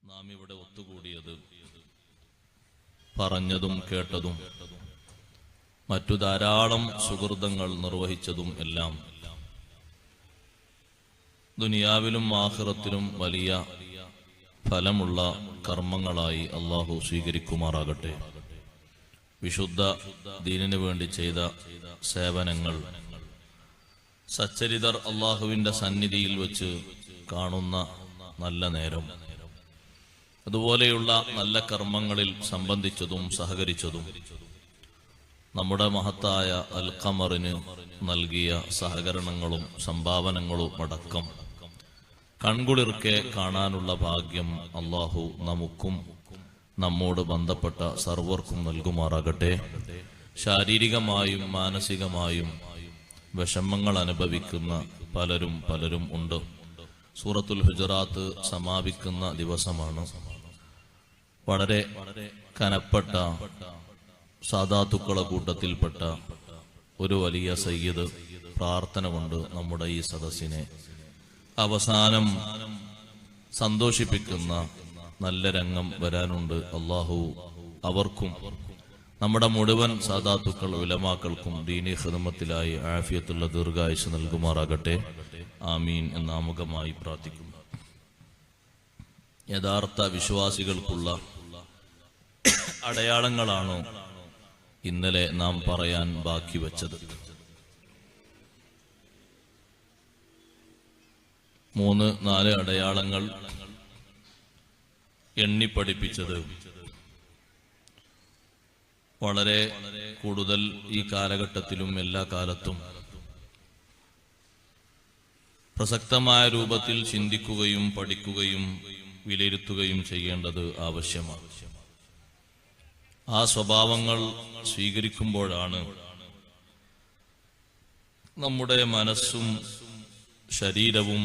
നാം ഇവിടെ ഒത്തുകൂടിയത് പറഞ്ഞതും കേട്ടതും മറ്റു ധാരാളം സുഹൃതങ്ങൾ നിർവഹിച്ചതും എല്ലാം ദുനിയാവിലും ആഖിറത്തിലും വലിയ ഫലമുള്ള കർമ്മങ്ങളായി അല്ലാഹു സ്വീകരിക്കുമാറാകട്ടെ. വിശുദ്ധ ദീനിനു വേണ്ടി ചെയ്ത സേവനങ്ങൾ സച്ചരിതർ അല്ലാഹുവിന്റെ സന്നിധിയിൽ വെച്ച് കാണുന്ന നല്ല നേരം, അതുപോലെയുള്ള നല്ല കർമ്മങ്ങളിൽ സംബന്ധിച്ചതും സഹകരിച്ചതും നമ്മുടെ മഹത്തായ അൽ ഖമറിന് നൽകിയ സഹകരണങ്ങളും സംഭാവനകളും അടക്കം കൺകുളിർക്കെ കാണാനുള്ള ഭാഗ്യം അല്ലാഹു നമുക്കും നമ്മോട് ബന്ധപ്പെട്ട സർവർക്കും നൽകുമാറാകട്ടെ. ശാരീരികമായും മാനസികമായും വിഷമങ്ങൾ അനുഭവിക്കുന്ന പലരും ഉണ്ട്. സൂറത്തുൽ ഹുജറാത്ത് സമാപിക്കുന്ന ദിവസമാണ്. വളരെ കനപ്പെട്ട സാദാത്തുക്കളെ കൂട്ടത്തിൽപ്പെട്ട ഒരു വലിയ സയ്യിദ് പ്രാർത്ഥന കൊണ്ട് നമ്മുടെ ഈ സദസ്സിനെ അവസാനം സന്തോഷിപ്പിക്കുന്ന നല്ല രംഗം വരാനുണ്ട്. അല്ലാഹു അവർക്കും നമ്മുടെ മുഴുവൻ സാദാത്തുക്കൾ ഉലമാക്കൾക്കും ദീനി ഖിദ്മത്തിലായി ആഫിയത്തുള്ള ദീർഘായുസ് നൽകുമാറാകട്ടെ. ആമീൻ എന്ന് ആമുഖമായി പ്രാർത്ഥിക്കുന്നു. യഥാർത്ഥ വിശ്വാസികൾക്കുള്ള അടയാളങ്ങളാണോ ഇന്നലെ നാം പറയാൻ ബാക്കി വച്ചത്? 3-4 അടയാളങ്ങൾ എണ്ണിപ്പഠിപ്പിച്ചത് വളരെ കൂടുതൽ ഈ കാലഘട്ടത്തിലും എല്ലാ കാലത്തും പ്രസക്തമായ രൂപത്തിൽ ചിന്തിക്കുകയും പഠിക്കുകയും വിലയിരുത്തുകയും ചെയ്യേണ്ടത് ആവശ്യമാണ്. ആ സ്വഭാവങ്ങൾ സ്വീകരിക്കുമ്പോഴാണ് നമ്മുടെ മനസ്സും ശരീരവും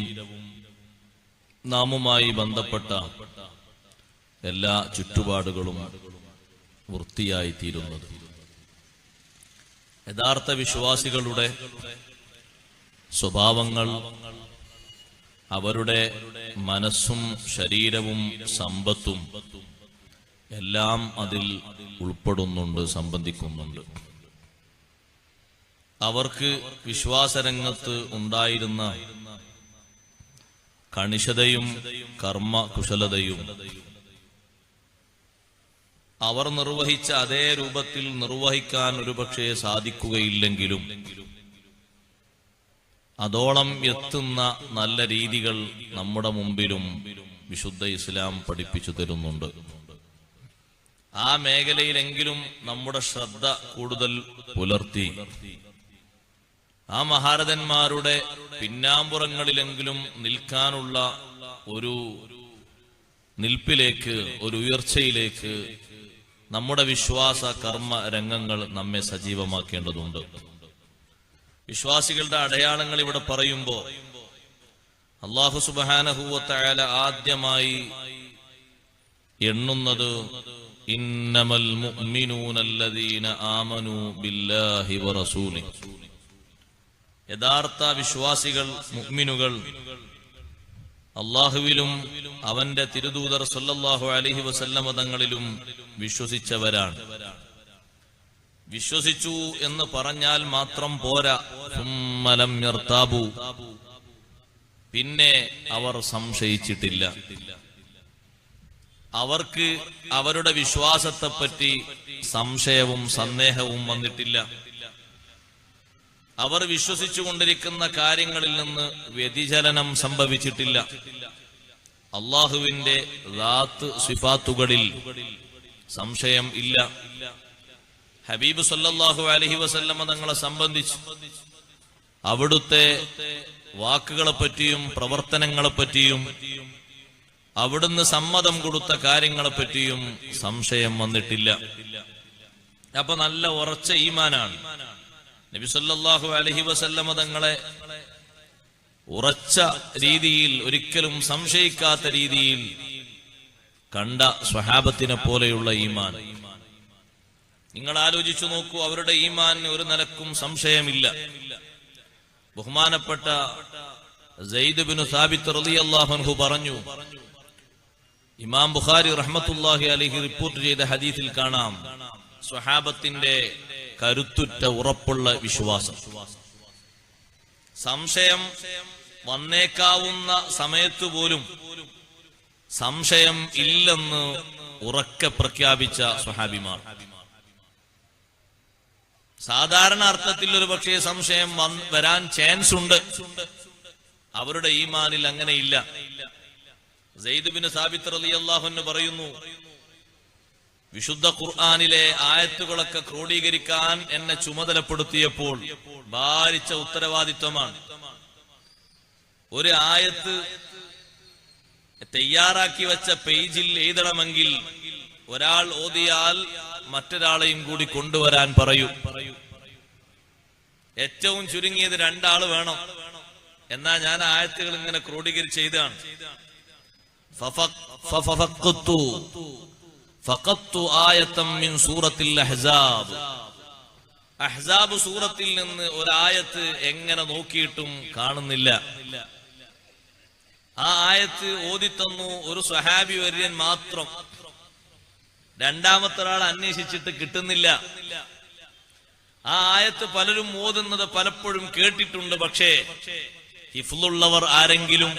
നാമുമായി ബന്ധപ്പെട്ട എല്ലാ ചുറ്റുപാടുകളും വൃത്തിയായി തീരുന്നത്. യഥാർത്ഥ വിശ്വാസികളുടെ സ്വഭാവങ്ങൾ അവരുടെ മനസ്സും ശരീരവും സമ്പത്തും എല്ലാം അതിൽ ഉൾപ്പെടുന്നുണ്ട്, സംബന്ധിക്കുന്നുണ്ട്. അവർക്ക് വിശ്വാസരംഗത്ത് ഉണ്ടായിരുന്ന കണിശതയും കർമ്മകുശലതയും അവർ നിർവഹിച്ച അതേ രൂപത്തിൽ നിർവഹിക്കാൻ ഒരുപക്ഷെ സാധിക്കുകയില്ലെങ്കിലും അതോളം എത്തുന്ന നല്ല രീതികൾ നമ്മുടെ മുമ്പിലും വിശുദ്ധ ഇസ്ലാം പഠിപ്പിച്ചു തരുന്നുണ്ട്. ആ മേഖലയിലെങ്കിലും നമ്മുടെ ശ്രദ്ധ കൂടുതൽ പുലർത്തി ആ മഹാരഥന്മാരുടെ പിന്നാമ്പുറങ്ങളിലെങ്കിലും നിൽക്കാനുള്ള ഒരു നിൽപ്പിലേക്ക്, ഒരു ഉയർച്ചയിലേക്ക് നമ്മുടെ വിശ്വാസ കർമ്മ രംഗങ്ങൾ നമ്മെ സജീവമാക്കേണ്ടതുണ്ട്. വിശ്വാസികളുടെ അടയാളങ്ങൾ ഇവിടെ പറയുമ്പോൾ അല്ലാഹു സുബ്ഹാനഹു വ തആല ആദ്യമായി എണ്ണുന്നത് ഇന്നമൽ മുഅ്മിനൂന അല്ലദീന ആമനൂ ബില്ലാഹി വ റസൂലിഹി. യഥാർത്ഥ വിശ്വാസികൾ, മുഅ്മിനുകൾ അല്ലാഹുവിലും അവന്റെ തിരുദൂതർ സല്ലല്ലാഹു അലൈഹി വസല്ലമ തങ്ങളിലും വിശ്വസിച്ചവരാണ്. വിശ്വസിച്ചു എന്ന് പറഞ്ഞാൽ മാത്രം പോരാ, സുമ്മലം യർതാബു, പിന്നെ അവർ സംശയിച്ചിട്ടില്ല. അവർക്ക് അവരുടെ വിശ്വാസത്തെപ്പറ്റി സംശയവും സന്ദേഹവും വന്നിട്ടില്ല. അവർ വിശ്വസിച്ചുകൊണ്ടിരിക്കുന്ന കാര്യങ്ങളിൽ നിന്ന് വ്യതിചലനം സംഭവിച്ചിട്ടില്ല. അല്ലാഹുവിന്റെ ദാത്ത് സിഫാത്തുകളിൽ സംശയം ഇല്ല. ഹബീബ് സല്ലല്ലാഹു അലൈഹി വസല്ലമ തങ്ങളെ സംബന്ധിച്ച് അവിടുത്തെ വാക്കുകളെപ്പറ്റിയും പ്രവർത്തനങ്ങളെപ്പറ്റിയും അവിടുന്ന് സമ്മതം കൊടുത്ത കാര്യങ്ങളെപ്പറ്റിയും സംശയം വന്നിട്ടില്ല. അപ്പൊ നല്ല ഉറച്ച ഈമാനാണ്. നബി സല്ലല്ലാഹു അലൈഹി വസല്ലമ തങ്ങളെ ഉറച്ച രീതിയിൽ, ഒരിക്കലും സംശയിക്കാത്ത രീതിയിൽ കണ്ട സ്വഹാബത്തിനെ പോലെയുള്ള ഈമാൻ. നിങ്ങൾ ആലോചിച്ചു നോക്കൂ, അവരുടെ ഈമാനിന് ഒരു നിലക്കും സംശയമില്ല. ബഹുമാനപ്പെട്ട സെയ്ദ് ബിൻ സാബിത്ത് റളിയല്ലാഹു അൻഹു പറഞ്ഞു, ഇമാം ബുഖാരി റഹ്മത്തുള്ളാഹി അലൈഹി റിപ്പോർട്ട് ചെയ്ത ഹദീസിൽ കാണാം സ്വഹാബത്തിന്റെ കരുത്തുറ്റ ഉറപ്പുള്ള വിശ്വാസം. സംശയം വന്നേക്കാവുന്ന സമയത്ത് പോലും സംശയം ഇല്ലെന്ന് ഉറക്കെ പ്രഖ്യാപിച്ച സ്വഹാബിമാർ. സാധാരണ അർത്ഥത്തിൽ ഒരു പക്ഷേ സംശയം വരാൻ ചാൻസ് ഉണ്ട്, അവരുടെ ഈമാനിൽ അങ്ങനെയില്ല. സെയ്ദ് ബിൻ സാബിത്ത് റളിയല്ലാഹു അൻഹു പറയുന്നു, വിശുദ്ധ ഖുർആനിലെ ആയത്തുകളൊക്കെ ക്രോഡീകരിക്കാൻ എന്നെ ചുമതലപ്പെടുത്തിയപ്പോൾ ഭാരിച്ച ഉത്തരവാദിത്വമാണ്. ഒരു ആയത്ത് തയ്യാറാക്കി വെച്ച പേജിൽ എഴുതണമെങ്കിൽ ഒരാൾ ഓതിയാൽ മറ്റൊരാളെയും കൂടി കൊണ്ടുവരാൻ പറയൂ. ഏറ്റവും ചുരുങ്ങിയത് 2 ആള് വേണം. എന്നാ ഞാൻ ആയത്തുകൾ ഇങ്ങനെ ക്രോഡീകരിച്ച് എഴുതാണ്. അഹ്സാബ് സൂറത്തിൽ നിന്ന് ഒരായത്ത് എങ്ങനെ നോക്കിയിട്ടും കാണുന്നില്ല. ആ ആയത്ത് ഓതിത്തന്നു ഒരു സ്വഹാബി വര്യൻ മാത്രം. രണ്ടാമത്തെ ഒരാൾ അന്വേഷിച്ചിട്ട് കിട്ടുന്നില്ല. ആ ആയത്ത് പലരും ഓതുന്നത് പലപ്പോഴും കേട്ടിട്ടുണ്ട്. പക്ഷേ ഹിഫ്ളുള്ളവർ ആരെങ്കിലും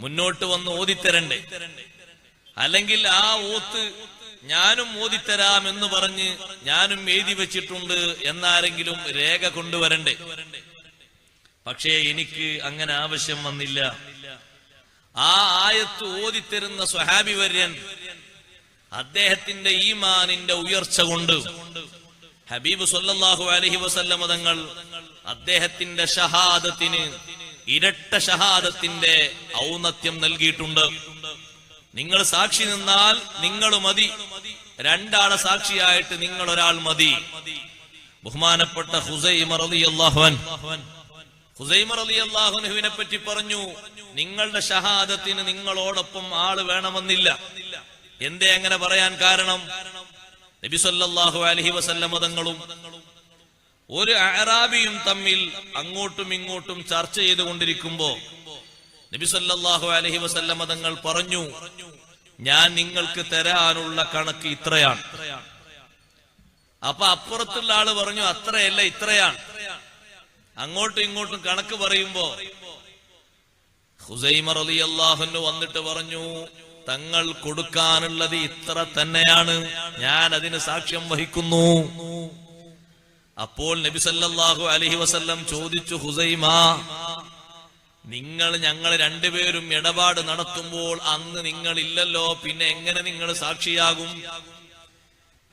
മുന്നോട്ട് വന്ന് ഓതിത്തരണ്ടേ? അല്ലെങ്കിൽ ആ ഓത്ത് ഞാനും ഓതിത്തരാം എന്ന് പറഞ്ഞ് ഞാനും എഴുതി വെച്ചിട്ടുണ്ട് എന്നാരെങ്കിലും രേഖ കൊണ്ടുവരണ്ടേ? പക്ഷേ എനിക്ക് അങ്ങനെ ആവശ്യം വന്നില്ല. ആ ആയത്ത് ഓതിത്തരുന്ന സ്വഹാബി വര്യൻ അദ്ദേഹത്തിന്റെ ഈമാനിന്റെ ഉയർച്ച കൊണ്ട് ഹബീബ് സല്ലല്ലാഹു അലൈഹി വസല്ലം തങ്ങൾ അദ്ദേഹത്തിന്റെ ഷഹാദത്തിന് ഇരട്ട ഷഹാദത്തിന്റെ ഔന്നത്യം നൽകിയിട്ടുണ്ട്. നിങ്ങൾ സാക്ഷി നിന്നാൽ നിങ്ങൾ മതി, 2 ആളെ സാക്ഷിയായിട്ട് നിങ്ങൾ ഒരാൾ മതി. ബഹുമാനപ്പെട്ട ഹുസൈമ റളിയല്ലാഹു അൻഹുവിനെ പറ്റി പറഞ്ഞു, നിങ്ങളുടെ ഷഹാദത്തിന് നിങ്ങളോടൊപ്പം ആള് വേണമെന്നില്ല. എന്തേ അങ്ങനെ പറയാൻ കാരണം? നബി സല്ലല്ലാഹു അലൈഹി വസല്ലം തങ്ങളും ഒരു അഅറാബിയും തമ്മിൽ അങ്ങോട്ടും ഇങ്ങോട്ടും ചർച്ച ചെയ്തുകൊണ്ടിരിക്കുമ്പോ നബി സല്ലല്ലാഹു അലൈഹി വസല്ലം തങ്ങൾ പറഞ്ഞു, ഞാൻ നിങ്ങൾക്ക് തരാനുള്ള കണക്ക് ഇത്രയാണ്. അപ്പൊ അപ്പുറത്തുള്ള ആള് പറഞ്ഞു, അത്രയല്ല ഇത്രയാണ്. അങ്ങോട്ടും ഇങ്ങോട്ടും കണക്ക് പറയുമ്പോ ഹുസൈമ റളിയല്ലാഹു അൻഹു വന്നിട്ട് പറഞ്ഞു, തങ്ങൾ കൊടുക്കാനുള്ളത് ഇത്ര തന്നെയാണ്, ഞാൻ അതിന് സാക്ഷ്യം വഹിക്കുന്നു. അപ്പോൾ നബി സല്ലല്ലാഹു അലൈഹി വസല്ലം ചോദിച്ചു, ഹുസൈമ, നിങ്ങൾ ഞങ്ങൾ 2 പേരും ഇടപാട് നടത്തുമ്പോൾ അന്ന് നിങ്ങൾ ഇല്ലല്ലോ, പിന്നെ എങ്ങനെ നിങ്ങൾ സാക്ഷിയാകും?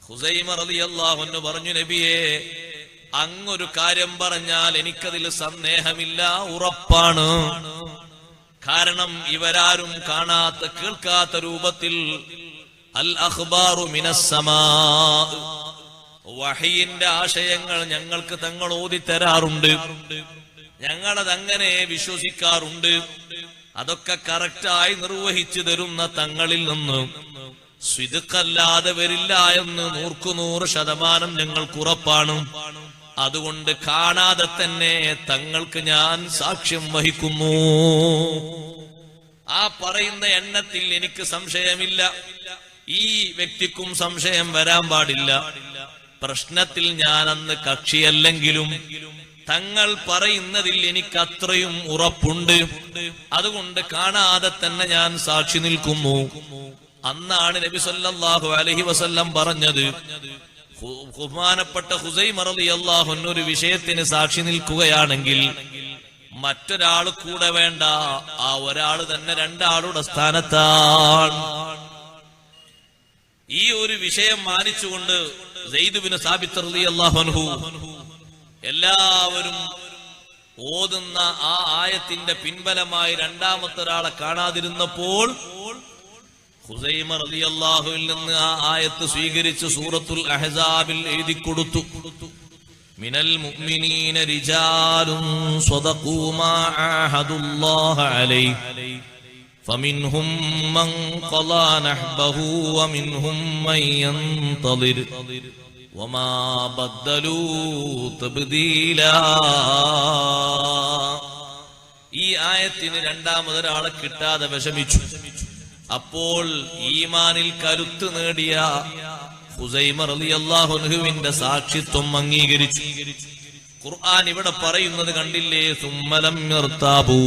ഹുസൈമ റളിയല്ലാഹു അൻഹു പറഞ്ഞു, നബിയേ, അങ്ങൊരു കാര്യം പറഞ്ഞാൽ എനിക്കതിൽ സന്ദേഹമില്ല, ഉറപ്പാണ്. കാരണം ഇവരാരും കാണാത്ത കേൾക്കാത്ത രൂപത്തിൽ അൽ അഖ്ബാറു മിനസ് സമാ, വഹയിന്റെ ആശയങ്ങൾ ഞങ്ങൾക്ക് തങ്ങൾ ഓതിത്തരാറുണ്ട്. ഞങ്ങളതങ്ങനെ വിശ്വസിക്കാറുണ്ട്. അതൊക്കെ കറക്റ്റായി നിർവഹിച്ചു തരുന്ന തങ്ങളിൽ നിന്ന് സ്വിദ്ഖല്ലാതെ വരില്ല എന്ന് 100% ഞങ്ങൾക്ക് ഉറപ്പാണ്. അതുകൊണ്ട് കാണാതെ തന്നെ തങ്ങൾക്ക് ഞാൻ സാക്ഷ്യം വഹിക്കുന്നു. ആ പറയുന്ന എണ്ണത്തിൽ എനിക്ക് സംശയമില്ല, ഈ വ്യക്തിക്കും സംശയം വരാൻ പാടില്ല. പ്രശ്നത്തിൽ ഞാൻ അന്ന് കക്ഷിയല്ലെങ്കിലും തങ്ങൾ പറയുന്നതിൽ എനിക്ക് അത്രയും ഉറപ്പുണ്ട്. അതുകൊണ്ട് കാണാതെ തന്നെ ഞാൻ സാക്ഷി നിൽക്കുന്നു. അന്നാണ് നബി സല്ലല്ലാഹു അലൈഹി വസല്ലം പറഞ്ഞത്, ബഹുമാനപ്പെട്ട ഹുസൈമ റളിയല്ലാഹു അൻഹു ഒരു വിഷയത്തിന് സാക്ഷി നിൽക്കുകയാണെങ്കിൽ മറ്റൊരാൾ കൂടെ വേണ്ട, ആ ഒരാള് തന്നെ 2 ആളുടെ സ്ഥാനത്താണ്. ഈ ഒരു വിഷയം മാനിച്ചുകൊണ്ട് സെയ്ദ് ബിൻ സാബിത്ത് റളിയല്ലാഹു അൻഹു എല്ലാവരും ഓതുന്ന ആ ആയത്തിന്റെ പിൻബലമായി 2ാമത്തെ ഒരാളെ കാണാതിരുന്നപ്പോൾ ഹുസൈമ റളിയല്ലാഹുവിൽ നിന്ന് ആ ആയത്ത് സ്വീകരിച്ച് സൂറത്തുൽ അഹ്സാബിൽ എഴുതി കൊടുത്തു. മിനൽ മുഅ്മിനീന റിജാലുൻ സ്വദഖൂ മാ ആഹദുല്ലാഹ അലൈഹി ഫമിൻഹും മൻ ഖളാ നഹ്ബഹു വമിൻഹും മൻ യൻതളിർ വമാ ബദ്ദലൂ തബ്ദീലാ. ഈ ആയത്തിന് 2ാമതൊരാളെ കിട്ടാതെ വിഷമിച്ചു. അപ്പോൾ ഈമാനിൽ കരുത്ത് നേടിയ ഹുസൈമ റളിയല്ലാഹു അൻഹുവിന്റെ സാക്ഷിത്വം അംഗീകരിച്ചു. ഖുർആൻ ഇവിടെ പറയുന്നത് കണ്ടില്ലേ, സുമ്മലം യർതാബു,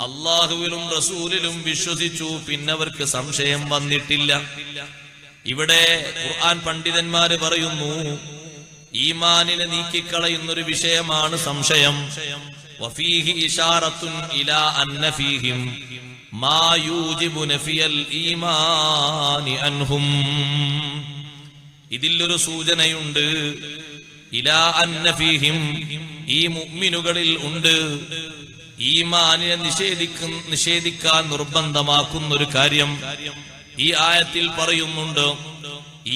അല്ലാഹുവിലും റസൂലിലും വിശ്വസിച്ചു, പിന്നവർക്ക് സംശയം വന്നിട്ടില്ല. ഇവിടെ ഖുർആൻ പണ്ഡിതന്മാര് പറയുന്നു, ഈമാനിനെ നീക്കിക്കളയുന്നൊരു വിഷയമാണ് സംശയം. വഫീഹി ഇശാറത്തുൻ ഇലാ അന്ന ഫീഹിം മാ യൂജിബു നഫിയൽ ഈമാനി അൻഹും. ഇതിലൊരു സൂചനയുണ്ട്, ഇലാ അന്ന ഫീഹിം, ഈ മുഅ്മിനുകളിൽ ഉണ്ട് ഈമാനിനെ നിഷേധിക്കാൻ നിർബന്ധമാക്കുന്നൊരു കാര്യം. ഈ ആയത്തിൽ പറയുന്നുണ്ട്,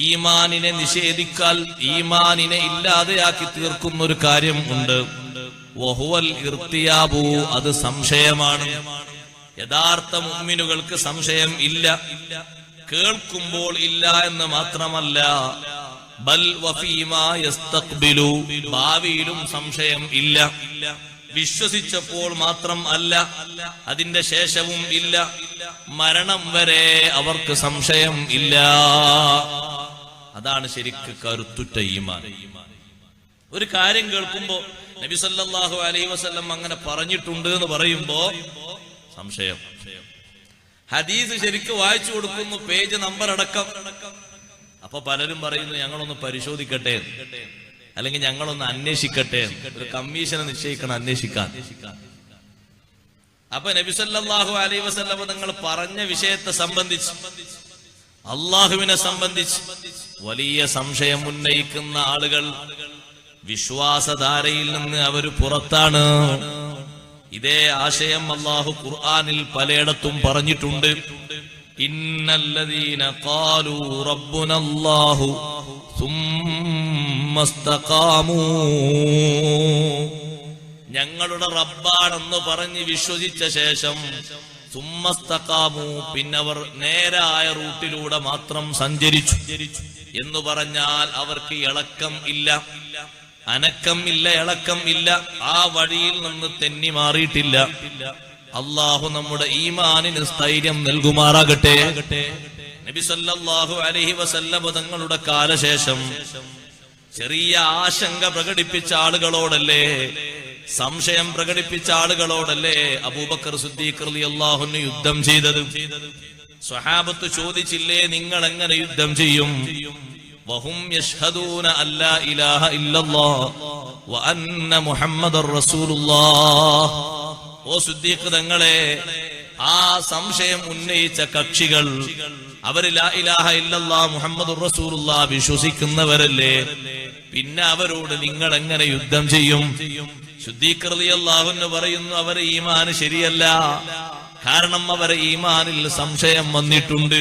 ഈമാനിനെ നിഷേധിക്കാൽ ഈമാനിനെ ഇല്ലാതെയാക്കി തീർക്കുന്ന ഒരു കാര്യം ഉണ്ട്. വഹുവൽ ഇർത്തിയാബു, അത് സംശയമാണ്. യഥാർത്ഥ മുഅ്മിനുകൾക്ക് സംശയം ഇല്ല. കേൾക്കുമ്പോൾ ഇല്ല എന്ന് മാത്രമല്ല, ബൽ വഫീമാ യസ്തഖ്ബിലു, ഭാവിയിലും സംശയം ഇല്ല. വിശ്വസിച്ചപ്പോൾ മാത്രം അല്ല, അതിന്റെ ശേഷവും ഇല്ല, മരണം വരെ അവർക്ക് സംശയം ഇല്ല. അതാണ് ശരിക്ക് കരുത്തുറ്റ ഈമാൻ. ഒരു കാര്യം കേൾക്കുമ്പോ നബി സല്ലല്ലാഹു അലൈഹി വസല്ലം അങ്ങനെ പറഞ്ഞിട്ടുണ്ട് എന്ന് പറയുമ്പോ സംശയം. ഹദീസ് ശരിക്ക് വായിച്ചു കൊടുക്കുന്നു, പേജ് നമ്പർ അടക്കം. അപ്പൊ പലരും പറയുന്നു, ഞങ്ങളൊന്ന് പരിശോധിക്കട്ടെ, അല്ലെങ്കിൽ ഞങ്ങളൊന്ന് അന്വേഷിക്കട്ടെ, ഒരു കമ്മീഷനെ നിശ്ചയിക്കണം അന്വേഷിക്കാൻ. അപ്പൊ നബി സല്ലല്ലാഹു അലൈഹി വസല്ലം നിങ്ങൾ പറഞ്ഞ വിഷയത്തെ സംബന്ധിച്ച്, അള്ളാഹുവിനെ സംബന്ധിച്ച് വലിയ സംശയം ഉന്നയിക്കുന്ന ആളുകൾ വിശ്വാസധാരയിൽ നിന്ന് അവര് പുറത്താണ്. ഇതേ ആശയം അല്ലാഹു ഖുർആനിൽ പലയിടത്തും പറഞ്ഞിട്ടുണ്ട്. ഇന്നല്ലദീന ഖാലൂ റബ്ബുനല്ലാഹു സുമ്മസ്തഖാമൂ, ഞങ്ങളുടെ റബ്ബാണെന്ന് പറഞ്ഞ് വിശ്വസിച്ച ശേഷം സുമ്മസ്തഖാമൂ, പിന്നവർ നേരായ റൂട്ടിലൂടെ മാത്രം സഞ്ചരിച്ചു എന്ന് പറഞ്ഞാൽ അവർക്ക് ഇളക്കം ഇല്ല, അനക്കം ഇല്ല, ഇളക്കം ഇല്ല, ആ വഴിയിൽ നിന്ന് തെന്നി മാറിയിട്ടില്ല. അള്ളാഹു നമ്മുടെ ഈമാനിന് സ്ഥൈര്യം നൽകുമാറാകട്ടെ. നബി സല്ലല്ലാഹു അലൈഹി വസല്ലം തങ്ങളുടെ കാലശേഷം ചെറിയ ആശങ്ക പ്രകടിപ്പിച്ച ആളുകളോടല്ലേ, സംശയം പ്രകടിപ്പിച്ച ആളുകളോടല്ലേ അബൂബക്കർ സിദ്ദീഖ് റളിയല്ലാഹു അൻഹു യുദ്ധം ചെയ്തത്. സ്വഹാബത്ത് ചോദിച്ചില്ലേ, നിങ്ങൾ എങ്ങനെ യുദ്ധം ചെയ്യും? വഹും യശ്ഹദൂന അല്ലാ ഇലാഹ ഇല്ലല്ലാഹ് വ അന്ന മുഹമ്മദർ റസൂലുള്ളാഹ്. ഓ സിദ്ദീഖ് തങ്ങളെ, ആ സംശയം ഉന്നയിച്ച കക്ഷികൾ അവര് ലാ ഇലാഹ ഇല്ലല്ലാഹ് മുഹമ്മദുർ റസൂലുള്ളാഹ് വിശ്വസിക്കുന്നവരല്ലേ, പിന്നെ അവരോട് നിങ്ങൾ എങ്ങനെ യുദ്ധം ചെയ്യും? സിദ്ദീഖ് റളിയല്ലാഹു അൻഹു പറയുന്നു, അവരെ ഈമാൻ ശരിയല്ല, കാരണം അവരെ ഈമാനിൽ സംശയം വന്നിട്ടുണ്ട്.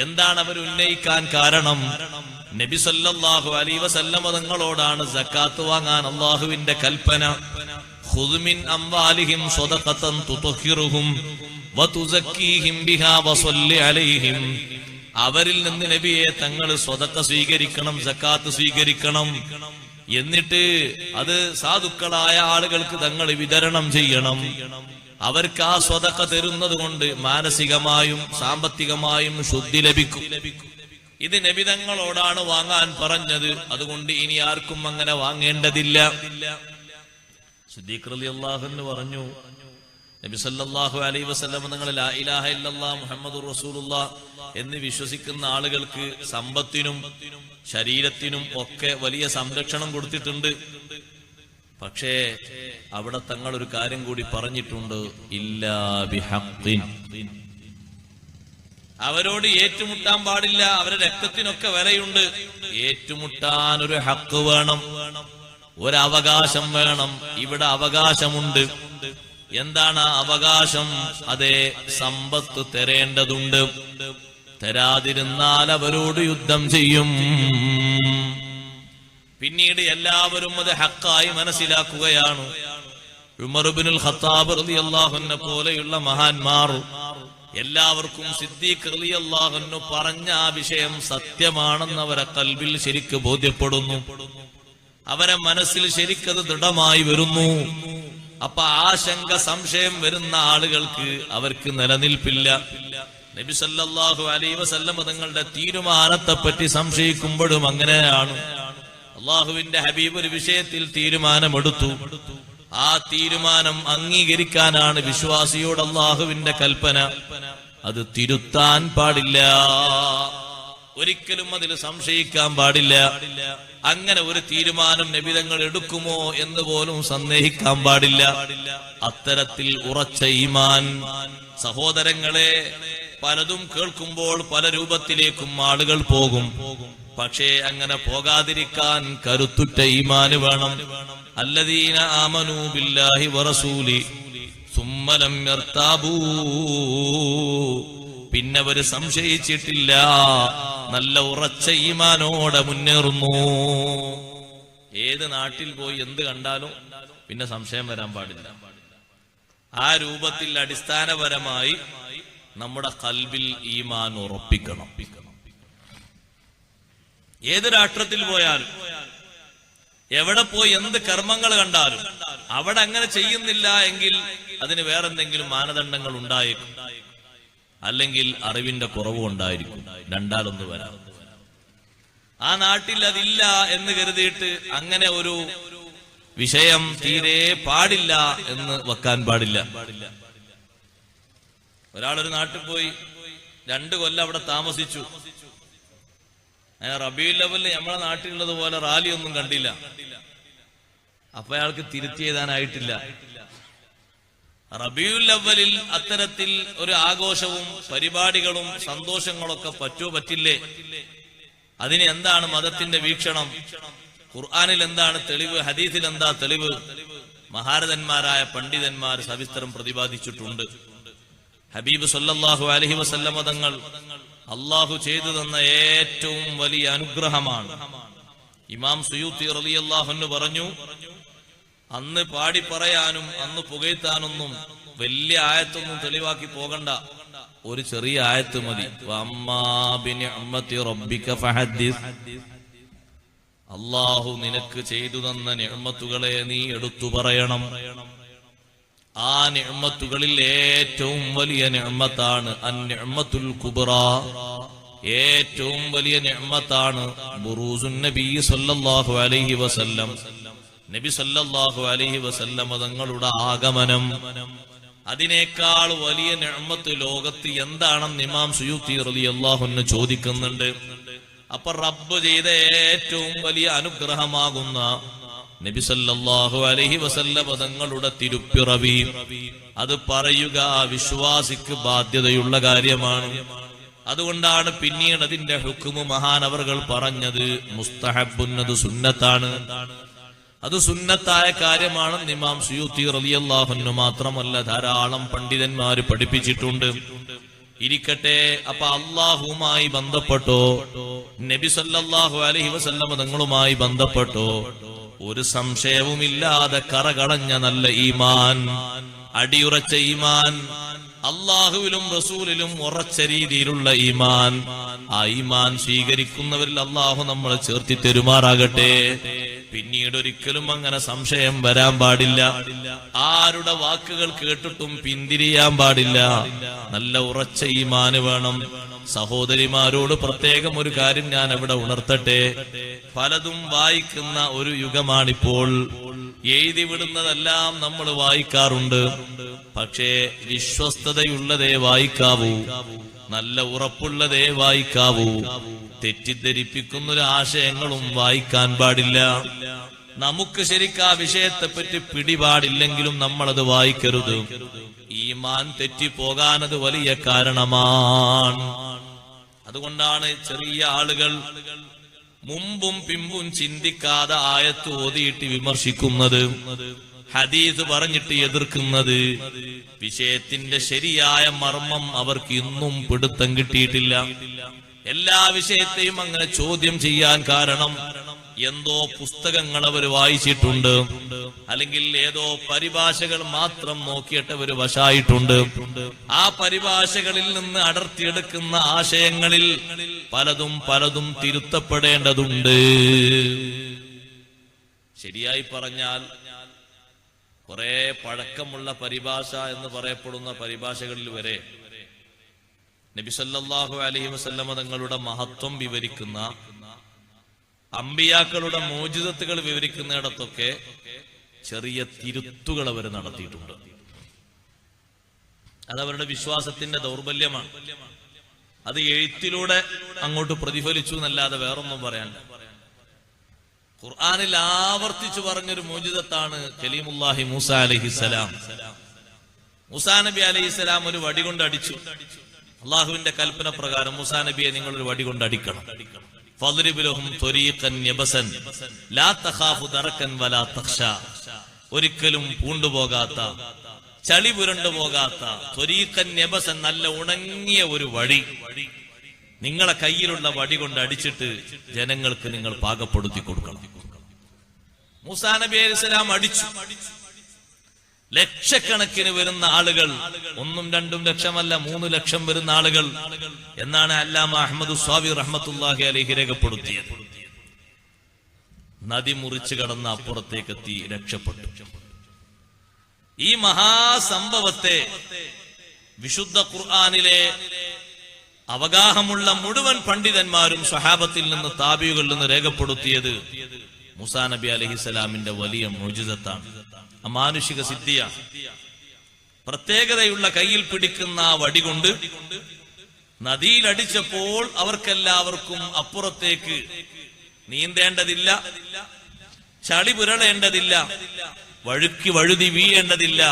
എന്താണ് അവർ ഉന്നയിക്കാൻ കാരണം? നബി സല്ലല്ലാഹു അലൈഹി വസല്ലം തങ്ങളോടാണ് സക്കാത്ത് വാങ്ങാൻ അല്ലാഹുവിന്റെ കൽപ്പന. ഖുദ് മിൻ അംവാലിഹിം സ്വദഖതൻ തുത്ഹിറുഹും വതുസക്കീഹിം ബിഹാ വസല്ലി അലൈഹിം. അവരിൽ നിന്ന് നബിയെ തങ്ങൾ സ്വദഖ സ്വീകരിക്കണം, സക്കാത്ത് സ്വീകരിക്കണം, എന്നിട്ട് അത് സാധുക്കളായ ആളുകൾക്ക് തങ്ങൾ വിതരണം ചെയ്യണം. അവർക്ക് ആ സ്വദഖ തരുന്നത് കൊണ്ട് മാനസികമായും സാമ്പത്തികമായും ശുദ്ധി ലഭിക്കും. ഇത് നബി തങ്ങളോടാണ് വാങ്ങാൻ പറഞ്ഞത്, അതുകൊണ്ട് ഇനി ആർക്കും അങ്ങനെ വാങ്ങേണ്ടതില്ല. സിദ്ദീഖ് റളിയല്ലാഹു അൻഹു പറഞ്ഞു, നബി സല്ലല്ലാഹു അലൈഹി വസല്ലം തങ്ങൾ ലാ ഇലാഹ ഇല്ലല്ലാഹ് മുഹമ്മദുർ റസൂലുള്ളാഹ് എന്ന് വിശ്വസിക്കുന്ന ആളുകൾക്ക് സമ്പത്തിനും ശരീരത്തിനും ഒക്കെ വലിയ സംരക്ഷണം കൊടുത്തിട്ടുണ്ട്. പക്ഷേ അവിടെ തങ്ങൾ ഒരു കാര്യം കൂടി പറഞ്ഞിട്ടുണ്ട്, ഇല്ലാ ബിഹഖ്ഖിൻ. അവരോട് ഏറ്റുമുട്ടാൻ പാടില്ല, അവരുടെ രക്തത്തിനൊക്കെ വിലയുണ്ട്. ഏറ്റുമുട്ടാൻ ഒരു ഹക്ക് വേണം, ഒരവകാശം വേണം. ഇവിടെ അവകാശമുണ്ട്. എന്താണ് ആ അവകാശം? അതെ, സമ്പത്ത് തരേണ്ടതുണ്ട്. തരാതിരുന്നാൽ അവരോട് യുദ്ധം ചെയ്യും. പിന്നീട് എല്ലാവരും അത് ഹക്കായി മനസ്സിലാക്കുകയാണ്. ഉമർ ഇബ്നുൽ ഖത്താബ് റളിയല്ലാഹു അൻഹു പോലെയുള്ള മഹാന്മാർ എല്ലാവർക്കും സിദ്ദീഖ് റളിയല്ലാഹു അൻഹു പറഞ്ഞ ആ വിഷയം സത്യമാണെന്ന് അവരെ കൽബിൽ ശരിക്ക് ബോധ്യപ്പെടുന്നു, അവരെ മനസ്സിൽ ശരിക്കത് ദൃഢമായി വരുന്നു. അപ്പൊ ആശങ്ക, സംശയം വരുന്ന ആളുകൾക്ക് അവർക്ക് നിലനിൽപ്പില്ല. നബി സല്ലല്ലാഹു അലൈഹി വസല്ലം തങ്ങളുടെ തീരുമാനത്തെ പറ്റി സംശയിക്കുമ്പോഴും അങ്ങനെയാണ്. അള്ളാഹുവിന്റെ ഹബീബ് ഒരു വിഷയത്തിൽ തീരുമാനമെടുത്തു, ആ തീരുമാനം അംഗീകരിക്കാനാണ് വിശ്വാസിയോട് അള്ളാഹുവിന്റെ കൽപ്പന. അത് തിരുത്താൻ പാടില്ല, ഒരിക്കലും അതിൽ സംശയിക്കാൻ പാടില്ല. അങ്ങനെ ഒരു തീരുമാനം നബിതങ്ങൾ എടുക്കുമോ എന്ന് പോലും സന്ദേഹിക്കാൻ പാടില്ല. അത്തരത്തിൽ ഉറച്ച ഈമാൻ. സഹോദരങ്ങളെ, പലതും കേൾക്കുമ്പോൾ പല രൂപത്തിലേക്കും ആളുകൾ പോകും. പക്ഷേ അങ്ങനെ പോകാതിരിക്കാൻ കരുത്തുറ്റ ഈമാന് വേണം. അല്ലദീന ആമനൂ ബില്ലാഹി വറസൂലി സുമ്മ ലം യർതാബൂ, പിന്നവര് സംശയിച്ചിട്ടില്ല, നല്ല ഉറച്ച ഈമാനോടെ മുന്നേറുന്നു. ഏത് നാട്ടിൽ പോയി എന്ത് കണ്ടാലും പിന്നെ സംശയം വരാൻ പാടില്ല. ആ രൂപത്തിൽ അടിസ്ഥാനപരമായി നമ്മുടെ ഖൽബിൽ ഈമാൻ ഉറപ്പിക്കണം. ഏത് രാഷ്ട്രത്തിൽ പോയാലും എവിടെ പോയി എന്ത് കർമ്മങ്ങൾ കണ്ടാലും അവിടെ അങ്ങനെ ചെയ്യുന്നില്ല എങ്കിൽ അതിന് വേറെന്തെങ്കിലും മാനദണ്ഡങ്ങൾ ഉണ്ടായേക്കും, അല്ലെങ്കിൽ അറിവിന്റെ കുറവ് ഉണ്ടായിരിക്കും. രണ്ടാലൊന്ന് വരാം. ആ നാട്ടിൽ അതില്ല എന്ന് കരുതിയിട്ട് അങ്ങനെ ഒരു വിഷയം തീരെ പാടില്ല എന്ന് വെക്കാൻ പാടില്ല. ഒരാളൊരു നാട്ടിൽ പോയി 2 കൊല്ലം അവിടെ താമസിച്ചു. റബീഉൽ അവ്വലിൽ നമ്മളെ നാട്ടിലുള്ളത് പോലെ റാലി ഒന്നും കണ്ടില്ല. അപ്പൊ അയാൾക്ക് തിരുത്തി എഴുതാനായിട്ടില്ല. റബീഉൽ അവ്വലിൽ അത്തരത്തിൽ ഒരു ആഘോഷവും പരിപാടികളും സന്തോഷങ്ങളൊക്കെ പറ്റില്ലേ? അതിന് എന്താണ് മതത്തിന്റെ വീക്ഷണം? ഖുർആനിൽ എന്താണ് തെളിവ്? ഹദീസിൽ എന്താ തെളിവ്? മഹാരഥന്മാരായ പണ്ഡിതന്മാർ സവിസ്തരം പ്രതിപാദിച്ചിട്ടുണ്ട്. ഹബീബ് സല്ലല്ലാഹു അലൈഹി വസല്ലം തങ്ങൾ അള്ളാഹു ചെയ്തു തന്ന ഏറ്റവും വലിയ അനുഗ്രഹമാണ്. ഇമാം സുയൂത്തി റളിയല്ലാഹു അൻഹു പറഞ്ഞു, അന്ന് പാടി പറയാനും അന്ന് പുകഴ്ത്താനൊന്നും വലിയ ആയത്തൊന്നും തെളിവാക്കി പോകണ്ട, ഒരു ചെറിയ ആയത്ത് മതി. വഅമ്മാ ബിനിഅമതി റബ്ബിക ഫഹദ്ദിസ്, അല്ലാഹു നിനക്ക് ചെയ്തു തന്ന നിഅമത്തുകളെ നീ എടുത്തു പറയണം. ആ നിഅമത്തുകളിൽ ഏറ്റവും വലിയ നിഅമത്താണ് അൻ-നിഅമത്തുൽ കുബ്റാ, ഏറ്റവും വലിയ നിഅമത്താണ് ബുറൂസുൻ നബി സല്ലല്ലാഹു അലൈഹി വസല്ലം, നബി സല്ലല്ലാഹു അലൈഹി വസല്ലം തങ്ങളുടെ ആഗമനം. അതിനേക്കാൾ വലിയ നിഅമത്ത് ലോകത്ത് എന്താണെന്ന് ഇമാം സുയൂത്തി റളിയല്ലാഹു അൻഹു ചോദിക്കുന്നുണ്ട്. അപ്പൊ റബ്ബ് ചെയ്ത ഏറ്റവും വലിയ അനുഗ്രഹമാകുന്ന നബി സല്ലല്ലാഹു അലൈഹി വസല്ലം തങ്ങളുടെ തിരുപ്പിറവി, അത് പറയുക വിശ്വാസിക്ക് ബാധ്യതയുള്ള കാര്യമാണ്. അതുകൊണ്ടാണ് പിന്നീട് അതിന്റെ ഹുക്മ് മഹാനവർകൾ പറഞ്ഞത് മുസ്തഹബ്ബുൻ, അത് സുന്നത്താണ്. അത് സുന്നത്തായ കാര്യമാണെന്ന് ഇമാം സുയൂത്തി റളിയല്ലാഹു അൻഹു മാത്രമല്ല ധാരാളം പണ്ഡിതന്മാര് പഠിപ്പിച്ചിട്ടുണ്ട്. ഇരിക്കട്ടെ, അപ്പൊ അള്ളാഹുവുമായി ബന്ധപ്പെട്ടോ നബി സല്ലല്ലാഹു അലൈഹി വസല്ലം തങ്ങളുമായി ബന്ധപ്പെട്ടോ ഒരു സംശയവുമില്ലാതെ കറകളഞ്ഞ നല്ല ഈമാൻ, അടിയുറച്ച ഈമാൻ, അള്ളാഹുവിലും റസൂലിലും ഉറച്ച രീതിയിലുള്ള ഈമാൻ, ആ ഈമാൻ സ്വീകരിക്കുന്നവരിൽ അള്ളാഹു നമ്മൾ ചേർത്തി തെരുമാറാകട്ടെ. പിന്നീട് ഒരിക്കലും അങ്ങനെ സംശയം വരാൻ പാടില്ല. ആരുടെ വാക്കുകൾ കേട്ടിട്ടും പിന്തിരിയാൻ പാടില്ല. നല്ല ഉറച്ച ഈമാന് വേണം. സഹോദരിമാരോട് പ്രത്യേകം ഒരു കാര്യം ഞാൻ അവിടെ ഉണർത്തട്ടെ. പലതും വായിക്കുന്ന ഒരു യുഗമാണിപ്പോൾ. എഴുതി വിടുന്നതെല്ലാം നമ്മൾ വായിക്കാറുണ്ട്. പക്ഷേ വിശ്വസ്തതയുള്ളതേ വായിക്കാവൂ, നല്ല ഉറപ്പുള്ളതേ വായിക്കാവൂ. തെറ്റിദ്ധരിപ്പിക്കുന്നൊരു ആശയങ്ങളും വായിക്കാൻ പാടില്ല. നമുക്ക് ശരിക്കും ആ വിഷയത്തെപ്പറ്റി പിടിപാടില്ലെങ്കിലും നമ്മളത് വായിക്കരുത്. ഈമാൻ തെറ്റിപ്പോകാനത് വലിയ കാരണമാണ്. അതുകൊണ്ടാണ് ചെറിയ ആളുകൾ മുമ്പും പിമ്പും ചിന്തിക്കാതെ ആയത്ത് ഓതിയിട്ട് വിമർശിക്കുന്നത്, ഹദീസ് പറഞ്ഞിട്ട് എതിർക്കുന്നത്. വിഷയത്തിന്റെ ശരിയായ മർമ്മം അവർക്ക് ഇന്നും പിടുത്തം കിട്ടിയിട്ടില്ല. എല്ലാ വിഷയത്തെയും അങ്ങനെ ചോദ്യം ചെയ്യാൻ കാരണം എന്തോ പുസ്തകങ്ങൾ അവർ വായിച്ചിട്ടുണ്ട്, അല്ലെങ്കിൽ ഏതോ പരിഭാഷകൾ മാത്രം നോക്കിയിട്ട് അവർ വശായിട്ടുണ്ട്. ആ പരിഭാഷകളിൽ നിന്ന് അടർത്തിയെടുക്കുന്ന ആശയങ്ങളിൽ പലതും തിരുത്തപ്പെടേണ്ടതുണ്ട്. ശരിയായി പറഞ്ഞാൽ കുറെ പഴക്കമുള്ള പരിഭാഷ എന്ന് പറയപ്പെടുന്ന പരിഭാഷകളിൽ വരെ നബി സല്ലല്ലാഹു അലൈഹി വസല്ലമ തങ്ങളുടെ മഹത്വം വിവരിക്കുന്ന, അമ്പിയാക്കളുടെ മോചിതത്തുകൾ വിവരിക്കുന്നിടത്തൊക്കെ ചെറിയ തിരുത്തുകൾ അവർ നടത്തിയിട്ടുണ്ട്. അതവരുടെ വിശ്വാസത്തിന്റെ ദൗർബല്യമാണ്. അത് എഴുത്തിലൂടെ അങ്ങോട്ട് പ്രതിഫലിച്ചു എന്നല്ലാതെ വേറൊന്നും പറയാൻ. ഖുർആനിൽ ആവർത്തിച്ചു പറഞ്ഞൊരു മോചിതത്താണ് കലീമുല്ലാഹി മൂസ അലൈഹിസ്സലാം. മൂസാ നബി അലൈഹിസ്സലാം ഒരു വടി കൊണ്ട് അടിച്ചു. അള്ളാഹുവിന്റെ കൽപ്പന പ്രകാരം മൂസാ നബിയെ നിങ്ങൾ ഒരു വടി കൊണ്ട് അടിക്കണം. ഫദ്രിബ് ലഹും ത്വരീഖൻ യബസൻ ലാ തഖാഫു ദറകൻ വലാ തഖ്ശാ. ഒരിക്കലും പൂണ്ടുപോകാത്ത, ചളി പുരണ്ടു പോകാത്ത ത്വരീഖൻ യബസൻ, നല്ല ഉണങ്ങിയ ഒരു വടി നിങ്ങളെ കയ്യിലുള്ള വടി കൊണ്ട് അടിച്ചിട്ട് ജനങ്ങൾക്ക് നിങ്ങൾ പാകപ്പെടുത്തി കൊടുക്കണം. മൂസാ നബി അലൈഹിസ്സലാം അടിച്ചു. ലക്ഷക്കണക്കിന് വരുന്ന ആളുകൾ, 1-2 ലക്ഷമല്ല 3 ലക്ഷം വരുന്ന ആളുകൾ എന്നാണ് അല്ലാമ അഹ്മദ് സ്വാവി റഹ്മത്തുള്ളാഹി അലൈഹി രേഖപ്പെടുത്തിയത്. നദി മുറിച്ചു കടന്ന അപ്പുറത്തേക്കെത്തി രക്ഷപ്പെട്ടു. ഈ മഹാസംഭവത്തെ വിശുദ്ധ ഖുർആനിലെ അവഗാഹമുള്ള മുഴുവൻ പണ്ഡിതന്മാരും സ്വഹാബത്തിൽ നിന്ന്, താബികളിൽ നിന്ന് രേഖപ്പെടുത്തിയത് മൂസാ നബി അലൈഹിസ്സലാമിന്റെ വലിയ മുഅ്ജിസത്താണ്, അമാനുഷിക സിദ്ധിയാണ്. പ്രത്യേകതയുള്ള കയ്യിൽ പിടിക്കുന്ന ആ വടി കൊണ്ട് നദിയിലടിച്ചപ്പോൾ അവർക്കെല്ലാവർക്കും അപ്പുറത്തേക്ക് നീന്തേണ്ടതില്ല, ചളി പുരളേണ്ടതില്ല, വഴുക്കി വഴുതി വീഴേണ്ടതില്ല.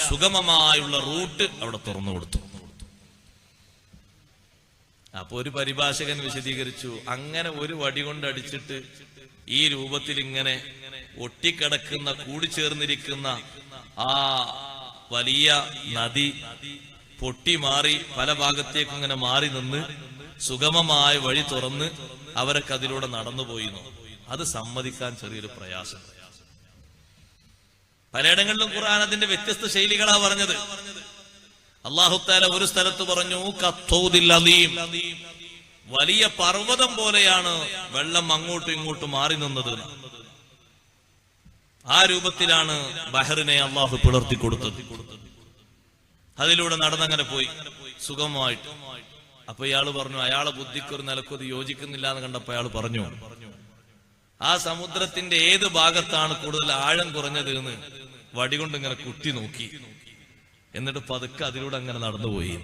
സുഗമമായുള്ള റൂട്ട് അവിടെ തുറന്നു കൊടുത്തു. അപ്പൊ ഒരു പരിഭാഷകൻ വിശദീകരിച്ചു, അങ്ങനെ ഒരു വടി കൊണ്ട് അടിച്ചിട്ട് ഈ രൂപത്തിൽ ഇങ്ങനെ ഒട്ടിക്കിടക്കുന്ന, കൂടിച്ചേർന്നിരിക്കുന്ന ആ വലിയ നദി പൊട്ടി മാറി പല ഭാഗത്തേക്കും ഇങ്ങനെ മാറി നിന്ന് സുഗമമായ വഴി തുറന്ന് അവരൊക്കെ അതിലൂടെ നടന്നുപോയിരുന്നു. അത് സമ്മതിക്കാൻ ചെറിയൊരു പ്രയാസം. പലയിടങ്ങളിലും ഖുർആൻ അതിന്റെ വ്യത്യസ്ത ശൈലികളാ പറഞ്ഞത്. അല്ലാഹു തആല ഒരു സ്ഥലത്ത് പറഞ്ഞു, കത്തൗദിൽ അലീം, വലിയ പർവ്വതം പോലെയാണ് വെള്ളം അങ്ങോട്ടും ഇങ്ങോട്ടും മാറി നിന്നത്. ആ രൂപത്തിലാണ് ബഹറിനെ അള്ളാഹു പിളർത്തി കൊടുത്തത്. അതിലൂടെ നടന്നങ്ങനെ പോയി സുഗമമായിട്ട്. അപ്പൊ ഇയാള് പറഞ്ഞു, അയാളെ ബുദ്ധിക്കൊരു നിലക്കൊത് യോജിക്കുന്നില്ല എന്ന് കണ്ടപ്പോ അയാൾ പറഞ്ഞു, ആ സമുദ്രത്തിന്റെ ഏത് ഭാഗത്താണ് കൂടുതൽ ആഴം കുറഞ്ഞത് എന്ന് വടികൊണ്ട് ഇങ്ങനെ കുത്തി നോക്കി. എന്നിട്ട് പതുക്കെ അതിലൂടെ അങ്ങനെ നടന്നുപോയി.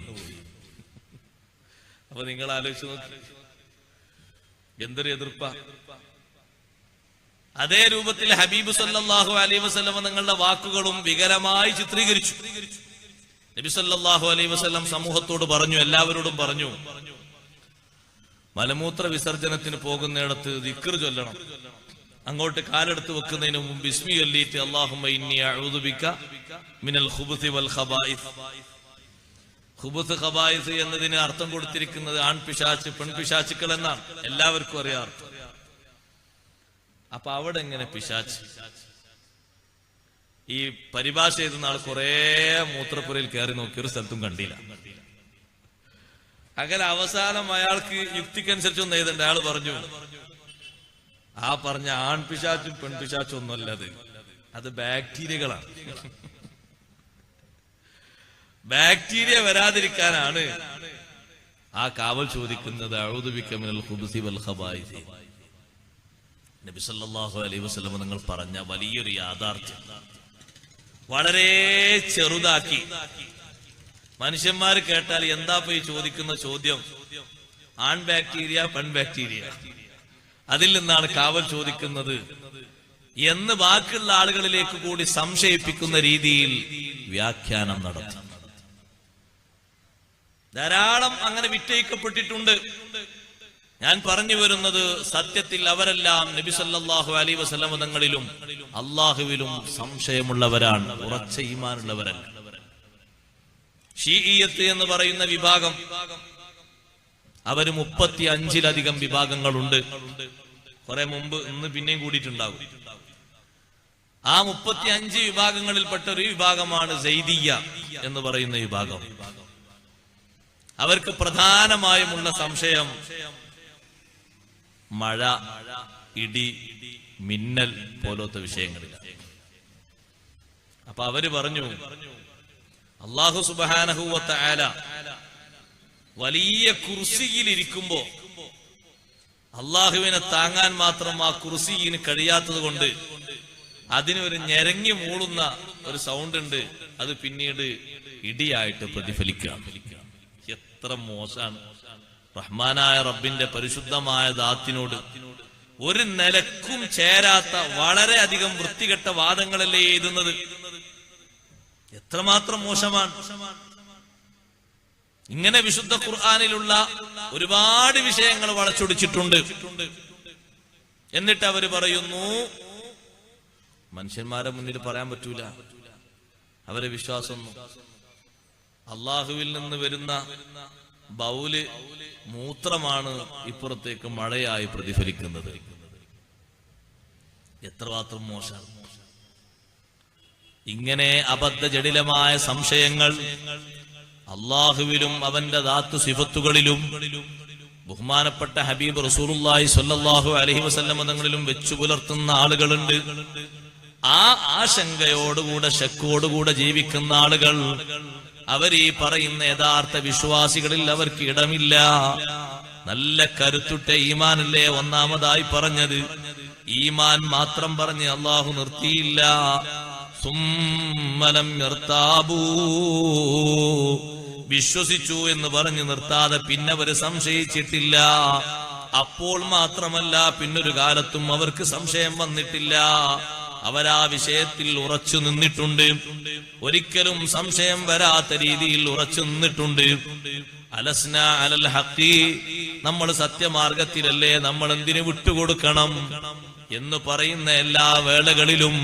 അപ്പൊ നിങ്ങൾ ആലോചിച്ച് നോക്കി, എന്തൊരു എതിർപ്പ. അതേ രൂപത്തിൽ ഹബീബ് സല്ലല്ലാഹു അലൈഹി വസല്ലം തങ്ങളുടെ വാക്കുകളും വികലമായി ചിത്രീകരിച്ചു. നബി സല്ലല്ലാഹു അലൈഹി വസല്ലം സമൂഹത്തോട് പറഞ്ഞു, എല്ലാവരോടും പറഞ്ഞു, മലമൂത്ര വിസർജനത്തിന് പോകുന്നിടത്ത് ദിക്ർ ചൊല്ലണം. അങ്ങോട്ട് കാലെടുത്ത് വെക്കുന്നതിന് മുമ്പ് ബിസ്മി ചൊല്ലിയിട്ട് അല്ലാഹുമ്മ ഇന്നി അഊദു ബിക മിനൽ ഖുബുസി വൽ ഖബായിസ്. ഖുബുസ് ഖബായിസ് എന്നതിന് അർത്ഥം കൊടുത്തിരിക്കുന്നത് ആൺപിശാച്ച്, പെൺപിശാച്ചുക്കൾ എന്നാണ്. എല്ലാവർക്കും അറിയാം അർത്ഥം. അപ്പൊ അവിടെ എങ്ങനെ പിശാച്ച്? ഈ പരിഭാഷ എഴുതുന്ന ആൾ കുറെ മൂത്രപ്പുരയിൽ കയറി നോക്കി, ഒരു സ്ഥലത്തും കണ്ടില്ല. അങ്ങനെ അവസാനം അയാൾക്ക് യുക്തിക്കനുസരിച്ചൊന്നും എഴുതണ്ട. അയാൾ പറഞ്ഞു, ആ പറഞ്ഞ ആൺപിശാച്ചും പെൺപിശാച്ചും ഒന്നുമല്ല, അത് ബാക്ടീരിയകളാണ്. ബാക്ടീരിയ വരാതിരിക്കാനാണ് ആ കാവൽ ചോദിക്കുന്നത്. അഊദു ബിക മിനൽ ഖുബുസി വൽ ഖബായിസ്. നബി സല്ലല്ലാഹു അലൈഹി വസല്ലം നിങ്ങൾ പറഞ്ഞ വലിയൊരു യാഥാർത്ഥ്യം വളരെ ചെറുതാക്കി മനുഷ്യന്മാർ കേട്ടാൽ എന്താ പോയി ചോദിക്കുന്ന ചോദ്യം, ആൺ ബാക്ടീരിയ പെൺ ബാക്ടീരിയ, അതിൽ നിന്നാണ് കാവൽ ചോദിക്കുന്നത് എന്ന് ബാക്കിയുള്ള ആളുകളിലേക്ക് കൂടി സംശയിപ്പിക്കുന്ന രീതിയിൽ വ്യാഖ്യാനം നടത്തി. ധാരാളം അങ്ങനെ വിറ്റയിക്കപ്പെട്ടിട്ടുണ്ട്. ഞാൻ പറഞ്ഞു വരുന്നത്, സത്യത്തിൽ അവരെല്ലാം നബി സല്ലല്ലാഹു അലൈഹി വസല്ലം തങ്ങളിലും അള്ളാഹുവിലും സംശയമുള്ളവരാണ്, ഉറച്ച ഈമാനുള്ളവരല്ല. ഷീഇയ്യത്ത് എന്ന് പറയുന്ന വിഭാഗം, അവര് 35-ലധികം വിഭാഗങ്ങളുണ്ട്. കുറെ മുമ്പ്, ഇന്ന് പിന്നെയും കൂടിയിട്ടുണ്ടാകും. ആ 35 വിഭാഗങ്ങളിൽപ്പെട്ട ഒരു വിഭാഗമാണ് സൈദിയ്യ എന്ന് പറയുന്ന വിഭാഗം. അവർക്ക് പ്രധാനമായുമുള്ള സംശയം മഴ, ഇടി, മിന്നൽ പോലത്തെ വിഷയങ്ങളിലാണ്. അപ്പൊ അവര് പറഞ്ഞു, അല്ലാഹു സുബ്ഹാനഹു വ തആല വലിയ കുർസിയിലിരിക്കുമ്പോ അള്ളാഹുവിനെ താങ്ങാൻ മാത്രം ആ കുർസിയിന് കഴിയാത്തത് കൊണ്ട് അതിനൊരു ഞെരങ്ങി മൂളുന്ന ഒരു സൗണ്ട് ഉണ്ട്. അത് പിന്നീട് ഇടിയായിട്ട് പ്രതിഫലിക്കാം. എത്ര മോശാണ്! റഹ്മാനായ റബ്ബിന്റെ പരിശുദ്ധമായ ദാത്തിനോട് ഒരു നിലക്കും ചേരാത്ത വളരെ അധികം വൃത്തികെട്ട വാദങ്ങളല്ലേ എഴുതുന്നത്. എത്രമാത്രം മോശമാണ്! ഇങ്ങനെ വിശുദ്ധ ഖുർആനിലുള്ള ഒരുപാട് വിഷയങ്ങൾ വളച്ചൊടിച്ചിട്ടുണ്ട്. എന്നിട്ട് അവര് പറയുന്നു മനുഷ്യന്മാരെ മുന്നിൽ പറയാൻ പറ്റൂല അവരെ വിശ്വാസം. അള്ളാഹുവിൽ നിന്ന് വരുന്ന ബൗല് മൂത്രമാണ് ഇപ്പുറത്തേക്ക് മഴയായി പ്രതിഫലിക്കുന്നത്. എത്രമാത്രം മോശമാണ്! ഇങ്ങനെ അബദ്ധജടിലമായ സംശയങ്ങൾ അള്ളാഹുവിലും അവന്റെ ദാത്തു സിഫത്തുകളിലും ബഹുമാനപ്പെട്ട ഹബീബ് റസൂലുള്ളാഹി സ്വല്ലല്ലാഹു അലൈഹി വസല്ലം തങ്ങളിലും വെച്ചു പുലർത്തുന്ന ആളുകളുണ്ട്. ആ ആശങ്കയോടുകൂടെ ശക്കോടുകൂടെ ജീവിക്കുന്ന ആളുകൾ അവരീ പറയുന്ന യഥാർത്ഥ വിശ്വാസികളിൽ അവർക്ക് ഇടമില്ല. നല്ല കരുത്തുറ്റ ഈമാനല്ലേ ഒന്നാമതായി പറഞ്ഞത്. ഈമാൻ മാത്രം പറഞ്ഞ് അള്ളാഹു നിർത്തിയില്ല. സുമ്മലം യർതാബൂ, വിശ്വസിച്ചു എന്ന് പറഞ്ഞു നിർത്താതെ പിന്നെ അവർ സംശയിച്ചിട്ടില്ല. അപ്പോൾ മാത്രമല്ല പിന്നൊരു കാലത്തും അവർക്ക് സംശയം വന്നിട്ടില്ല. അവരാ വിഷയത്തിൽ ഉറച്ചു നിന്നിട്ടുണ്ട്. ഒരിക്കലും സംശയം വരാത്ത രീതിയിൽ ഉറച്ചു നിന്നിട്ടുണ്ട്. അലസ്ന അലൽ ഹഖി, നമ്മൾ സത്യമാർഗത്തിലല്ലേ, നമ്മൾ എന്തിനു വിട്ടുകൊടുക്കണം എന്ന് പറയുന്ന എല്ലാ വേളകളിലും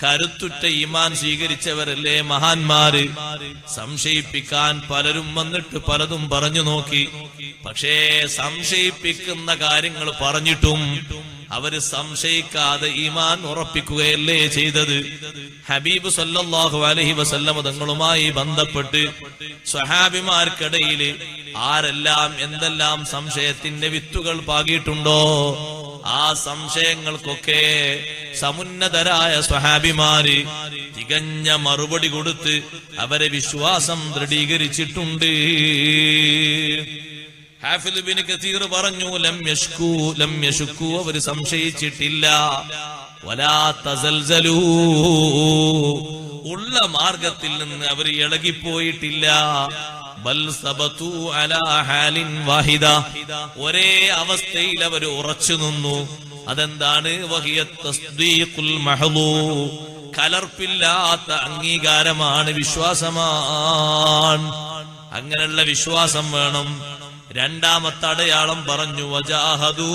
കരുത്തുറ്റ ഈമാൻ സ്വീകരിച്ചവരല്ലേ മഹാന്മാര്. സംശയിപ്പിക്കാൻ പലരും വന്നിട്ട് പലതും പറഞ്ഞു നോക്കി. പക്ഷേ സംശയിപ്പിക്കുന്ന കാര്യങ്ങൾ പറഞ്ഞിട്ടും അവര് സംശയിക്കാതെ ഈമാൻ ഉറപ്പിക്കുകയല്ലേ ചെയ്തത്. ഹബീബ് സല്ലല്ലാഹു അലൈഹി വസല്ലം തങ്ങളുമായി ബന്ധപ്പെട്ട് സ്വഹാബിമാർക്കിടയിൽ ആരെല്ലാം എന്തെല്ലാം സംശയത്തിന്റെ വിത്തുകൾ പാകിയിട്ടുണ്ടോ, ആ സംശയങ്ങൾക്കൊക്കെ സമുന്നതരായ സ്വഹാബിമാര് തികഞ്ഞ മറുപടി കൊടുത്ത് അവരെ വിശ്വാസം ദൃഢീകരിച്ചിട്ടുണ്ട്. ഹാഫിദ് ഇബ്നു കസീർ പറഞ്ഞു, ലം യശ്കൂ, അവര് സംശയിച്ചിട്ടില്ല. വലാ തസൽസലൂ, ഉള്ള മാർഗത്തിൽ നിന്ന് അവർ ഇളകിപ്പോയിട്ടില്ല. ബൽ സബതു അലാ ഹാലിൻ വാഹിദ, ഒരേ അവസ്ഥയിൽ അവർ ഉറച്ചു നിന്നു. അതെന്താണ്? വഹിയ തസ്ദീഖുൽ മഹ്ദൂ, കലർപ്പില്ലാത്ത അംഗീകാരമാണ്, വിശ്വാസമാണ്. അങ്ങനെയുള്ള വിശ്വാസം വേണം. രണ്ടാമത്തെ അടയാളം പറഞ്ഞു, വജാഹദു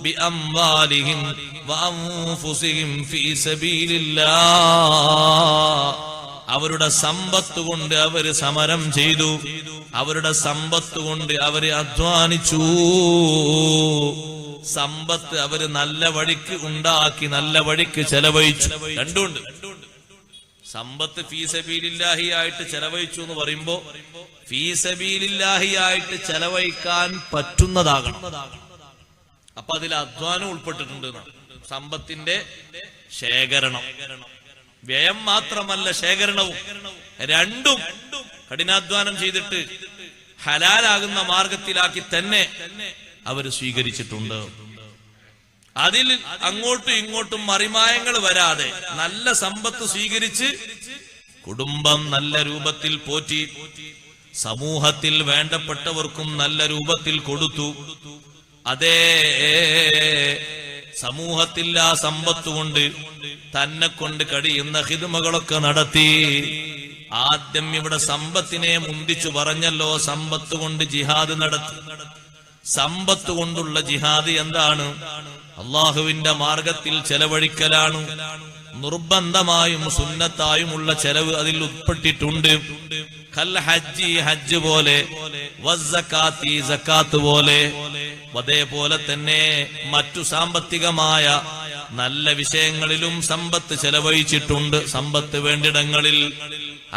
ബിഅംവാലിഹിം വഅൻഫുസിഹിം ഫീ സബീലില്ലാഹ്, അവരുടെ സമ്പത്ത് കൊണ്ട് അവര് സമരം ചെയ്തു, അവരുടെ സമ്പത്ത് കൊണ്ട് അവര് അധ്വാനിച്ചു. സമ്പത്ത് അവര് നല്ല വഴിക്ക് ഉണ്ടാക്കി, നല്ല വഴിക്ക് ചെലവഴിച്ചു. രണ്ടുണ്ട്. സമ്പത്ത് ഫീ സബീലില്ലാഹി ആയിട്ട് ചെലവഴിച്ചു എന്ന് പറയുമ്പോ ഫീ സബീലില്ലാഹി ആയിട്ട് ചെലവഴിക്കാൻ പറ്റുന്നതാകണം. അപ്പൊ അതിൽ അധ്വാനം ഉൾപ്പെട്ടിട്ടുണ്ട്. സമ്പത്തിന്റെ ശേഖരണം, വ്യയം മാത്രമല്ല ശേഖരണവും, രണ്ടും കഠിനാധ്വാനം ചെയ്തിട്ട് ഹലാലാകുന്ന മാർഗത്തിലാക്കി തന്നെ അവർ സ്വീകരിച്ചിട്ടുണ്ട്. അതിൽ അങ്ങോട്ടും ഇങ്ങോട്ടും മറിമായങ്ങൾ വരാതെ നല്ല സമ്പത്ത് സ്വീകരിച്ച് കുടുംബം നല്ല രൂപത്തിൽ പോറ്റി, സമൂഹത്തിൽ വേണ്ടപ്പെട്ടവർക്കും നല്ല രൂപത്തിൽ കൊടുത്തു. അതേ സമൂഹത്തിൽ ആ സമ്പത്ത് കൊണ്ട് തന്നെ കൊണ്ട് കഴിയുന്ന ഹിദ്മകളൊക്കെ നടത്തി. ആദ്യം ഇവിടെ സമ്പത്തിനെ മുന്തിച്ചു പറഞ്ഞല്ലോ, സമ്പത്ത് കൊണ്ട് ജിഹാദ് നടത്തി. സമ്പത്ത് കൊണ്ടുള്ള ജിഹാദ് എന്താണ്? അള്ളാഹുവിന്റെ മാർഗത്തിൽ ചെലവഴിക്കലാണ്. നിർബന്ധമായും സുന്നത്തായുമുള്ള ചെലവ് അതിൽ ഉൾപ്പെട്ടിട്ടുണ്ട്. കൽ ഹജ്ജി, ഹജ്ജ് പോലെ, വസ്സകാത്തി, സക്കാത്ത് പോലെ, അതേപോലെ തന്നെ മറ്റു സാമ്പത്തികമായ നല്ല വിഷയങ്ങളിലും സമ്പത്ത് ചെലവഴിച്ചിട്ടുണ്ട്. സമ്പത്ത് വേണ്ടിടങ്ങളിൽ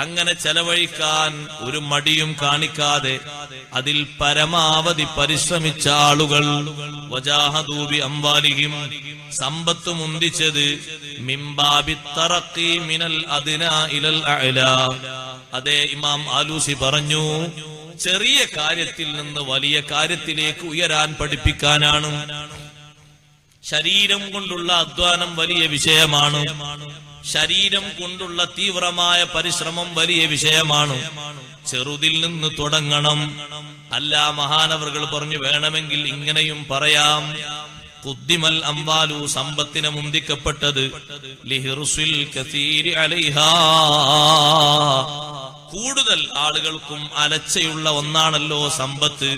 അങ്ങനെ ചെലവഴിക്കാൻ ഒരു മടിയും കാണിക്കാതെ അതിൽ പരമാവധി പരിശ്രമിച്ച ആളുകൾ, വജാഹദൂ ബി അംവാലിഹിം, സമ്പത്ത് മുന്തിച്ചത് മിംബാബി തറഖി മിനൽ അദ്നാ ഇലൽ അഅ്ലാ. അതേ ഇമാം ആലൂസി പറഞ്ഞു, ചെറിയ കാര്യത്തിൽ നിന്ന് വലിയ കാര്യത്തിലേക്ക് ഉയരാൻ പഠിപ്പിക്കാനാണ്. ശരീരം കൊണ്ടുള്ള അധ്വാനം വലിയ വിഷയമാണ്. ശരീരം കൊണ്ടുള്ള തീവ്രമായ പരിശ്രമം വലിയ വിഷയമാണ്. ചെറുതിൽ നിന്ന് തുടങ്ങണം. അല്ല, മഹാനവറുകൾ പറഞ്ഞു, വേണമെങ്കിൽ ഇങ്ങനെയും പറയാം, ഖുദ്ദിമൽ അംവാലു, സമ്പത്തിനെ മുന്തിക്കപ്പെട്ടത്, ലിഹിർസിൽ കസീരി അലൈഹാ, കൂടുതൽ ആളുകൾക്കും അലച്ചയുള്ള ഒന്നാണല്ലോ സമ്പത്ത്.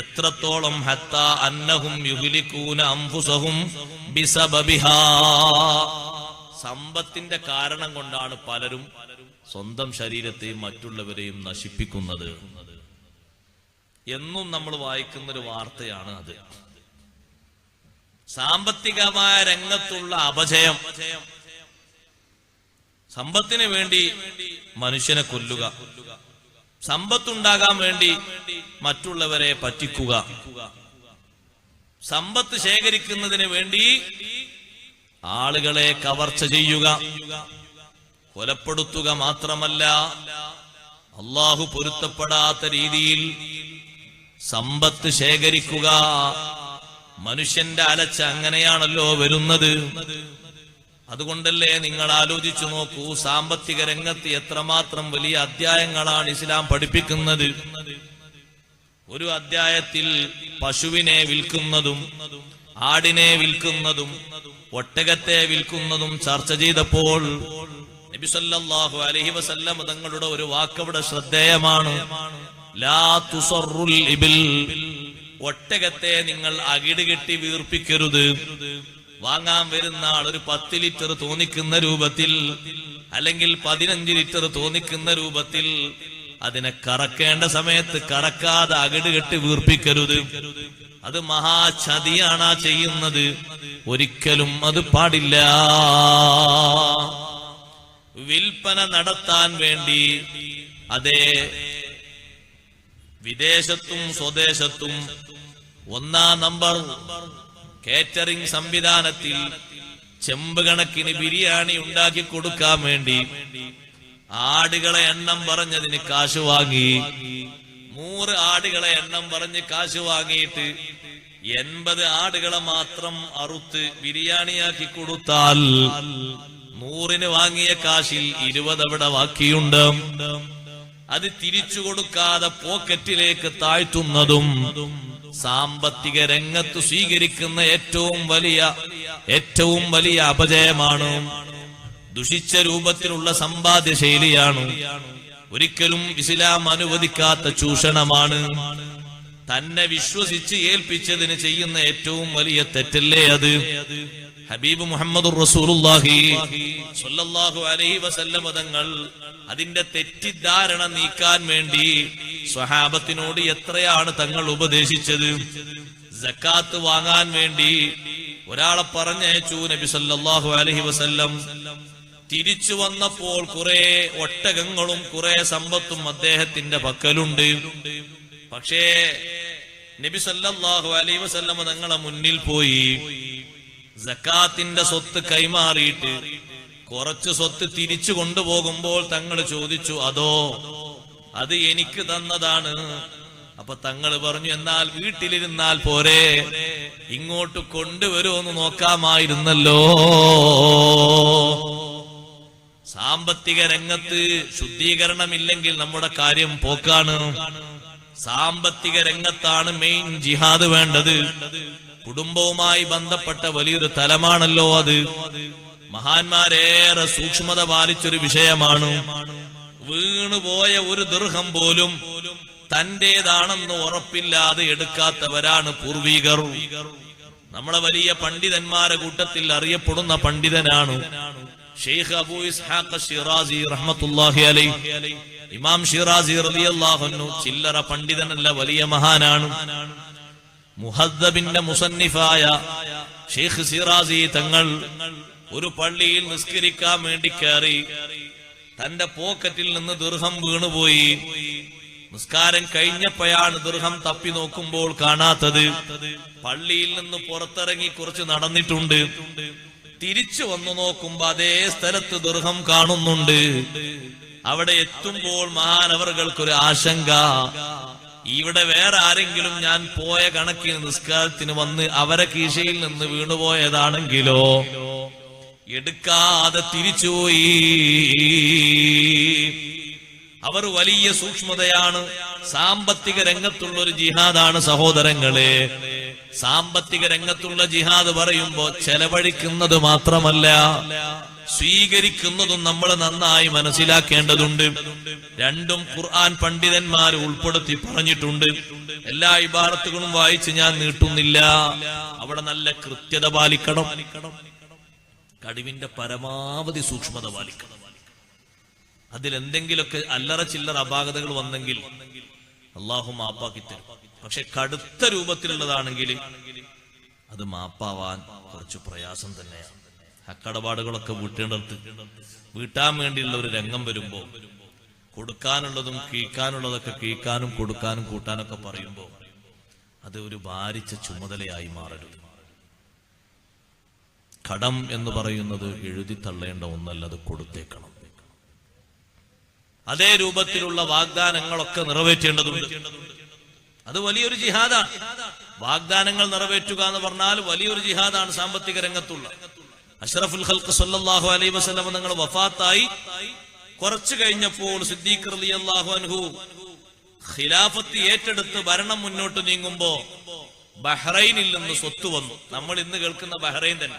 എത്രത്തോളം, ഹത്താ അന്നഹും യുഹ്ലികൂന അൻഫുസഹും ബിസബബിഹാ, സമ്പത്തിന്റെ കാരണം കൊണ്ടാണ് പലരും സ്വന്തം ശരീരത്തെയും മറ്റുള്ളവരെയും നശിപ്പിക്കുന്നത്. എന്നും നമ്മൾ വായിക്കുന്നൊരു വാർത്തയാണ് അത്. സാമ്പത്തികമായ രംഗത്തുള്ള അപജയം, സമ്പത്തിന് വേണ്ടി മനുഷ്യനെ കൊല്ലുക, സമ്പത്തുണ്ടാകാൻ വേണ്ടി മറ്റുള്ളവരെ പറ്റിക്കുക, സമ്പത്ത് ശേഖരിക്കുന്നതിന് വേണ്ടി ആളുകളെ കവർച്ച ചെയ്യുക, കൊലപ്പെടുത്തുക, മാത്രമല്ല അള്ളാഹു പൊരുത്തപ്പെടാത്ത രീതിയിൽ സമ്പത്ത് ശേഖരിക്കുക. മനുഷ്യന്റെ അലച്ച അങ്ങനെയാണല്ലോ വരുന്നത്. അതുകൊണ്ടല്ലേ നിങ്ങൾ ആലോചിച്ചു നോക്കൂ, സാമ്പത്തിക രംഗത്ത് എത്രമാത്രം വലിയ അധ്യായങ്ങളാണ് ഇസ്ലാം പഠിപ്പിക്കുന്നത്. ഒരു അധ്യായത്തിൽ പശുവിനെ വിൽക്കുന്നതും ആടിനെ വിൽക്കുന്നതും ഒട്ടകത്തെ വിൽക്കുന്നതും ചർച്ച ചെയ്തപ്പോൾ നബി സല്ലല്ലാഹു അലൈഹി വസല്ലം തങ്ങളുടെ ഒരു വാക്കവിടെ ശ്രദ്ധേയമാണ്. ലാ തുസറുൽ ഇബിൽ, ഒട്ടകത്തെ നിങ്ങൾ അകിട് കെട്ടി വീർപ്പിക്കരുത്. വാങ്ങാൻ വരുന്ന ആൾ ഒരു 10 ലിറ്റർ തോന്നിക്കുന്ന രൂപത്തിൽ, അല്ലെങ്കിൽ 15 ലിറ്റർ തോന്നിക്കുന്ന രൂപത്തിൽ അതിനെ കറക്കേണ്ട സമയത്ത് കറക്കാതെ അകിട് കെട്ടി വീർപ്പിക്കരുത്. അത് മഹാചതിയാണ് ചെയ്യുന്നത്. ഒരിക്കലും അത് പാടില്ല. വിൽപ്പന നടത്താൻ വേണ്ടി അതേ വിദേശത്തും സ്വദേശത്തും 1-ാം നമ്പർ കേറ്ററിംഗ് സംവിധാനത്തിൽ ചെമ്പ് കണക്കിന് ബിരിയാണി ഉണ്ടാക്കി കൊടുക്കാൻ വേണ്ടി ആടുകളെ എണ്ണം പറഞ്ഞതിന് കാശ് വാങ്ങി, 100 ആടുകളെ എണ്ണം പറഞ്ഞ് കാശ് വാങ്ങിയിട്ട് 80 ആടുകളെ മാത്രം അറുത്ത് ബിരിയാണിയാക്കി കൊടുത്താൽ 100-ന് വാങ്ങിയ കാശിൽ 20 അവിടെ ബാക്കിയുണ്ട്. അത് തിരിച്ചു കൊടുക്കാതെ പോക്കറ്റിലേക്ക് താഴ്ത്തുന്നതും സാമ്പത്തിക രംഗത്ത് സ്വീകരിക്കുന്ന ഏറ്റവും വലിയ അപജയമാണ്. ദുഷിച്ച രൂപത്തിലുള്ള സമ്പാദ്യ ശൈലിയാണ്. ഒരിക്കലും ഇസ്ലാം അനുവദിക്കാത്ത ചൂഷണമാണ്. തന്നെ വിശ്വസിച്ച് ഏൽപ്പിച്ചതിന് ചെയ്യുന്ന ഏറ്റവും വലിയ തെറ്റല്ലേ അത്. ഹബീബ് മുഹമ്മദുർ റസൂലുള്ളാഹി സ്വല്ലല്ലാഹു അലൈഹി വസല്ലം തങ്ങൾ അതിന്റെ തെറ്റിദ്ധാരണ നീക്കാൻ വേണ്ടി സ്വഹാബത്തിനോട് എത്രയാണ് തങ്ങൾ ഉപദേശിച്ചത്. സക്കാത്ത് വാങ്ങാൻ വേണ്ടി ഒരാളെ പറഞ്ഞയച്ചു നബി സല്ലല്ലാഹു അലൈഹി വസല്ലം. തിരിച്ചു വന്നപ്പോൾ കുറെ ഒട്ടകങ്ങളും കുറെ സമ്പത്തും അദ്ദേഹത്തിന്റെ പക്കലുണ്ട്. പക്ഷേ നബി സല്ലല്ലാഹു അലൈഹി വസല്ലം തങ്ങളെ മുന്നിൽ പോയി സക്കാത്തിന്റെ സ്വത്ത് കൈമാറിയിട്ട് കുറച്ച് സ്വത്ത് തിരിച്ചു കൊണ്ടുപോകുമ്പോൾ തങ്ങൾ ചോദിച്ചു, അതോ അത് എനിക്ക് തന്നതാണ്. അപ്പൊ തങ്ങൾ പറഞ്ഞു, എന്നാൽ വീട്ടിലിരുന്നാൽ പോരെ, ഇങ്ങോട്ട് കൊണ്ടുവരുമെന്ന് നോക്കാമായിരുന്നല്ലോ. സാമ്പത്തിക രംഗത്ത് ശുദ്ധീകരണമില്ലെങ്കിൽ നമ്മുടെ കാര്യം പോക്കാണ്. സാമ്പത്തിക രംഗത്താണ് മെയിൻ ജിഹാദ് വേണ്ടത്. കുടുംബവുമായി ബന്ധപ്പെട്ട വലിയൊരു തലമാണല്ലോ അത്. മഹാന്മാരേറെ സൂക്ഷ്മത പാലിച്ചൊരു വിഷയമാണ്. വീണുപോയ ഒരു ദിർഹം പോലും തന്റേതാണെന്ന് ഉറപ്പില്ലാതെ എടുക്കാത്തവരാണ് പൂർവികർ. നമ്മളെ വലിയ പണ്ഡിതന്മാരെ കൂട്ടത്തിൽ അറിയപ്പെടുന്ന പണ്ഡിതനാണ് ഷെയ്ഖ് അബൂ ഇസ്ഹാഖ് ഷിറാസി റഹ്മത്തുള്ളാഹി അലൈഹി. ഇമാം ഷിറാസി റളിയല്ലാഹു അൻഹു ചില്ലറ പണ്ഡിതനല്ല, വലിയ മഹാനാണ്. മുഹദ്ദബിന്റെ മുസന്നിഫായ ഷെയ്ഖ് ഷിറാസി തങ്ങൾ ഒരു പള്ളിയിൽ നിസ്കരിക്കാൻ വേണ്ടി കയറി. തന്റെ പോക്കറ്റിൽ നിന്ന് ദിർഹം വീണുപോയി. നിസ്കാരം കഴിഞ്ഞപ്പോഴാണ് ദിർഹം തപ്പി നോക്കുമ്പോൾ കാണാത്തത്. പള്ളിയിൽ നിന്ന് പുറത്തിറങ്ങി കുറച്ച് നടന്നിട്ടുണ്ട്. തിരിച്ചു വന്നു നോക്കുമ്പോ അതേ സ്ഥലത്ത് ദിർഹം കാണുന്നുണ്ട്. അവിടെ എത്തുമ്പോൾ മഹാനവറുകൾക്കൊരു ആശങ്ക, ഇവിടെ വേറെ ആരെങ്കിലും ഞാൻ പോയ കണക്കിന് നിസ്കാരത്തിന് വന്ന് അവരെ കീശയിൽ നിന്ന് വീണുപോയതാണെങ്കിലോ എടുക്കാതെ തിരിച്ചുപോയി. അവർ വലിയ സൂക്ഷ്മതയാണ്. സാമ്പത്തിക രംഗത്തുള്ള ഒരു ജിഹാദാണ് സഹോദരങ്ങളെ. സാമ്പത്തിക രംഗത്തുള്ള ജിഹാദ് പറയുമ്പോ ചെലവഴിക്കുന്നത് മാത്രമല്ല, സ്വീകരിക്കുന്നതും നമ്മൾ നന്നായി മനസ്സിലാക്കേണ്ടതുണ്ട്. രണ്ടും ഖുർആൻ പണ്ഡിതന്മാർ ഉൾപ്പെടുത്തി പറഞ്ഞിട്ടുണ്ട്. എല്ലാ ഇബാറത്തുകളും വായിച്ച് ഞാൻ നീട്ടുന്നില്ല. അവിടെ നല്ല കൃത്യത പാലിക്കണം, കഴിവിന്റെ പരമാവധി സൂക്ഷ്മത പാലിക്കണം. അതിലെന്തെങ്കിലുമൊക്കെ അല്ലറ ചില്ലറ അപാകതകൾ വന്നെങ്കിൽ അള്ളാഹു മാപ്പാക്കി തരും. പക്ഷെ കടുത്ത രൂപത്തിലുള്ളതാണെങ്കിൽ അത് മാപ്പാവാൻ കുറച്ച് പ്രയാസം തന്നെയാണ്. ഹക്കടപാടുകളൊക്കെ വീട്ടാൻ വേണ്ടിയുള്ള ഒരു രംഗം വരുമ്പോ കൊടുക്കാനുള്ളതും കീഴ്ക്കാനുള്ളതൊക്കെ കീഴ്ക്കാനും കൊടുക്കാനും കൂട്ടാനൊക്കെ പറയുമ്പോ അത് ഒരു ഭാരിച്ച ചുമതലയായി മാറരുത്. കടം എന്ന് പറയുന്നത് എഴുതി തള്ളേണ്ട ഒന്നല്ല, അത് കൊടുത്തേക്കണം. അതേ രൂപത്തിലുള്ള വാഗ്ദാനങ്ങളൊക്കെ നിറവേറ്റേണ്ടതുണ്ട്. അത് വലിയൊരു ജിഹാദാണ്. വാഗ്ദാനങ്ങൾ നിറവേറ്റുക എന്ന് പറഞ്ഞാൽ വലിയൊരു ജിഹാദാണ് സാമ്പത്തിക രംഗത്തുള്ള. അഷ്റഫുൽ ഖൽഖ് സല്ലല്ലാഹു അലൈഹി വസല്ലം തങ്ങൾ വഫാത്തായി കുറച്ചു കഴിഞ്ഞപ്പോൾ സിദ്ദീഖ് റളിയല്ലാഹു അൻഹു ഖിലാഫത്ത് ഏറ്റെടുത്ത് ഭരണം മുന്നോട്ട് നീങ്ങുമ്പോ ബഹ്റൈനിൽ നിന്ന് സ്വത്ത് വന്നു. നമ്മൾ ഇന്ന് കേൾക്കുന്ന ബഹ്റൈൻ തന്നെ.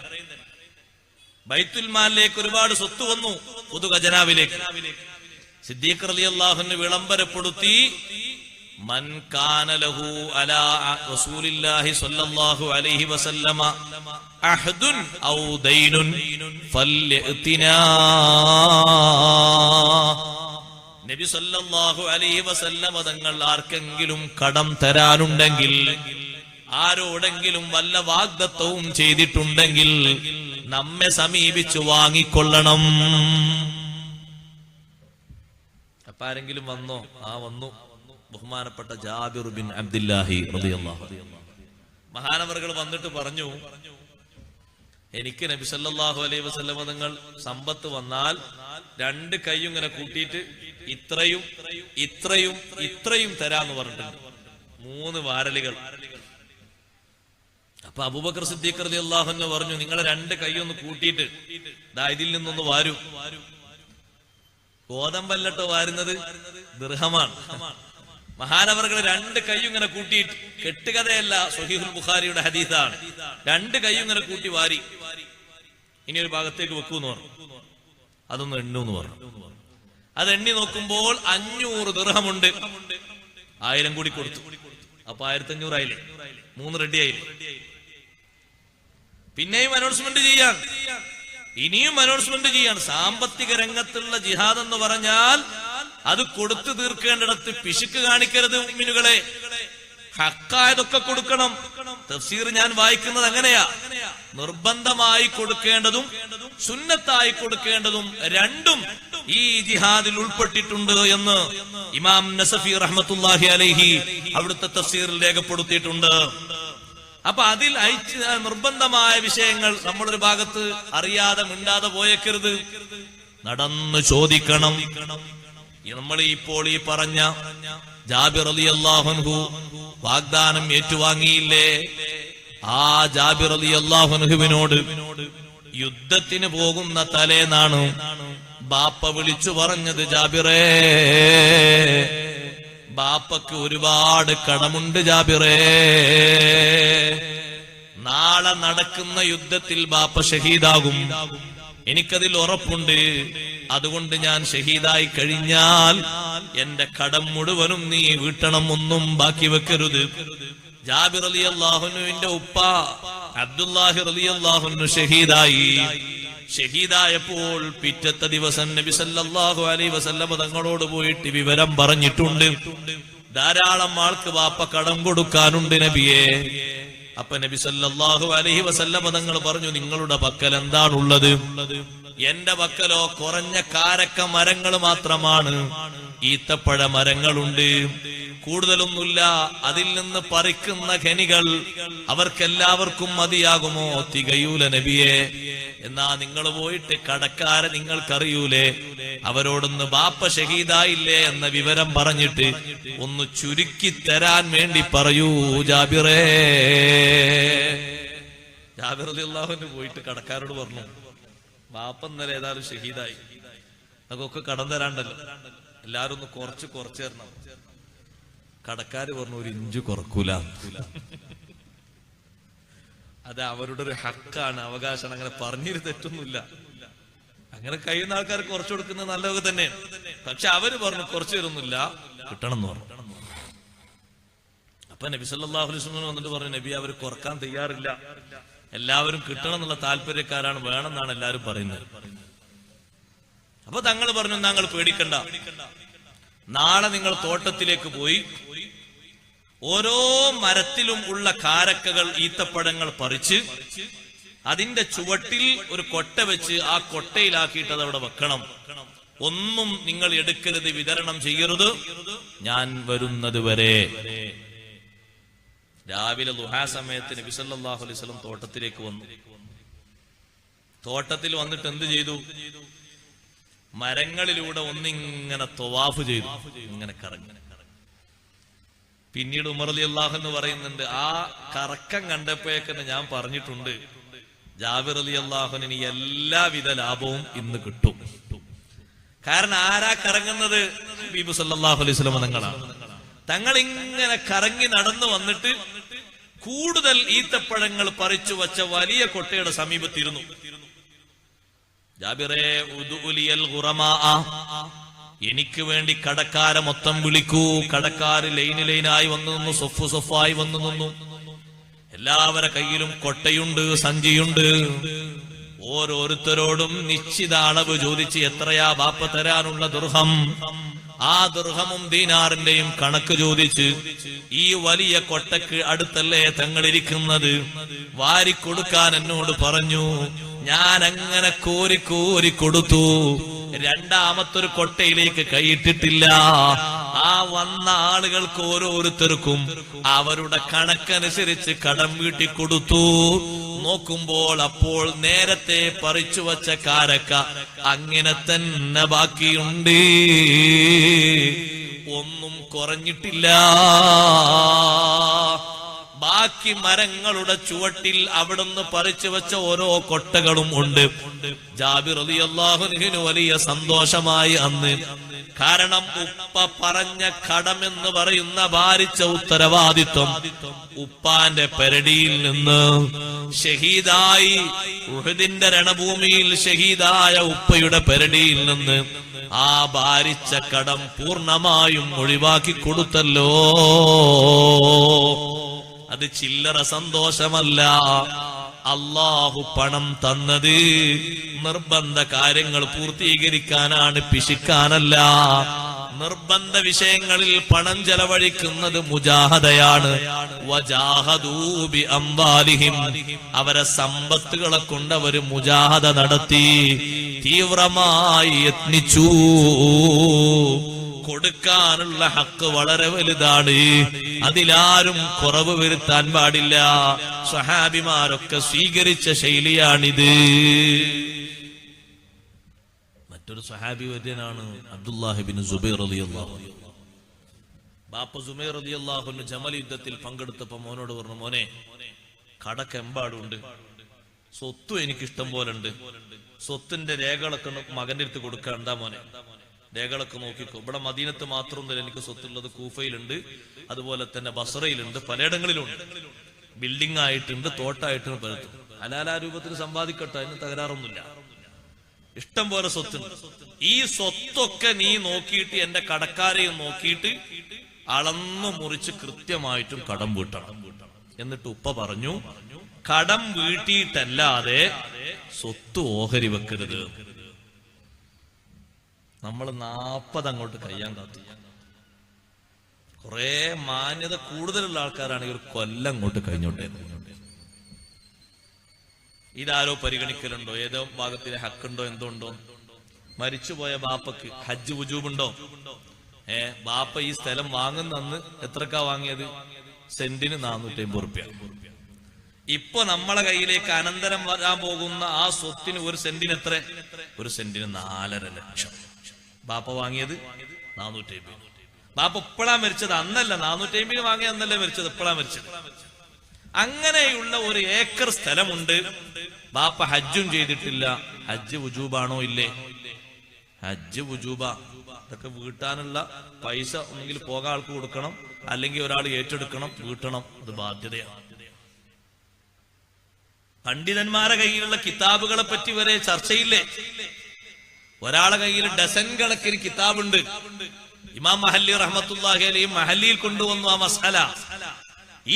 ബൈത്തുൽ മാലിലേക്ക് ഒരുപാട് സ്വത്ത് വന്നു, പൊതു ഖജനാവിലേക്ക്. സിദ്ദീഖ് റളിയല്ലാഹു അൻഹു വിളംബരപ്പെടുത്തി, മൻ കാന ലഹു അലാ റസൂലില്ലാഹി സ്വല്ലല്ലാഹു അലൈഹി വസല്ലമ അഹ്ദുൻ ഔ ദൈനുൻ ഫല്യഅതിനാ. നബി സല്ലല്ലാഹു അലൈഹി വസല്ലമ തങ്ങൾ ആർക്കെങ്കിലും കടം തരാനുണ്ടെങ്കിൽ, ആരോടെങ്കിലും വല്ല വാഗ്ദത്തവും ചെയ്തിട്ടുണ്ടെങ്കിൽ നമ്മെ സമീപിച്ചു വാങ്ങിക്കൊള്ളണം. അപ്പൊ ആരെങ്കിലും വന്നോ? വന്നു. ബഹുമാനപ്പെട്ട ജാബിർ ബിൻ അബ്ദുല്ലാഹി റളിയല്ലാഹു അൻഹു മഹാനവറുകൾ വന്നിട്ട് പറഞ്ഞു, എനിക്ക് നബി സല്ലല്ലാഹു അലൈഹി വസല്ലം നിങ്ങൾ സമ്പത്ത് വന്നാൽ രണ്ട് കൈയും ഇങ്ങനെ കൂട്ടിയിട്ട് ഇത്രയും ഇത്രയും ഇത്രയും തരാന്ന് പറഞ്ഞിട്ടുണ്ട്. 3 വാരലുകൾ. അപ്പൊ അബൂബക്കർ സിദ്ദീഖ് റളിയല്ലാഹു അൻഹു പറഞ്ഞു, നിങ്ങളെ രണ്ട് കൈയൊന്ന് കൂട്ടിയിട്ട് ദാ ഇതിൽ നിന്നൊന്ന് വാരൂ. ഗോതമ്പല്ലട്ടോ വാരുന്നത്, ദിർഹമാണ്. മഹാനവറുകൾ രണ്ട് കൈയും ഇങ്ങനെ കൂട്ടിയിട്ട്, കെട്ടുകഥയല്ല, സ്വഹീഹുൽ ബുഖാരിയുടെ ഹദീസാണ്. രണ്ട് കൈയും ഇങ്ങനെ കൂട്ടി വാരി, ഇനി ഒരു ഭാഗത്തേക്ക് വെക്കൂന്ന് പറഞ്ഞു. അതൊന്ന് എണ്ണൂന്ന് പറഞ്ഞു. അത് എണ്ണി നോക്കുമ്പോൾ 500 ദിർഹമുണ്ട്. 1000 കൂടി കൊടുത്തു. അപ്പൊ 1500 ആയില്ലേ? 3 റെഡി ആയില്ലേ? പിന്നെയും അനൗൺസ്മെന്റ് ചെയ്യാൻ, ഇനിയും അനൗൺസ്മെന്റ് ചെയ്യാൻ. സാമ്പത്തിക രംഗത്തുള്ള ജിഹാദ് എന്ന് പറഞ്ഞാൽ അത് കൊടുത്തു തീർക്കേണ്ടിടത്ത് പിശുക്ക് കാണിക്കരുത് മുഅ്മിനുകളെ. ഹക്കായതൊക്കെ കൊടുക്കണം. തഫ്സീർ ഞാൻ വായിക്കുന്നത് അങ്ങനെയാ. നിർബന്ധമായി കൊടുക്കേണ്ടതും സുന്നത്തായി കൊടുക്കേണ്ടതും രണ്ടും ഈ ജിഹാദിൽ ഉൾപ്പെട്ടിട്ടുണ്ട് എന്ന് ഇമാം നസഫി റഹ്മത്തുള്ളാഹി അലൈഹി അവിടുത്തെ തഫ്സീറിൽ രേഖപ്പെടുത്തിയിട്ടുണ്ട്. അപ്പൊ അതിൽ നിർബന്ധമായ വിഷയങ്ങൾ നമ്മളൊരു ഭാഗത്ത് അറിയാതെ മിണ്ടാതെ പോയേക്കരുത്, നടന്നു ചോദിക്കണം. നമ്മൾ ഇപ്പോൾ ഈ പറഞ്ഞ ജാബിർ റളിയല്ലാഹു അൻഹു വാഗ്ദാനം ഏറ്റുവാങ്ങിയില്ലേ? ആ ജാബിർ റളിയല്ലാഹു അൻഹുവിനോട് യുദ്ധത്തിന് പോകുന്ന തലേന്നാണ് ബാപ്പ വിളിച്ചു പറഞ്ഞത്, ജാബിറേ, ബാപ്പക്ക് ഒരുപാട് കടമുണ്ട് ജാബിറേ. നാളെ നടക്കുന്ന യുദ്ധത്തിൽ ബാപ്പ ഷഹീദാകും, എനിക്കതിൽ ഉറപ്പുണ്ട്. അതുകൊണ്ട് ഞാൻ ഷഹീദായി കഴിഞ്ഞാൽ എന്റെ കടം മുഴുവനും നീ വീട്ടണം, ഒന്നും ബാക്കി വെക്കരുത്. ജാബിർ റളിയല്ലാഹു അൻഹുവിന്റെ ഉപ്പ അബ്ദുല്ലാഹി റളിയല്ലാഹു അൻഹു ഷഹീദായി. ഷഹീദായപ്പോൾ പിറ്റത്തെ ദിവസം നബി സല്ലല്ലാഹു അലൈഹി വസല്ലം തങ്ങളോട് പോയിട്ട് വിവരം പറഞ്ഞിട്ടുണ്ട്, ധാരാളം ആൾക്ക് വാപ്പ കടം കൊടുക്കാനുണ്ട് നബിയെ. അപ്പൊ നബി സല്ലല്ലാഹു അലൈഹി വസല്ലം തങ്ങൾ പറഞ്ഞു, നിങ്ങളുടെ പക്കൽ എന്താണുള്ളത്? എന്റെ പക്കലോ കുറഞ്ഞ കാരക്ക മരങ്ങൾ മാത്രമാണ്, ഈത്തപ്പഴ മരങ്ങളുണ്ട്, കൂടുതലൊന്നുമില്ല. അതിൽ നിന്ന് പറിക്കുന്ന ഖനികൾ അവർക്കെല്ലാവർക്കും മതിയാകുമോ? തികയൂല നബിയെ. എന്നാ നിങ്ങൾ പോയിട്ട് കടക്കാരെ നിങ്ങൾക്കറിയൂലേ, അവരോടൊന്ന് ബാപ്പ ഷഹീദായില്ലേ എന്ന വിവരം പറഞ്ഞിട്ട് ഒന്ന് ചുരുക്കി തരാൻ വേണ്ടി പറയൂ ജാബിറേ. ജാബിർ റളിയല്ലാഹു അൻഹു പോയിട്ട് കടക്കാരോട് പറഞ്ഞു, ബാപ്പ ഇന്നലെ ഏതായാലും ഷഹീദായി, അതൊക്കെ കടം തരാണ്ടല്ലോ, എല്ലാരും ഒന്ന് കുറച്ച് തരണം. കടക്കാര് പറഞ്ഞു, ഒരു ഇഞ്ച് കുറക്കൂല. അത് അവരുടെ ഒരു ഹക്കാണ്, അവകാശമാണ്, അങ്ങനെ പറഞ്ഞിട്ട് തെറ്റൊന്നുമില്ല. അങ്ങനെ കഴിയുന്ന ആൾക്കാർ കുറച്ചു കൊടുക്കുന്നത് നല്ലതൊക്കെ തന്നെയാണ്. പക്ഷെ അവര് പറഞ്ഞു കുറച്ചു തരുന്നില്ല, കിട്ടണം എന്ന് പറഞ്ഞു. അപ്പൊ നബി സല്ലല്ലാഹു അലൈഹി വസല്ലം വന്നിട്ട് പറഞ്ഞു, നബി അവർ കുറക്കാൻ തയ്യാറില്ല, എല്ലാവരും കിട്ടണം എന്നുള്ള താല്പര്യക്കാരാണ്, വേണമെന്നാണ് എല്ലാവരും പറയുന്നത്. അപ്പൊ തങ്ങൾ പറഞ്ഞു, താങ്കൾ പേടിക്കണ്ട, നാളെ നിങ്ങൾ തോട്ടത്തിലേക്ക് പോയി ഓരോ മരത്തിലും ഉള്ള കാരക്കകൾ, ഈത്തപ്പഴങ്ങൾ പറിച്ച് അതിന്റെ ചുവട്ടിൽ ഒരു കൊട്ട വെച്ച് ആ കൊട്ടയിലാക്കിയിട്ട് അത് അവിടെ വെക്കണം. ഒന്നും നിങ്ങൾ എടുക്കരുത്, വിതരണം ചെയ്യരുത്, ഞാൻ വരുന്നത് വരെ. രാവിലെ ദുഹാ സമയത്ത് നബി സല്ലല്ലാഹു അലൈഹി വസല്ലം തോട്ടത്തിലേക്ക് വന്നു. തോട്ടത്തിൽ വന്നിട്ട് എന്ത് ചെയ്തു? മരങ്ങളിലൂടെ ഒന്നിങ്ങനെ തവാഫ് ചെയ്തു, ഇങ്ങനെ കറങ്ങി. പിന്നീട് ഉമർ റളിയല്ലാഹു അൻഹു പറയുന്നുണ്ട്, ആ കറക്കം കണ്ടപ്പോഴേക്കെന്നെ ഞാൻ പറഞ്ഞിട്ടുണ്ട്, ജാബിർ റളിയല്ലാഹു അൻഹുവിന് എല്ലാവിധ ലാഭവും ഇന്ന് കിട്ടും. കാരണം ആരാ കറങ്ങുന്നത്? ഹബീബ് സല്ലല്ലാഹു അലൈഹി വസല്ലം തങ്ങളാണ്. തങ്ങൾ ഇങ്ങനെ കറങ്ങി നടന്നു വന്നിട്ട് കൂടുതൽ ഈത്തപ്പഴങ്ങൾ പറിച്ചു വച്ച വലിയ കൊട്ടയുടെ സമീപത്തിരുന്നു. ജാബിറേ ഉദുലിയൽ ഖുറമാ, എനിക്ക് വേണ്ടി കടക്കാരെ മൊത്തം വിളിക്കൂ. കടക്കാര് ലൈനായി വന്നു നിന്നു, സൊഫായി വന്നു നിന്നു. എല്ലാവരുടെ കയ്യിലും കൊട്ടയുണ്ട്, സഞ്ചിയുണ്ട്. ഓരോരുത്തരോടും നിശ്ചിത അളവ് ചോദിച്ച്, എത്രയാ ബാപ്പ തരാനുള്ള ദിർഹം? ആ ദിർഹമും ദീനാറിന്റെയും കണക്ക് ചോദിച്ച്, ഈ വലിയ കൊട്ടക്ക് അടുത്തല്ലേ തങ്ങളിരിക്കുന്നത്, വാരിക്കൊടുക്കാൻ എന്നോട് പറഞ്ഞു. ഞാൻ അങ്ങനെ കോരി കൊടുത്തു. രണ്ടാമത്തൊരു കൊട്ടയിലേക്ക് കൈയിട്ടിട്ടില്ല. ആ വന്ന ആളുകൾക്ക് ഓരോരുത്തർക്കും അവരുടെ കണക്കനുസരിച്ച് കടം വീട്ടി കൊടുത്തു. നോക്കുമ്പോൾ അപ്പോൾ നേരത്തെ പറിച്ചു വച്ച കാരക്ക അങ്ങനെ തന്നെ ബാക്കിയുണ്ട്, ഒന്നും കുറഞ്ഞിട്ടില്ല. ബാക്കി മരങ്ങളുടെ ചുവട്ടിൽ അവിടുന്ന് പറിച്ചു വെച്ച ഓരോ കൊട്ടകളും ഉണ്ട്. ജാബിർ റളിയല്ലാഹു അൻഹു വലിയ സന്തോഷമായി അന്ന്. കാരണം ഉപ്പ പറഞ്ഞ കടമെന്ന് പറയുന്ന ഭാരിച്ച ഉത്തരവാദിത്വം ഉപ്പാന്റെ പെരടിയിൽ നിന്ന് ഷഹീദായി, ഉഹദിന്റെ രണഭൂമിയിൽ ഷഹീദായ ഉപ്പയുടെ പെരടിയിൽ നിന്ന് ആ ഭാരിച്ച കടം പൂർണ്ണമായും ഒഴിവാക്കി കൊടുത്തല്ലോ. അത് ചില്ലറ സന്തോഷമല്ല. അല്ലാഹു പണം തന്നത് നിർബന്ധ കാര്യങ്ങൾ പൂർത്തീകരിക്കാനാണ്, പിശിക്കാനല്ല. നിർബന്ധ വിഷയങ്ങളിൽ പണം ചെലവഴിക്കുന്നത് മുജാഹദയാണ്. വജാഹദൂ ബി അംവാലിഹിം, അവരെ സമ്പത്തുകളെ കൊണ്ട് അവര് മുജാഹദ നടത്തി, തീവ്രമായി യത്നിച്ചു. കൊടുക്കാനുള്ള ഹക്ക് വളരെ വലുതാണ്, അതിലാരും കുറവ് വരുത്താൻ പാടില്ല. സ്വഹാബിമാരൊക്കെ സ്വീകരിച്ച ശൈലിയാണിത്. മറ്റൊരു സ്വഹാബി വര്യനാണ് അബ്ദുല്ലാഹി ഇബ്നു സുബൈർ റളിയല്ലാഹു അൻഹു. ബാപ്പ സുബൈർ റളിയല്ലാഹു അൻഹു ജമൽ യുദ്ധത്തിൽ പങ്കെടുത്തപ്പോൾ മോനോട് പറഞ്ഞു, മോനെ കടക്കെമ്പാടുണ്ട്, സ്വത്തും എനിക്കിഷ്ടം പോലെ ഉണ്ട്, സ്വത്തിന്റെ രേഖകളൊക്കെ മകന്റെ അടുത്ത് കൊടുക്കാൻ. എന്താ മോനെ രേഖകളൊക്കെ നോക്കിക്കോ, ഇവിടെ മദീനത്ത് മാത്രമൊന്നുമില്ല എനിക്ക് സ്വത്തുള്ളത്, കൂഫയിലുണ്ട്, അതുപോലെ തന്നെ ബസറയിലുണ്ട്, പലയിടങ്ങളിലുണ്ട്. ബിൽഡിംഗ് ആയിട്ടുണ്ട്, തോട്ടായിട്ടുണ്ട്, പലതും. ഹലാലാ രൂപത്തിൽ സമ്പാദിക്കട്ടെ, അതിന് തകരാറൊന്നുമില്ല. ഇഷ്ടം പോലെ സ്വത്തുണ്ട്. ഈ സ്വത്തൊക്കെ നീ നോക്കിയിട്ട് എന്റെ കടക്കാരെയും നോക്കിയിട്ട് അളന്നു മുറിച്ച് കൃത്യമായിട്ടും കടം വീട്ടണം. എന്നിട്ട് ഉപ്പ പറഞ്ഞു, കടം വീട്ടിയിട്ടല്ലാതെ സ്വത്ത് ഓഹരി വെക്കരുത്. നമ്മൾ 40 അങ്ങോട്ട് കഴിയാൻ കാത്തു. കുറെ മാന്യത കൂടുതലുള്ള ആൾക്കാരാണെങ്കിൽ ഒരു കൊല്ലം അങ്ങോട്ട് കഴിഞ്ഞോട്ടെ. ഇതാരോ പരിഗണിക്കലുണ്ടോ, ഏതോ ഭാഗത്തിന് ഹക്കുണ്ടോ, എന്തുണ്ടോ? മരിച്ചുപോയ ബാപ്പക്ക് ഹജ്ജ് വുജൂബുണ്ടോ? ബാപ്പ ഈ സ്ഥലം വാങ്ങുന്നന്ന് എത്രക്കാ വാങ്ങിയത്? സെന്റിന് 450 റുപ്യ. ഇപ്പൊ നമ്മളെ കയ്യിലേക്ക് അനന്തരം വരാൻ പോകുന്ന ആ സ്വത്തിന് ഒരു സെന്റിന് എത്ര? ഒരു സെന്റിന് 4.5 ലക്ഷം. ബാപ്പ വാങ്ങിയത് 450. ബാപ്പ ഇപ്പോഴാ മരിച്ചത്, അന്നല്ല. 450 വാങ്ങിയ അന്നല്ല മരിച്ചത്, ഇപ്പോഴാ മരിച്ചത്. അങ്ങനെയുള്ള 1 ഏക്കർ സ്ഥലമുണ്ട്. ബാപ്പ ഹജ്ജും ചെയ്തിട്ടില്ല. ഹജ്ജ് വുജൂബാണോ? ഇല്ലേ? ഹജ്ജ് വുജൂബാ. ഇതൊക്കെ വീട്ടാനുള്ള പൈസ ഒന്നെങ്കിൽ പോകാൻ ആൾക്ക് കൊടുക്കണം, അല്ലെങ്കിൽ ഒരാൾ ഏറ്റെടുക്കണം, വീട്ടണം. അത് ബാധ്യതയാണ്. പണ്ഡിതന്മാരെ കയ്യിലുള്ള കിതാബുകളെ പറ്റി വരെ ചർച്ചയില്ലേ? ഒരാളെ കയ്യിൽ ഡസൻ കണക്കിന് കിതാബുണ്ട്. ഇമാം മഹല്ലി റഹ്മത്തുള്ളാഹി അലൈഹി മഹല്ലിയിൽ കൊണ്ടുവന്നു ആ മസ്അല.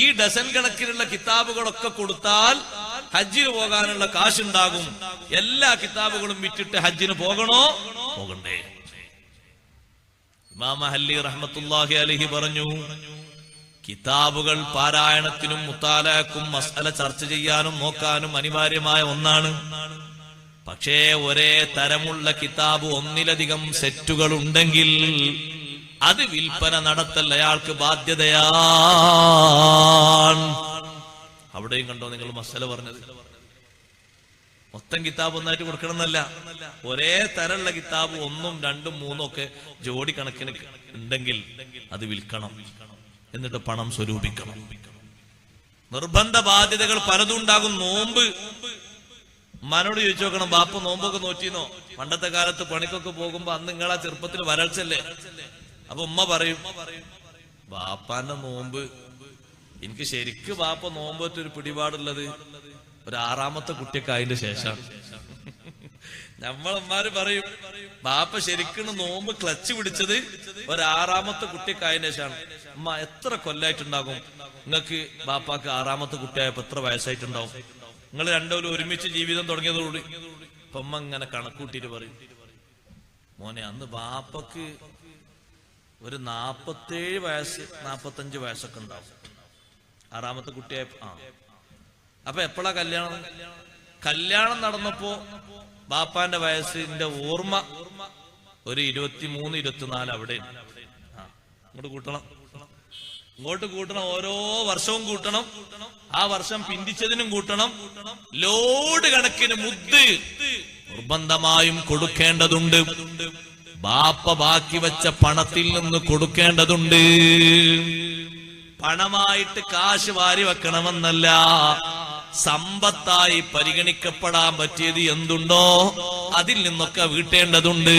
ഈ ഡസൻ കണക്കിനുള്ള കിതാബുകളൊക്കെ കൊടുത്താൽ ഹജ്ജിന് പോകാനുള്ള കാശുണ്ടാകും. എല്ലാ കിതാബുകളും വിറ്റിട്ട് ഹജ്ജിന് പോകണോ? പോകണ്ടേ? ഇമാം മഹല്ലി റഹ്മത്തുള്ളാഹി അലൈഹി പറഞ്ഞു, കിതാബുകൾ പാരായണത്തിനും മുത്താലക്കും മസ്അല ചർച്ച ചെയ്യാനും നോക്കാനും അനിവാര്യമായ ഒന്നാണ്. പക്ഷേ ഒരേ തരമുള്ള കിതാബ് ഒന്നിലധികം സെറ്റുകൾ ഉണ്ടെങ്കിൽ അത് വിൽപ്പന നടത്തൽ അയാൾക്ക് ബാധ്യതയാണ്. അവിടെയും കണ്ടോ നിങ്ങൾ മസ്അല പറഞ്ഞത്? മൊത്തം കിതാബ് ഒന്നായിട്ട് കൊടുക്കണം എന്നല്ല. ഒരേ തരമുള്ള കിതാബ് 1ഉം 2ഉം 3ഉം ഒക്കെ ജോഡി കണക്കിന് ഉണ്ടെങ്കിൽ അത് വിൽക്കണം, എന്നിട്ട് പണം സ്വരൂപിക്കണം. നിർബന്ധ ബാധ്യതകൾ പലതും ഉണ്ടാകും. നോമ്പ് ഉമ്മാനോട് ചോദിച്ചു നോക്കണം, ബാപ്പ നോമ്പൊക്കെ നോറ്റിന്നോ? പണ്ടത്തെ കാലത്ത് പണിക്കൊക്കെ പോകുമ്പോ അന്ന് നിങ്ങളാ ചെറുപ്പത്തിൽ വരൾച്ചല്ലേ? അപ്പൊ ഉമ്മ പറയും, ബാപ്പാന്റെ നോമ്പ് എനിക്ക് ശരിക്ക് ബാപ്പ നോമ്പൊറ്റൊരു പിടിപാടുള്ളത് ഒരു 6ാമത്തെ കുട്ടിയൊക്കെ അതിന്റെ ശേഷം. നമ്മളമ്മാര് പറയും, ബാപ്പ ശരിക്കും നോമ്പ് ക്ലച്ച് പിടിച്ചത് ഒരു 6ാമത്തെ കുട്ടിയൊക്കെ അതിന്റെ ശേഷമാണ്. അമ്മ എത്ര കൊല്ലായിട്ടുണ്ടാകും നിങ്ങൾക്ക്? ബാപ്പാക്ക് 6ാമത്തെ കുട്ടിയായപ്പോ എത്ര വയസ്സായിട്ടുണ്ടാവും? നിങ്ങൾ രണ്ടുപേരും ഒരുമിച്ച് ജീവിതം തുടങ്ങിയതോടുകൂടി. അപ്പൊ അമ്മ ഇങ്ങനെ കണക്കൂട്ടിട്ട് പറയും, മോനെ അന്ന് ബാപ്പക്ക് ഒരു 47 വയസ്സ് 45 വയസ്സൊക്കെ ഉണ്ടാവും 6ാമത്തെ കുട്ടിയായപ്പോ. അപ്പൊ എപ്പോഴാ കല്യാണം? കല്യാണം നടന്നപ്പോ ബാപ്പാന്റെ വയസ്സിന്റെ ഓർമ്മ ഒരു 23, 24 അവിടെ. ഇങ്ങോട്ട് കൂട്ടണം, ഓരോ വർഷവും കൂട്ടണം. ആ വർഷം പിന്തിച്ചതിനും കൂട്ടണം. ലോഡ് കണക്കിന് മുദ്ദ് നിർബന്ധമായും കൊടുക്കേണ്ടതുണ്ട്. ബാപ്പ ബാക്കി വെച്ച പണത്തിൽ നിന്ന് കൊടുക്കേണ്ടതുണ്ട്. പണമായിട്ട് കാശ് വാരി വെക്കണമെന്നല്ല, സമ്പത്തായി പരിഗണിക്കപ്പെടാൻ പറ്റിയത് എന്തുണ്ടോ അതിൽ നിന്നൊക്കെ വീട്ടേണ്ടതുണ്ട്.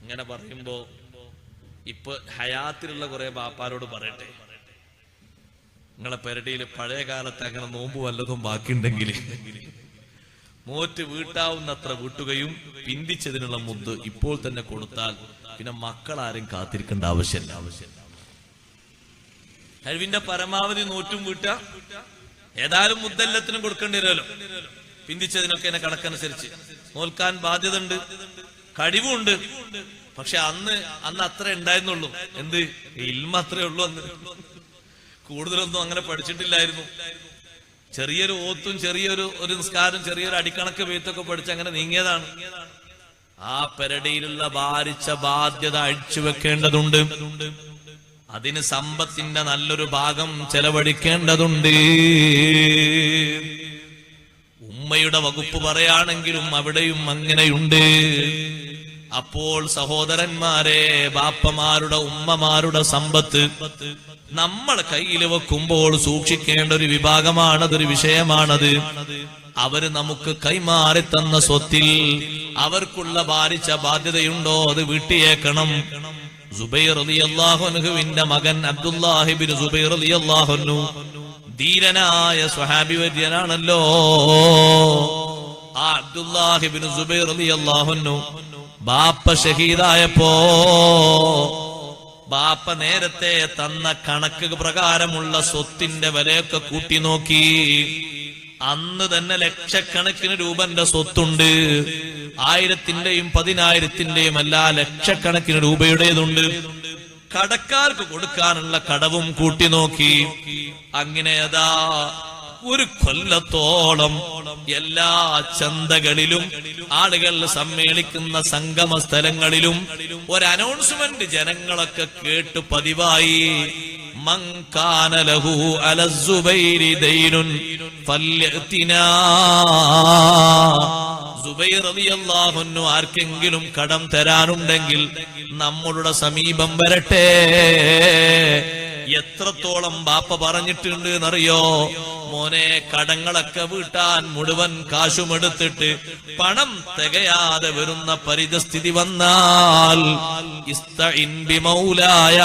ഇങ്ങനെ പറയുമ്പോ ഇപ്പൊ ഹയാത്തിലുള്ള കുറെ ബാപ്പാരോട് പറയട്ടെ, നിങ്ങളെ പെരടിയിൽ പഴയ കാലത്ത് അങ്ങനെ നോമ്പ് വല്ലതും ബാക്കിയുണ്ടെങ്കിൽ മോറ്റ് വീട്ടാവുന്നത്ര വീട്ടുകയും പിന്തിച്ചതിനുള്ള മുദ്ദ് ഇപ്പോൾ തന്നെ കൊടുത്താൽ പിന്നെ മക്കളാരും കാത്തിരിക്കേണ്ട ആവശ്യമില്ല. കഴിവിന്റെ പരമാവധി നോറ്റും വീട്ട. ഏതായാലും മുദ്ദെല്ലാത്തിനും കൊടുക്കേണ്ടി വരുമല്ലോ. പിന്തിച്ചതിനൊക്കെ എന്നെ കണക്കനുസരിച്ച് നോൽക്കാൻ ബാധ്യത ഉണ്ട്, കഴിവുണ്ട്. പക്ഷെ അന്ന് അത്ര ഉണ്ടായിരുന്നുള്ളൂ. എന്ത് ഇൽമ അത്രേ ഉള്ളൂ. അന്ന് കൂടുതലൊന്നും അങ്ങനെ പഠിച്ചിട്ടില്ലായിരുന്നു. ചെറിയൊരു ഓത്തും ചെറിയൊരു നിസ്കാരം ചെറിയൊരു അടിക്കണക്ക് വെയ്ത്തൊക്കെ പഠിച്ച് അങ്ങനെ നീങ്ങിയതാണ്. ആ പെരടിയിലുള്ള ഭാരിച്ച ബാധ്യത അഴിച്ചു വെക്കേണ്ടതുണ്ട്. അതിന് സമ്പത്തിന്റെ നല്ലൊരു ഭാഗം ചെലവഴിക്കേണ്ടതുണ്ട്. ഉമ്മയുടെ വകുപ്പ് പറയാണെങ്കിലും അവിടെയും അങ്ങനെയുണ്ട്. അപ്പോൾ സഹോദരന്മാരെ, ബാപ്പമാരുടെ ഉമ്മമാരുടെ സമ്പത്ത് നമ്മൾ കയ്യിൽ വെക്കുമ്പോൾ സൂക്ഷിക്കേണ്ട ഒരു വിഭാഗമാണ്, അതൊരു വിഷയമാണത്. അവര് നമുക്ക് കൈമാറി തന്ന സ്വത്തിൽ അവർക്കുള്ള ഭാരിച്ച ബാധ്യതയുണ്ടോ അത് വീട്ടിയേക്കണം. സുബൈർ റളിയല്ലാഹു അൻഹുവിന്റെ മകൻ അബ്ദുല്ലാഹി ഇബ്നു സുബൈർ റളിയല്ലാഹു അൻഹു ധീരനായ സ്വഹാബി വര്യനാണല്ലോ. ആ അബ്ദുല്ലാഹി ഇബ്നു സുബൈർ റളിയല്ലാഹു അൻഹു ബാപ്പ ഷഹീദായപ്പോ ബാപ്പ നേരത്തെ തന്ന കണക്ക് പ്രകാരമുള്ള സ്വത്തിന്റെ വിലയൊക്കെ കൂട്ടി നോക്കി. അന്ന് തന്നെ ലക്ഷക്കണക്കിന് രൂപന്റെ സ്വത്തുണ്ട്. 1000-ന്റെയും 10,000-ന്റെയും എല്ലാ ലക്ഷക്കണക്കിന് രൂപയുടേതുണ്ട്. കടക്കാർക്ക് കൊടുക്കാനുള്ള കടവും കൂട്ടി നോക്കി. അങ്ങനെ അതാ ഒരു കൊല്ലത്തോളം എല്ലാ ചന്തകളിലും ആളുകൾ സമ്മേളിക്കുന്ന സംഗമ സ്ഥലങ്ങളിലും ഒരു അനൗൺസ്മെന്റ് ജനങ്ങളൊക്കെ കേട്ട് പതിവായി. മൻ കാന ലഹു അല സുബൈരി ദൈനുൻ ഫല്യതിനാ. സുബൈർ റളിയല്ലാഹു അൻഹു ആർക്കെങ്കിലും കടം തരാനുണ്ടെങ്കിൽ നമ്മളുടെ സമീപം വരട്ടെ. എത്രത്തോളം ബാപ്പ പറഞ്ഞിട്ടുണ്ട് എന്നറിയോ? മോനെ, കടങ്ങളൊക്കെ വീട്ടാൻ മുഴുവൻ കാശുമെടുത്തിട്ട് പണം തികയാതെ വരുന്ന പരിതസ്ഥിതി വന്നാൽ ഇസ്തഇൻ ബിമൗലായ,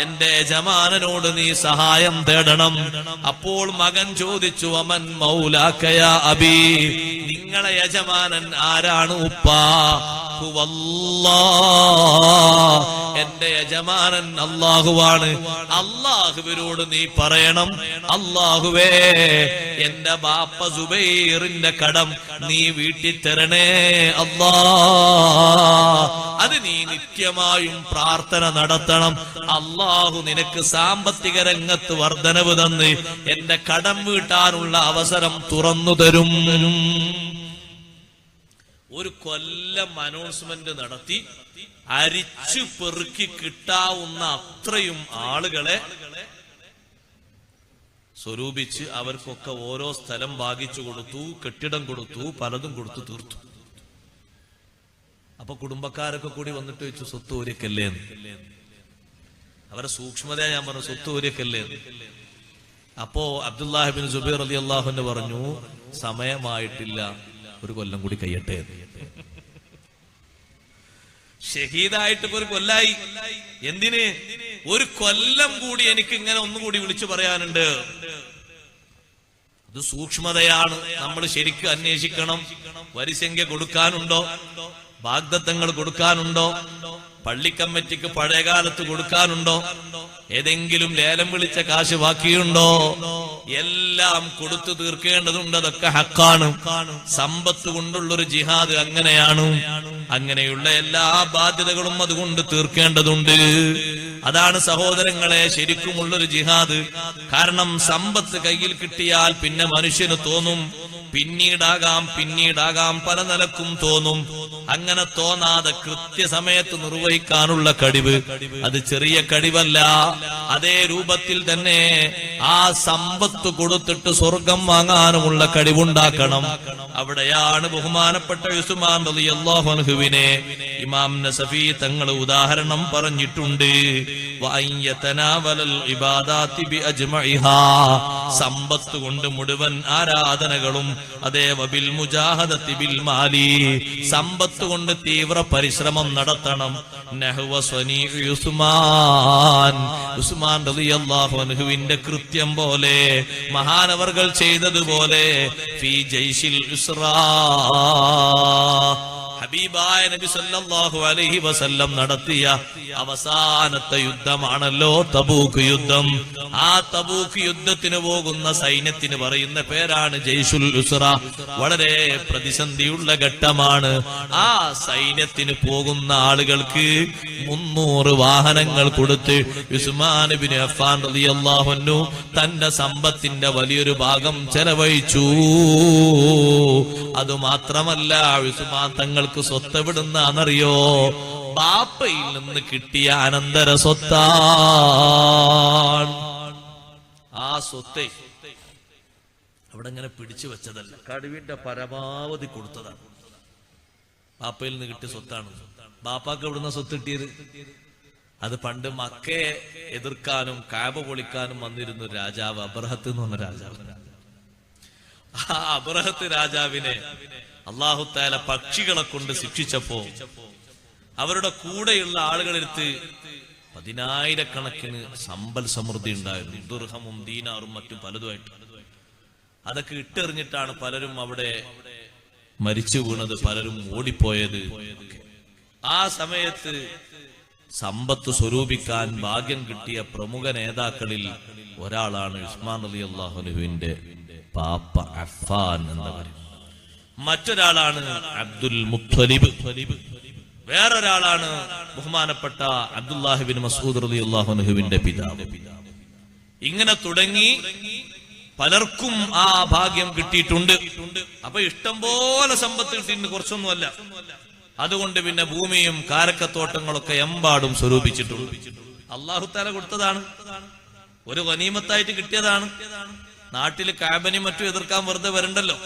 എന്റെ യജമാനനോട് നീ സഹായം തേടണം. അപ്പോൾ മകൻ ചോദിച്ചു, അമൻ മൗലാക്കയ അബി, നിങ്ങളെ യജമാനൻ ആരാണ് ഉപ്പാ? എന്റെ യജമാനൻ അല്ലാഹുവാണ്. അല്ലാഹുവിനോട് നീ പറയണം, അല്ലാഹുവേ, എന്റെ ബാപ്പ സുബൈറിന്റെ കടം നീ വീട്ടി തരണേ അല്ലാ. അത് നീ നിത്യമായും പ്രാർത്ഥന നടത്തണം. അല്ലാഹു നിനക്ക് സാമ്പത്തിക രംഗത്ത് വർധനവ് തന്ന് എന്റെ കടം വീട്ടാനുള്ള അവസരം തുറന്നു തരും. ഒരു കൊല്ലം അനൗൺസ്മെന്റ് നടത്തി അരിച്ചു പെറുക്കി കിട്ടാവുന്ന അത്രയും ആളുകളെ സ്വരൂപിച്ച് അവർക്കൊക്കെ ഓരോ സ്ഥലം ഭാഗിച്ചു കൊടുത്തു, കെട്ടിടം കൊടുത്തു, പലതും കൊടുത്തു തീർത്തു. അപ്പൊ കുടുംബക്കാരൊക്കെ കൂടി വന്നിട്ട് വെച്ചു, സ്വത്ത് ഊരിയക്കല്ലേ. അവരെ സൂക്ഷ്മതയാ ഞാൻ പറഞ്ഞു, സ്വത്ത് ഊരിയക്കല്ലേ. അപ്പോ അബ്ദുല്ലാഹി ബിൻ സുബൈർ റളിയല്ലാഹു അൻഹു പറഞ്ഞു, സമയമായിട്ടില്ല, ഒരു കൊല്ലം കൂടി കഴിയട്ടെ. ഷഹീദായിട്ട് ഒരു കൊല്ലായി. എന്തിന്? ഒരു കൊല്ലം കൂടി എനിക്ക് ഇങ്ങനെ ഒന്നുകൂടി വിളിച്ചു പറയാനുണ്ട്. ഇത് സൂക്ഷ്മതയാണ്. നമ്മൾ ശരിക്കും അന്വേഷിക്കണം. വരിസംഖ്യ കൊടുക്കാനുണ്ടോ? വാഗ്ദത്തങ്ങൾ കൊടുക്കാനുണ്ടോ? പള്ളിക്കമ്മിറ്റിക്ക് പഴയകാലത്ത് കൊടുക്കാനുണ്ടോ? ഏതെങ്കിലും ലേലം വിളിച്ച കാശ് ബാക്കിയുണ്ടോ? എല്ലാം കൊടുത്തു തീർക്കേണ്ടതുണ്ട്. അതൊക്കെ ഹക്കാണ്. സമ്പത്ത് കൊണ്ടുള്ളൊരു ജിഹാദ് അങ്ങനെയാണ്. അങ്ങനെയുള്ള എല്ലാ ബാധ്യതകളും അതുകൊണ്ട് തീർക്കേണ്ടതുണ്ട്. അതാണ് സഹോദരങ്ങളെ ശരിക്കുമുള്ളൊരു ജിഹാദ്. കാരണം സമ്പത്ത് കയ്യിൽ കിട്ടിയാൽ പിന്നെ മനുഷ്യന് തോന്നും പിന്നീടാകാം പല നിലക്കും തോന്നും. അങ്ങനെ തോന്നാതെ കൃത്യസമയത്ത് നിർവഹിക്കാനുള്ള കഴിവ് അത് ചെറിയ കഴിവല്ല. അതേ രൂപത്തിൽ തന്നെ ആ സമ്പത്ത് കൊടുത്തിട്ട് സ്വർഗം വാങ്ങാനുമുള്ള കഴിവുണ്ടാക്കണം. അവിടെയാണ് ബഹുമാനപ്പെട്ട ഉസ്മാൻ റളിയല്ലാഹു അൻഹുവിനെ ഇമാം നസഫി തങ്ങൾ ഉദാഹരണം പറഞ്ഞിട്ടുണ്ട്. സമ്പത്ത് കൊണ്ട് മുഴുവൻ ആരാധനകളും, അതേ വബിൽ മുജാഹദത്തി ബിൽ മാലി, സമ്പത്ത് കൊണ്ട് തീവ്ര പരിശ്രമം നടത്തണം. നഹ്വ സ്വനീ ഉസ്മാൻ റളിയല്ലാഹു അൻഹുവിന്റെ കൃത്യം പോലെ, മഹാനവർകൾ ചെയ്തതുപോലെ ഫീ ജയ്ശിൽ ഉസ്റാ, ഹബീബായ നബി സല്ലല്ലാഹു അലൈഹി വസല്ലം നടത്തിയ അവസാനത്തെ യുദ്ധമാണല്ലോ തബൂക്ക് യുദ്ധം. ആ തബൂക്ക് യുദ്ധത്തിന് പോകുന്ന സൈന്യത്തിന് പറയുന്ന പേരാണ് ജയ്ഷുൽ ഉസ്റ. വളരെ പ്രതിസന്ധിയുള്ള ഘട്ടമാണ്. ആ സൈന്യത്തിന് പോകുന്ന ആളുകൾക്ക് 300 വാഹനങ്ങൾ കൊടുത്ത് ഉസ്മാൻ ഇബ്നു അഫ്ഫാൻ റളിയല്ലാഹു അൻഹു തന്റെ സമ്പത്തിന്റെ വലിയൊരു ഭാഗം ചെലവഴിച്ചു. അതുമാത്രമല്ല, ഉസ്മാൻ തങ്ങൾക്ക് സ്വത്ത് എവിടുന്നാന്നറിയോ? ബാപ്പയിൽ നിന്ന് കിട്ടിയ അനന്തര സ്വത്താണ്. ആ സ്വത്തെ അവിടെ ഇങ്ങനെ പിടിച്ചു വെച്ചതല്ല, കഴിവിന്റെ പരമാവധി കൊടുത്തതാണ്. ബാപ്പയിൽ നിന്ന് കിട്ടിയ സ്വത്താണ്. ബാപ്പാക്ക് എവിടുന്ന സ്വത്ത് കിട്ടിയത്? അത് പണ്ട് മക്കയെ എതിർക്കാനും കാബ പൊളിക്കാനും വന്നിരുന്ന രാജാവ്, അബ്രഹത്ത് എന്ന് പറഞ്ഞ രാജാവ്. ആ അബ്രഹത്ത് രാജാവിനെ അല്ലാഹു തആല പക്ഷികളെ കൊണ്ട് ശിക്ഷിച്ചപ്പോ അവരുടെ കൂടെയുള്ള ആളുകളെടുത്ത് 10,000 സമ്പൽ സമൃദ്ധി ഉണ്ടായിരുന്നു. ദുർഹമും ദീനാറും മറ്റും പലതുമായിട്ട്. അതൊക്കെ ഇട്ടെറിഞ്ഞിട്ടാണ് പലരും അവിടെ മരിച്ചു വീണത്, പലരും ഓടിപ്പോയത്. ആ സമയത്ത് സമ്പത്ത് സ്വരൂപിക്കാൻ ഭാഗ്യം കിട്ടിയ പ്രമുഖ നേതാക്കളിൽ ഒരാളാണ് ഉസ്മാൻ റളിയല്ലാഹു അൻഹുവിന്റെ പാപ്പ അഫ്ഫാൻ എന്നവർ. മറ്റൊരാളാണ് അബ്ദുൽ മുത്തലിബ്. വേറൊരാളാണ് ബഹുമാനപ്പെട്ട അബ്ദുല്ലാഹി ബിൻ മസ്ഊദ് റളിയല്ലാഹു അൻഹുവിന്റെ പിതാവ്. ഇങ്ങനെ തുടങ്ങി പലർക്കും ആ ഭാഗ്യം കിട്ടിയിട്ടുണ്ട്. അപ്പൊ ഇഷ്ടം പോലെ സമ്പത്ത് കിട്ടിയിട്ടുണ്ട്, കുറച്ചൊന്നുമല്ല. അതുകൊണ്ട് പിന്നെ ഭൂമിയും കാരക്കത്തോട്ടങ്ങളൊക്കെ എമ്പാടും സ്വരൂപിച്ചിട്ടുണ്ട്. അല്ലാഹു തആല കൊടുത്തതാണ്, ഒരു ഗനീമത്തായിട്ട് കിട്ടിയതാണ്. നാട്ടില് കാബനും മറ്റും എതിർക്കാൻ വെറുതെ വരണ്ടല്ലോ.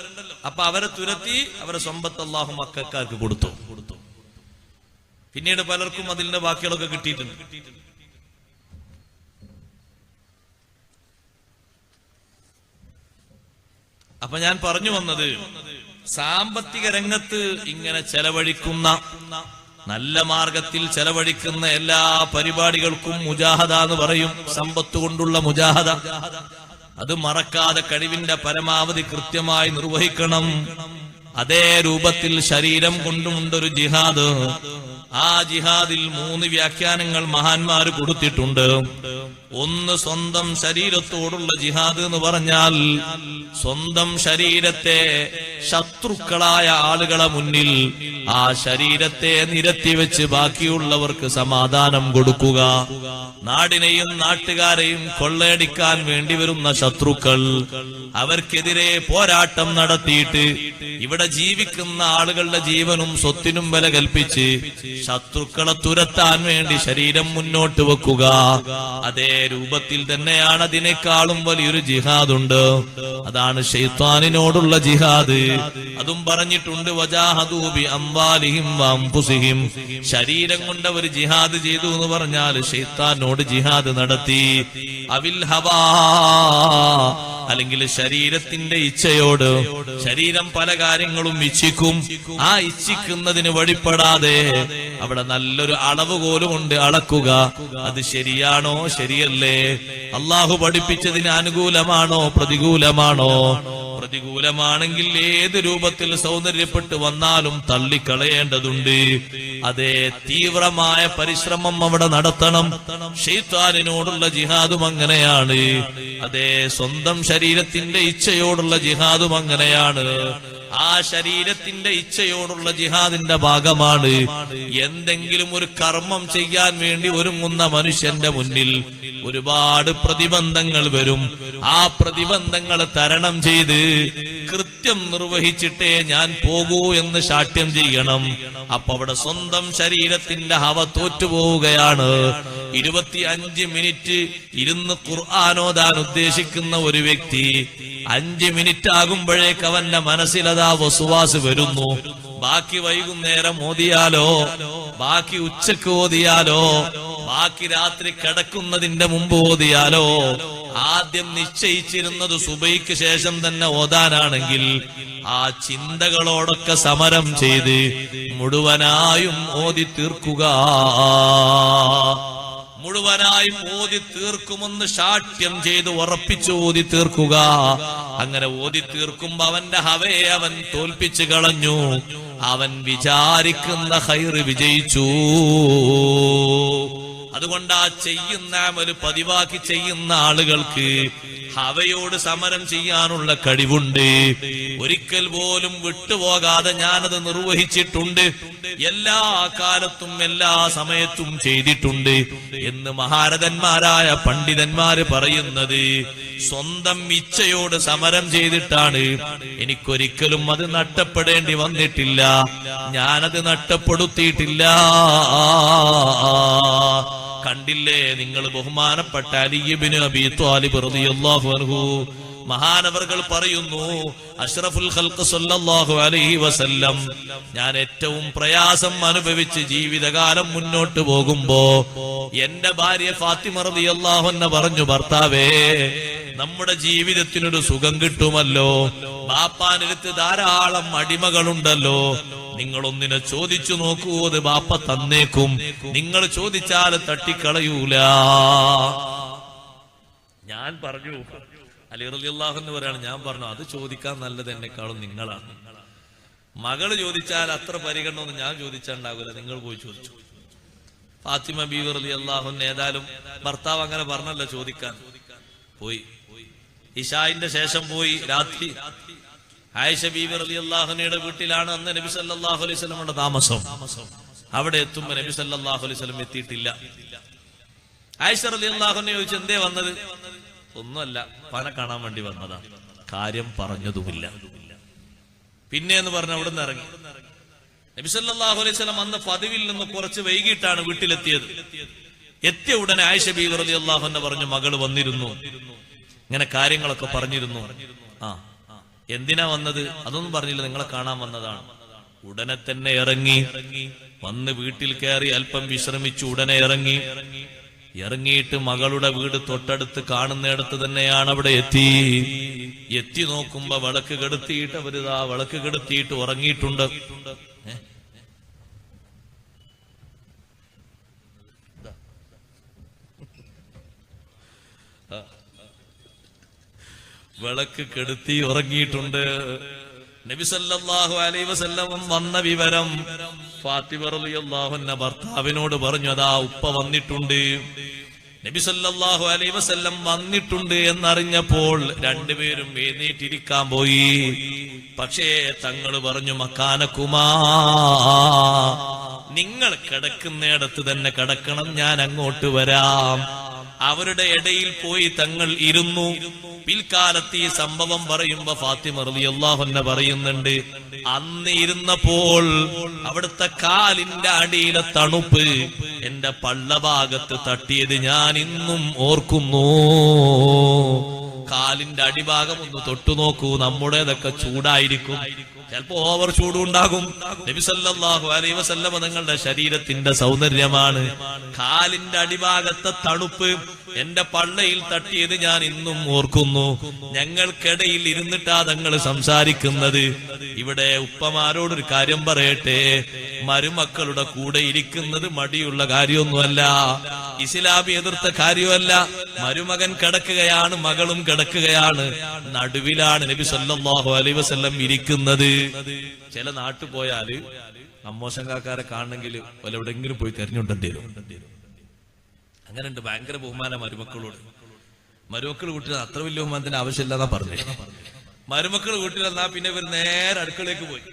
അപ്പൊ അവരെ തുരത്തി അവരെ സമ്പത്ത് അല്ലാഹു മക്കക്കാർക്ക് കൊടുത്തു. പിന്നീട് പലർക്കും അതിന്റെ ബാക്കികളൊക്കെ കിട്ടിയിട്ടുണ്ട്. അപ്പൊ ഞാൻ പറഞ്ഞു വന്നത്, സാമ്പത്തിക രംഗത്ത് ഇങ്ങനെ ചെലവഴിക്കുന്ന, നല്ല മാർഗത്തിൽ ചെലവഴിക്കുന്ന എല്ലാ പരിപാടികൾക്കും മുജാഹദ എന്ന് പറയും. സമ്പത്ത് കൊണ്ടുള്ള മുജാഹദ. അത് മറക്കാതെ കഴിവിന്റെ പരമാവധി കൃത്യമായി നിർവഹിക്കണം. അതേ രൂപത്തിൽ ശരീരം കൊണ്ടുമുണ്ടൊരു ജിഹാദ്. ആ ജിഹാദിൽ 3 വ്യാഖ്യാനങ്ങൾ മഹാന്മാര് കൊടുത്തിട്ടുണ്ട്. ഒന്ന്, സ്വന്തം ശരീരത്തോടുള്ള ജിഹാദ് എന്ന് പറഞ്ഞാൽ സ്വന്തം ശരീരത്തെ ശത്രുക്കളായ ആളുകളെ മുന്നിൽ ആ ശരീരത്തെ നിരത്തിവെച്ച് ബാക്കിയുള്ളവർക്ക് സമാധാനം കൊടുക്കുക. നാടിനെയും നാട്ടുകാരെയും കൊള്ളയടിക്കാൻ വേണ്ടി വരുന്ന ശത്രുക്കൾ, അവർക്കെതിരെ പോരാട്ടം നടത്തിയിട്ട് ഇവിടെ ജീവിക്കുന്ന ആളുകളുടെ ജീവനും സ്വത്തിനും വില കൽപ്പിച്ച് ശത്രുക്കളെ തുരത്താൻ വേണ്ടി ശരീരം മുന്നോട്ട് വെക്കുക. അതേ രൂപത്തിൽ തന്നെയാണ് അതിനേക്കാളും വലിയൊരു ജിഹാദുണ്ട്. അതാണ് ശൈത്താനിനോടുള്ള ജിഹാദ്. അതും പറഞ്ഞിട്ടുണ്ട്, വജാഹദൂ ബി അംവാലിഹിം വഅൻഫുസിഹിം. ശരീരം കൊണ്ട് അവർ ജിഹാദ് ചെയ്തു എന്ന് പറഞ്ഞാൽ ശൈത്താനോട് ജിഹാദ് നടത്തി. അവിൽ ഹവാ, അല്ലെങ്കിൽ ശരീരത്തിന്റെ ഇച്ഛയോട്. ശരീരം പല കാര്യങ്ങളും ഇച്ഛിക്കും. ആ ഇച്ഛിക്കുന്നതിന് വഴിപ്പെടാതെ അവിടെ നല്ലൊരു അളവുകോലും കൊണ്ട് അളക്കുക. അത് ശരിയാണോ ശരിയല്ലേ, അള്ളാഹു പഠിപ്പിച്ചതിന് അനുകൂലമാണോ പ്രതികൂലമാണോ? പ്രതികൂലമാണെങ്കിൽ ഏത് രൂപത്തിൽ സൗന്ദര്യപ്പെട്ട് വന്നാലും തള്ളിക്കളയേണ്ടതുണ്ട്. അതേ തീവ്രമായ പരിശ്രമം അവിടെ നടത്തണം. ശൈത്താനിനോടുള്ള ജിഹാദും അങ്ങനെയാണ്. അതേ സ്വന്തം ശരീരത്തിന്റെ ഇച്ഛയോടുള്ള ജിഹാദും അങ്ങനെയാണ്. ആ ശരീരത്തിന്റെ ഇച്ഛയോടുള്ള ജിഹാദിന്റെ ഭാഗമാണ് എന്തെങ്കിലും ഒരു കർമ്മം ചെയ്യാൻ വേണ്ടി ഒരുങ്ങുന്ന മനുഷ്യന്റെ മുന്നിൽ ഒരുപാട് പ്രതിബന്ധങ്ങൾ വരും. ആ പ്രതിബന്ധങ്ങളെ തരണം ചെയ്ത് കൃത്യം നിർവഹിച്ചിട്ടേ ഞാൻ പോകൂ എന്ന് ശാഠ്യം ചെയ്യണം. അപ്പൊ അവിടെ സ്വന്തം ശരീരത്തിന്റെ ഹവ തോറ്റുപോവുകയാണ്. 25 മിനിറ്റ് ഇരുന്ന് ഖുർആനോദാൻ ഉദ്ദേശിക്കുന്ന ഒരു വ്യക്തി 5 മിനിറ്റ് ആകുമ്പോഴേക്ക് അവന്റെ മനസ്സിലതാ വസുവാസ് വരുന്നു. ബാക്കി വൈകുന്നേരം ഓതിയാലോ, ബാക്കി ഉച്ചക്ക് ഓതിയാലോ, ബാക്കി രാത്രി കിടക്കുന്നതിന്റെ മുമ്പ് ഓതിയാലോ, ആദ്യം നിശ്ചയിച്ചിരുന്നത് സുബൈക്ക് ശേഷം തന്നെ ഓതാനാണെങ്കിൽ ആ ചിന്തകളോടൊക്കെ സമരം ചെയ്ത് മുഴുവനായും ഓതി തീർക്കുക. മുഴുവനായും ഓതി തീർക്കുമെന്ന് ശാഠ്യം ചെയ്ത് ഉറപ്പിച്ചു ഓതി തീർക്കുക. അങ്ങനെ ഓതി തീർക്കുമ്പോ അവന്റെ ഹവയെ അവൻ തോൽപ്പിച്ചു കളഞ്ഞു. അവൻ വിചാരിക്കുന്ന ഖൈറ് വിജയിച്ചു. അതുകൊണ്ട് ആ ചെയ്യുന്ന അമല് പതിവാക്കി ചെയ്യുന്ന ആളുകൾക്ക് ഹവയോട് സമരം ചെയ്യാനുള്ള കഴിവുണ്ട്. ഒരിക്കൽ പോലും വിട്ടുപോകാതെ ഞാനത് നിർവഹിച്ചിട്ടുണ്ട്, എല്ലാ കാലത്തും എല്ലാ സമയത്തും ചെയ്തിട്ടുണ്ട് എന്ന് മഹാരഥന്മാരായ പണ്ഡിതന്മാര് പറയുന്നത് സ്വന്തം ഇച്ഛയോട് സമരം ചെയ്തിട്ടാണ്. എനിക്കൊരിക്കലും അത് നഷ്ടപ്പെടേണ്ടി വന്നിട്ടില്ല, ഞാനത് നഷ്ടപ്പെടുത്തിയിട്ടില്ല. കണ്ടില്ലേ നിങ്ങൾ, ബഹുമാനപ്പെട്ട അലി ഇബ്നു അബീ ത്വാലിബ് റളിയല്ലാഹു അൻഹു മഹാനവർകൾ പറയുന്നു, അഷ്റഫുൽ ഖൽഖ് സല്ലല്ലാഹു അലൈഹി വസല്ലം ഞാൻ ഏറ്റവും പ്രയാസം അനുഭവിച്ച് ജീവിതകാലം മുന്നോട്ട് പോകുമ്പോ എന്റെ ഭാര്യ ഫാത്തിമ റളിയല്ലാഹു അൻഹ പറഞ്ഞു, ഭർത്താവേ നമ്മുടെ ജീവിതത്തിനൊരു സുഖം കിട്ടുമല്ലോ, ബാപ്പാനടുത്ത് ധാരാളം അടിമകളുണ്ടല്ലോ, നിങ്ങളൊന്നിനെ ചോദിച്ചു നോക്കൂ, അത് ബാപ്പ തന്നേക്കും, നിങ്ങൾ ചോദിച്ചാൽ തട്ടിക്കളയൂല. ഞാൻ പറഞ്ഞു, അലി റളിയല്ലാഹു അൻഹു പറയാണ്, ഞാൻ പറഞ്ഞു അത് ചോദിക്കാൻ നല്ലത് എന്നെക്കാളും നിങ്ങളാണ്. മകള് ചോദിച്ചാൽ അത്ര പരിഗണനൊന്നും ഞാൻ ചോദിച്ചാണ്ടാകൂല, നിങ്ങൾ പോയി ചോദിച്ചു. ഫാത്തിമ ബീവി റളിയല്ലാഹു അൻഹ ഏതായാലും ഭർത്താവ് അങ്ങനെ പറഞ്ഞല്ലോ ചോദിക്കാൻ, പോയി. ഇശാഇന്റെ ശേഷം പോയി. രാത്രി ആയിഷ ബീവി റളിയല്ലാഹു അൻഹയുടെ വീട്ടിലാണ് അന്ന് നബി സല്ലല്ലാഹു അലൈഹി വസല്ലമയുടെ താമസം. അവിടെ എത്തുമ്പോ നബി സല്ലല്ലാഹു അലൈഹി വസല്ലം എത്തിയിട്ടില്ല. ആയിഷ റളിയല്ലാഹു അൻഹ ചോദിച്ചു, എന്തേ വന്നത്? ഒന്നുമല്ല, പന കാണാൻ വേണ്ടി വന്നതാ, കാര്യം പറഞ്ഞതുമില്ല. പിന്നെ എന്ന് പറഞ്ഞ അവിടെ നിന്ന് ഇറങ്ങി. നബി സല്ലല്ലാഹു അലൈഹി വസല്ലം അന്ന് പതിവിൽ നിന്ന് കുറച്ച് വൈകിട്ടാണ് വീട്ടിലെത്തിയത്. എത്തിയ ഉടനെ ആയിഷ ബീവി റളിയല്ലാഹു അൻഹ പറഞ്ഞു, മകള് വന്നിരുന്നു. ഇങ്ങനെ കാര്യങ്ങളൊക്കെ പറഞ്ഞിരുന്നു. എന്തിനാ വന്നത് അതൊന്നും പറഞ്ഞില്ല, നിങ്ങളെ കാണാൻ വന്നതാണ്. ഉടനെ തന്നെ ഇറങ്ങി വന്ന് വീട്ടിൽ കയറി അല്പം വിശ്രമിച്ചു. ഉടനെ ഇറങ്ങിയിട്ട് മകളുടെ വീട് തൊട്ടടുത്ത് കാണുന്നിടത്ത് തന്നെയാണ് അവിടെ എത്തി നോക്കുമ്പോ വിളക്ക് കെടുത്തിയിട്ട് അവരിതാ വിളക്ക് കെടുത്തിയിട്ട് ഉറങ്ങിയിട്ടുണ്ട്. വിളക്ക് കെടുത്തി ഉറങ്ങിയിട്ടുണ്ട്. നബി സല്ലല്ലാഹു അലൈഹി വസല്ലം വന്ന വിവരം ഫാത്തിമ റളിയല്ലാഹു അൻഹ ഭർത്താവിനോട് പറഞ്ഞു, അതാ ഉപ്പ വന്നിട്ടുണ്ട്. നബി സല്ലല്ലാഹു അലൈഹി വസല്ലം വന്നിട്ടുണ്ട് എന്നറിഞ്ഞപ്പോൾ രണ്ടുപേരും എഴുന്നേറ്റിരിക്കാൻ പോയി. പക്ഷേ തങ്ങൾ പറഞ്ഞു, മക്കാനക്കുമാ, നിങ്ങൾ കിടക്കുന്നിടത്ത് തന്നെ കിടക്കണം, ഞാൻ അങ്ങോട്ട് വരാം. അവരുടെ ഇടയിൽ പോയി തങ്ങൾ ഇരുന്നു. പിൽക്കാലത്ത് ഈ സംഭവം പറയുമ്പോ ഫാത്തിമ റളിയല്ലാഹു അൻഹ പറയുന്നുണ്ട്, അന്ന് ഇരുന്നപ്പോൾ അവിടുത്തെ കാലിന്റെ അടിയിലെ തണുപ്പ് എന്റെ പള്ളഭാഗത്ത് തട്ടിയത് ഞാൻ ഇന്നും ഓർക്കുന്നു. കാലിന്റെ അടിഭാഗം ഒന്ന് തൊട്ടു നോക്കൂ, നമ്മുടേതൊക്കെ ചൂടായിരിക്കും, ചിലപ്പോ ഓവർ ചൂടുണ്ടാകും. നബി സല്ലല്ലാഹു അലൈഹി വസല്ലം തങ്ങളുടെ ശരീരത്തിന്റെ സൗന്ദര്യമാണ്. കാലിന്റെ അടിഭാഗത്തെ തണുപ്പ് എന്റെ പള്ളയിൽ തട്ടിയത് ഞാൻ ഇന്നും ഓർക്കുന്നു. ഞങ്ങൾക്കിടയിൽ ഇരുന്നിട്ടാ തങ്ങൾ സംസാരിക്കുന്നത്. ഇവിടെ ഉപ്പമാരോടൊരു കാര്യം പറയട്ടെ, മരുമക്കളുടെ കൂടെ ഇരിക്കുന്നത് മടിയുള്ള കാര്യമൊന്നുമല്ല, ഇസ്ലാമി എതിർത്ത കാര്യമല്ല. മരുമകൻ കിടക്കുകയാണ്, മകളും കിടക്കുകയാണ്, നടുവിലാണ് നബി സല്ലല്ലാഹു അലൈഹി വസല്ലം ഇരിക്കുന്നത്. ചില നാട്ടിൽ പോയാല് അമ്മോശങ്കാക്കാരെ കാണണമെങ്കിൽ എവിടെയെങ്കിലും പോയി തെരഞ്ഞുകൊണ്ടേ വരും. അങ്ങനെ ഉണ്ട്, ഭയങ്കര ബഹുമാനം മരുമക്കളോട്. മരുമക്കൾ വീട്ടിൽ അത്ര വലിയ ബഹുമാനത്തിന് ആവശ്യമില്ലെന്നാ പറഞ്ഞേ. മരുമക്കൾ വീട്ടിലെന്നാ പിന്നെ ഇവർ നേരെ അടുക്കളയിലേക്ക് പോയി.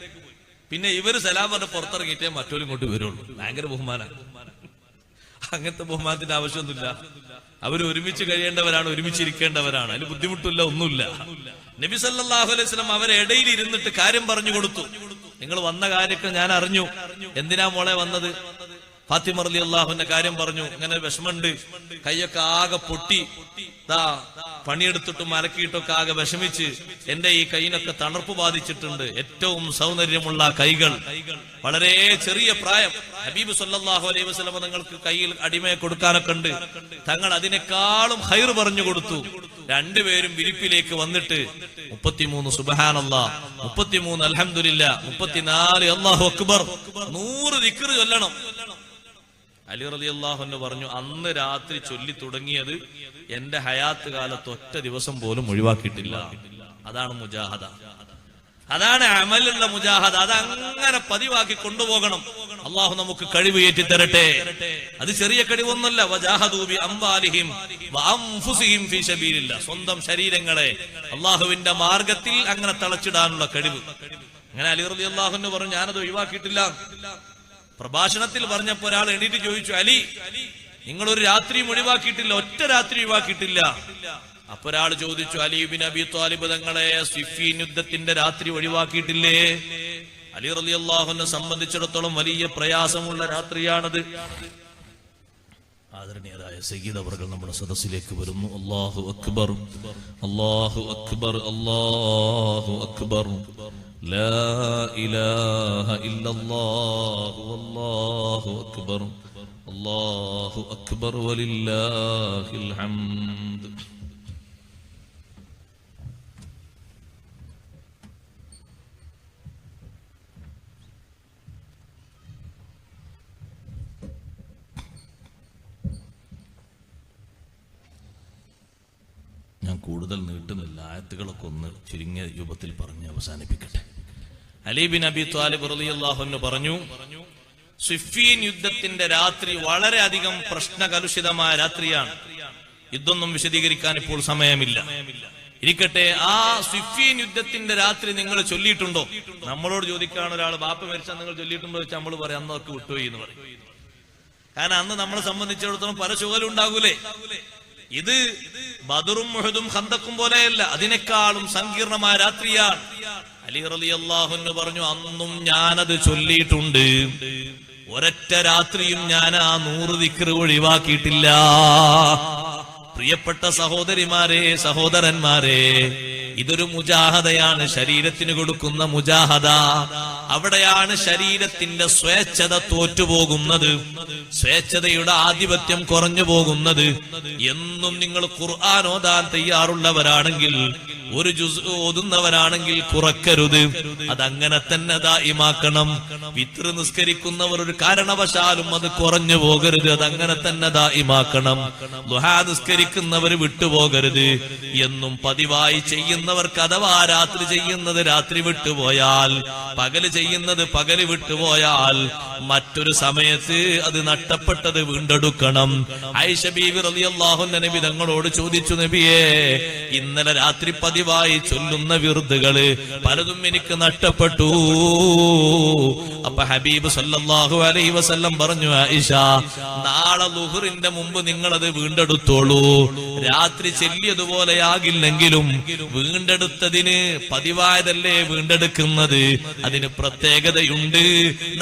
പിന്നെ ഇവര് സലാം പറഞ്ഞ് പുറത്തിറങ്ങിയിട്ടേ മറ്റോരും ഇങ്ങോട്ട് വരുള്ളൂ. ഭയങ്കര ബഹുമാനം. അങ്ങനത്തെ ബഹുമാനത്തിന്റെ ആവശ്യമൊന്നുമില്ല. അവർ ഒരുമിച്ച് കഴിയേണ്ടവരാണ്, ഒരുമിച്ചിരിക്കേണ്ടവരാണ്. അതിന് ബുദ്ധിമുട്ടില്ല, ഒന്നുമില്ല. നബി സല്ലല്ലാഹു അലൈഹി വസല്ലം അവരെ ഇടയിൽ ഇരുന്നിട്ട് കാര്യം പറഞ്ഞു കൊടുത്തു. നിങ്ങൾ വന്ന കാര്യമൊക്കെ ഞാൻ അറിഞ്ഞു. എന്തിനാ മോളെ വന്നത്? ഫാത്തിമ റളിയല്ലാഹു അൻഹ കാര്യം പറഞ്ഞു. ഇങ്ങനെ വിഷമുണ്ട്, കൈയൊക്കെ ആകെ പൊട്ടി, പണിയെടുത്തിട്ടും അലക്കിയിട്ടൊക്കെ ആകെ വിഷമിച്ച് എന്റെ ഈ കൈയിനൊക്കെ തണുപ്പ് ബാധിച്ചിട്ടുണ്ട്. ഏറ്റവും സൗന്ദര്യമുള്ള കൈകൾ, വളരെ ചെറിയ പ്രായം. ഹബീബ് സല്ലല്ലാഹു അലൈഹി വസല്ലം തങ്ങൾക്ക് കയ്യിൽ അടിമയെ കൊടുക്കാനൊക്കെ ഉണ്ട്. തങ്ങൾ അതിനേക്കാളും ഖൈർ പറഞ്ഞു കൊടുത്തു. രണ്ടുപേരും വിരിപ്പിലേക്ക് വന്നിട്ട് 33 സുബ്ഹാനല്ലാഹ്, 33 അൽഹംദുലില്ലാഹ്, 34 അല്ലാഹു അക്ബർ, 100 ദിക്ർ ചൊല്ലണം. അലി റളിയല്ലാഹു അൻഹു പറഞ്ഞു, അന്ന് രാത്രി ചൊല്ലി തുടങ്ങിയത് എന്റെ ഹയാത്ത് കാലത്ത് ഒറ്റ ദിവസം പോലും ഒഴിവാക്കിയിട്ടില്ല. അതാണ് മുജാഹദ, അതാണ് അമലുള്ള മുജാഹദ. അതങ്ങനെ പതിവാക്കി കൊണ്ടുപോകണം. അള്ളാഹു നമുക്ക് കഴിവ് ഏറ്റി തരട്ടെ. അത് ചെറിയ കഴിവൊന്നുമല്ല. വജാഹദൂ ബി അംവാലിഹിം വഅൻഫുസിഹിം ഫീ സബീലില്ലാഹ്, സ്വന്തം ശരീരങ്ങളെ അള്ളാഹുവിന്റെ മാർഗത്തിൽ അങ്ങനെ തളച്ചിടാനുള്ള കഴിവ്. അങ്ങനെ അലി റളിയല്ലാഹു അൻഹു പറഞ്ഞു, ഞാനത് ഒഴിവാക്കിയിട്ടില്ല. പ്രഭാഷണത്തിൽ പറഞ്ഞപ്പോ ഒരാൾ എണീറ്റ് ചോദിച്ചു, അലി, നിങ്ങളൊരു രാത്രിയും ഒഴിവാക്കിയിട്ടില്ല, ഒറ്റ രാത്രി ഒഴിവാക്കിയിട്ടില്ല. അപ്പൊ ഒരാൾ ചോദിച്ചു, അലി ഇബ്നു അബീ ത്വാലിബ് തങ്ങളെ സിഫീൻ യുദ്ധത്തിന്റെ രാത്രി ഒഴിവാക്കിയിട്ടില്ലേ? അലി റളിയല്ലാഹു അൻഹു സംബന്ധിച്ചിടത്തോളം വലിയ പ്രയാസമുള്ള രാത്രിയാണത്. ആദരണീയരായ സയ്യിദ് അവർകൾ നമ്മുടെ സദസ്സിലേക്ക് വരുന്നു. അല്ലാഹു അക്ബർ, അല്ലാഹു അക്ബർ, അല്ലാഹു അക്ബർ, ലാ ഇലാഹ ഇല്ലല്ലാഹു വല്ലാഹു അക്ബർ, അല്ലാഹു അക്ബർ വലില്ലാഹിൽ ഹംദ്. ഞാൻ കൂടുതൽ നീട്ടുന്നില്ല, ആയത്തുകളൊക്കെ ഒന്ന് ചുരുങ്ങിയ രൂപത്തിൽ പറഞ്ഞ് അവസാനിപ്പിക്കട്ടെ. അലി ബിൻ അബി ത്വാലിബ് റളിയല്ലാഹു അൻഹു പറഞ്ഞു, സിഫീൻ യുദ്ധത്തിന്റെ രാത്രി വളരെയധികം പ്രശ്നകലുഷിതമായ രാത്രിയാണ്. യുദ്ധമൊന്നും വിശദീകരിക്കാൻ ഇപ്പോൾ സമയമില്ല. ഇരിക്കട്ടെ, ആ സിഫീൻ യുദ്ധത്തിന്റെ രാത്രി നിങ്ങൾ ചൊല്ലിയിട്ടുണ്ടോ? നമ്മളോട് ചോദിക്കാണ് ഒരാൾ, ബാപ്പ മരിച്ചാൽ നിങ്ങൾ ചൊല്ലിയിട്ടുണ്ടോ വെച്ചാൽ നമ്മൾ പറയാം, അന്നൊക്കെ വിട്ടുപോയി എന്ന് പറയും. കാരണം അന്ന് നമ്മളെ സംബന്ധിച്ചിടത്തോളം പല ചുവലും ഉണ്ടാകൂലേ. ഇത് ബദറും ഉഹദും ഖന്തക്കും പോലെയല്ല, അതിനേക്കാളും സങ്കീർണമായ രാത്രിയാണ്. അലി റളിയല്ലാഹു അൻഹു പറഞ്ഞു, അന്നും ഞാനത് ചൊല്ലിയിട്ടുണ്ട്. ഒരൊറ്റ രാത്രിയും ഞാൻ ആ 100 ദിക്ർ ഒഴിവാക്കിയിട്ടില്ല. പ്രിയപ്പെട്ട സഹോദരിമാരെ, സഹോദരന്മാരെ, ഇതൊരു മുജാഹദയാണ്, ശരീരത്തിന് കൊടുക്കുന്ന മുജാഹദ. അവിടെയാണ് ശരീരത്തിന്റെ സ്വേച്ഛത തോറ്റുപോകുന്നത്, സ്വേച്ഛതയുടെ ആധിപത്യം കുറഞ്ഞു പോകുന്നത്. എന്നും നിങ്ങൾ ഖുർആൻ ഓതാൻ തയ്യാറുള്ളവരാണെങ്കിൽ, ഒരു ജുസ് ഓതുന്നവരാണെങ്കിൽ കുറക്കരുത്. അതങ്ങനെ തന്നെ ദായിമാക്കണം. വിത്ർ നിസ്കരിക്കുന്നവർ ഒരു കാരണവശാലും അത് കുറഞ്ഞു പോകരുത്, അതങ്ങനെ തന്നെ ദായിമാക്കണം. ദുഹാ നിസ്കരിക്കുന്നവർ വിട്ടുപോകരുത്. എന്നും പതിവായി ചെയ്യുന്നവർക്ക്, അഥവാ രാത്രി ചെയ്യുന്നത് രാത്രി വിട്ടുപോയാൽ, പകല് ചെയ്യുന്നത് പകല് വിട്ടുപോയാൽ, മറ്റൊരു സമയത്ത് അത് നഷ്ടപ്പെട്ടത് വീണ്ടെടുക്കണം. ആയിഷ ബീവി റളിയല്ലാഹു അൻഹ നബി തങ്ങളോട് ചോദിച്ചു, നബിയേ, ഇന്നലെ രാത്രി പതിവായി ചൊല്ലുന്ന വിർദുകള് പലതും എനിക്ക് നഷ്ടപ്പെട്ടു. അപ്പൊ ഹബീബ് സല്ലല്ലാഹു അലൈഹി വസല്ലം പറഞ്ഞു, ആയിഷ, നാളെ ളുഹ്റിന്റെ മുമ്പ് നിങ്ങളത് വീണ്ടെടുത്തോളൂ. രാത്രി ചെല്ലിയതുപോലെയാകില്ലെങ്കിലും വീണ്ടെടുത്തതിന്, പതിവായതല്ലേ വീണ്ടെടുക്കുന്നത്, അതിന് പ്രത്യേകതയുണ്ട്.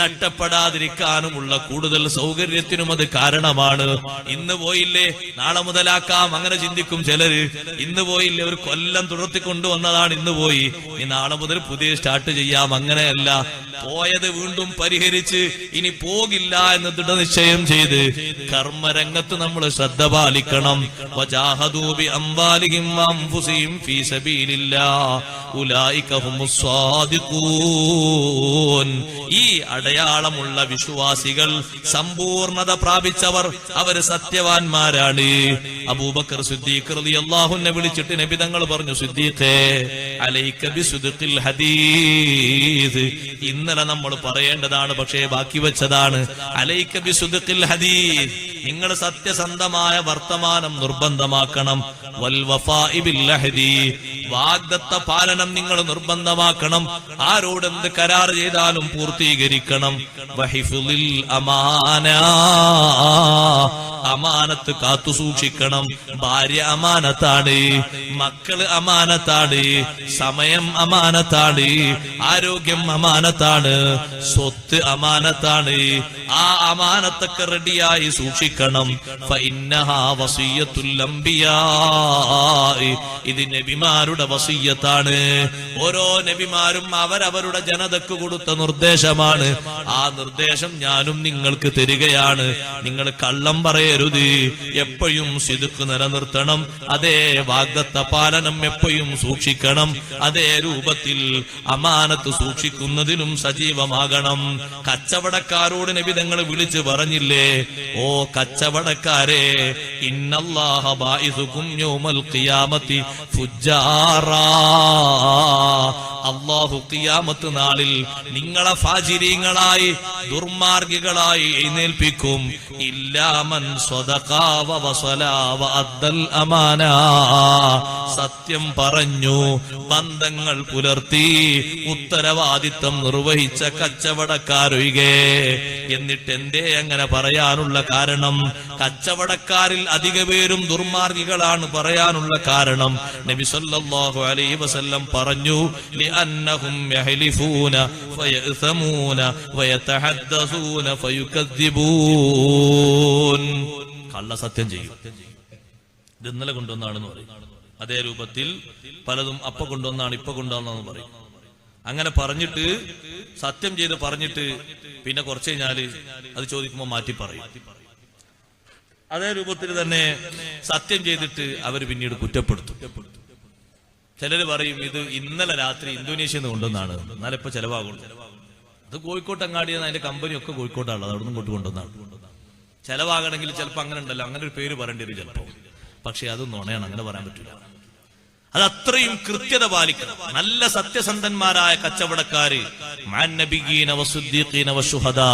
നഷ്ടപ്പെടാതിരിക്കാനുമുള്ള കൂടുതൽ സൗകര്യത്തിനും അത് കാരണമാണ്. ഇന്ന് പോയില്ലേ നാളെ മുതലാക്കാം, അങ്ങനെ ചിന്തിക്കും ചിലര്. ഇന്ന് പോയില്ലേ, ഒരു കൊല്ലം തുടർത്തി കൊണ്ടുവന്നതാണ്, ഇന്ന് പോയി, ഈ നാളെ മുതൽ പുതിയ സ്റ്റാർട്ട് ചെയ്യാം. അങ്ങനെയല്ല, പോയത് വീണ്ടും പരിഹരിച്ച് ഇനി പോകില്ല എന്ന് ദൃഢനിശ്ചയം ചെയ്ത് കർമ്മരംഗത്ത് നമ്മൾ ശ്രദ്ധ പാലിക്കണം. വജാഹദൂ ബി അംവാലിഹിം വഅൻഫുസിഹിം ഫീ സബീലില്ലാഹ് ഉലൈക ഹുമുസ് സാദിഖൂൻ. ഈ അടയാളമുള്ള വിശ്വാസികൾ, സമ്പൂർണത പ്രാപിച്ചവർ, അവര് സത്യവാന്മാരാണ്. അബൂബക്കർ സിദ്ദീഖ് റളിയല്ലാഹു അൻഹു വിളിച്ചിട്ട് നബി തങ്ങൾ പറഞ്ഞു, സിദ്ദീഖേ, അലൈക ബിസുദ്ഖിൽ ഹദീസ്. ഇന്നലെ നമ്മൾ പറയേണ്ടതാണ്, പക്ഷേ ബാക്കി വെച്ചതാണ്. അലൈക ബിസുദ്ഖിൽ ഹദീസ്, നിങ്ങൾ സത്യസന്ധമായ വർത്തമാനം നിർബന്ധമാക്കണം. വൽ വഫാഇ ബിൽ അഹ്ദി, വാഗ്ദത്ത പാലനം നിങ്ങൾ നിർബന്ധമാക്കണം. ആരോട് എന്ത് കരാർ ചെയ്താലും പൂർത്തീകരിക്കണം. വഹിഫുലിൽ അമാന, അമാനത്ത് കാത്തു സൂക്ഷിക്കണം. ഭാര്യ അമാനത്താണ്, മക്കള് അമാനത്താണ്, സമയം അമാനത്താണ്, ആരോഗ്യം അമാനത്താണ്, സ്വത്ത് അമാനത്താണ്. ആ അമാനത്തൊക്കെ റെഡിയായി സൂക്ഷിക്കണം. ഫഇന്നഹാ വസിയ്യത്തുൽ അംബിയാ, ഇത് നബിമാരുടെ വസിയ്യത്താണ്. ഓരോ നബിമാരും അവരവരുടെ ജനതക്ക് കൊടുത്ത നിർദ്ദേശമാണ്. ആ നിർദ്ദേശം ഞാനും നിങ്ങൾക്ക് തരികയാണ്. നിങ്ങൾ കള്ളം പറയരുത്, എപ്പോഴും സിദ്ഖ് നിലനിർത്തണം. അതേ വാഗ്ദത്ത പാലനം എപ്പോഴും സൂക്ഷിക്കണം. അതേ രൂപത്തിൽ അമാനത്ത് സൂക്ഷിക്കുന്നതിലും സജീവമാകണം. കച്ചവടക്കാരോട് നബി തങ്ങൾ വിളിച്ചു പറഞ്ഞില്ലേ, ഓ കച്ചവടക്കാരെ, ഇന്നല്ലാഹ ബാഇസുകും യൗമൽ ഖിയാമത്തി ഫുജ്ജാറാ, അല്ലാഹു ഖിയാമത്ത് നാളിൽ നിങ്ങളെ ഫാജിരീങ്ങളായി, ദുർമാർഗികളായി എഴുന്നേൽപ്പിക്കും. ഇല്ലാമൻ സ്വദഖാ വവസലാ വഅദ്ദൽ അമാന, സത്യം പറഞ്ഞു, ബന്ധങ്ങൾ പുലർത്തി, ഉത്തരവാദിത്തം നിർവഹിച്ച കച്ചവടക്കാരൊഴികെ. എന്നിട്ട് എന്തേ അങ്ങനെ പറയാനുള്ള കാരണം? കച്ചവടക്കാരിൽ അധിക പേരും ദുർമാർഗികളാണ് പറയാനുള്ള കാരണം. നബി സല്ലല്ലാഹു അലൈഹി വസല്ലം പറഞ്ഞു, ലിഅന്നഹും യഹ്ലിഫൂന ഫയഅ്സമൂന വയതഹദ്ദസൂന ഫയുകദ്ദിബൂൻ. കള്ള സത്യം ചെയ്യും. ഇത് ഇന്നലെ കൊണ്ടുവന്നാണെന്ന് പറയും. അതേ രൂപത്തിൽ പലതും അപ്പ കൊണ്ടുവന്നാണ്, ഇപ്പൊ കൊണ്ടുവന്നാന്ന് പറയും. അങ്ങനെ പറഞ്ഞിട്ട്, സത്യം ചെയ്ത് പറഞ്ഞിട്ട്, പിന്നെ കുറച്ച് കഴിഞ്ഞാല് അത് ചോദിക്കുമ്പോൾ മാറ്റി പറയും. അതേ രൂപത്തിൽ തന്നെ സത്യം ചെയ്തിട്ട് അവർ പിന്നീട് കുറ്റപ്പെടുത്തും. ചിലര് പറയും, ഇത് ഇന്നലെ രാത്രി ഇന്തോനേഷ്യയിൽ നിന്ന് കൊണ്ടുവന്നാണ്, എന്നാലും ഇപ്പൊ ചെലവാകുള്ളൂ. അത് കോഴിക്കോട്ട് അങ്ങാടിയെന്ന്, അതിന്റെ കമ്പനി ഒക്കെ കോഴിക്കോട്ടാണ്, അത് അവിടെ നിന്ന് കൊണ്ടുവന്നാണ്. ചെലവാകണമെങ്കിൽ ചിലപ്പോൾ അങ്ങനെ ഉണ്ടല്ലോ, അങ്ങനെ ഒരു പേര് പറയേണ്ടി വരും ചിലപ്പോ. പക്ഷെ അത് നുണയാണ്, അങ്ങനെ പറയാൻ പറ്റില്ല. അത് അത്രയും കൃത്യത പാലിക്കണം. നല്ല സത്യസന്ധന്മാരായ കച്ചവടക്കാര്, മഅന്നബിയീന വസ്സുദ്ദീഖീന വശുഹദാ,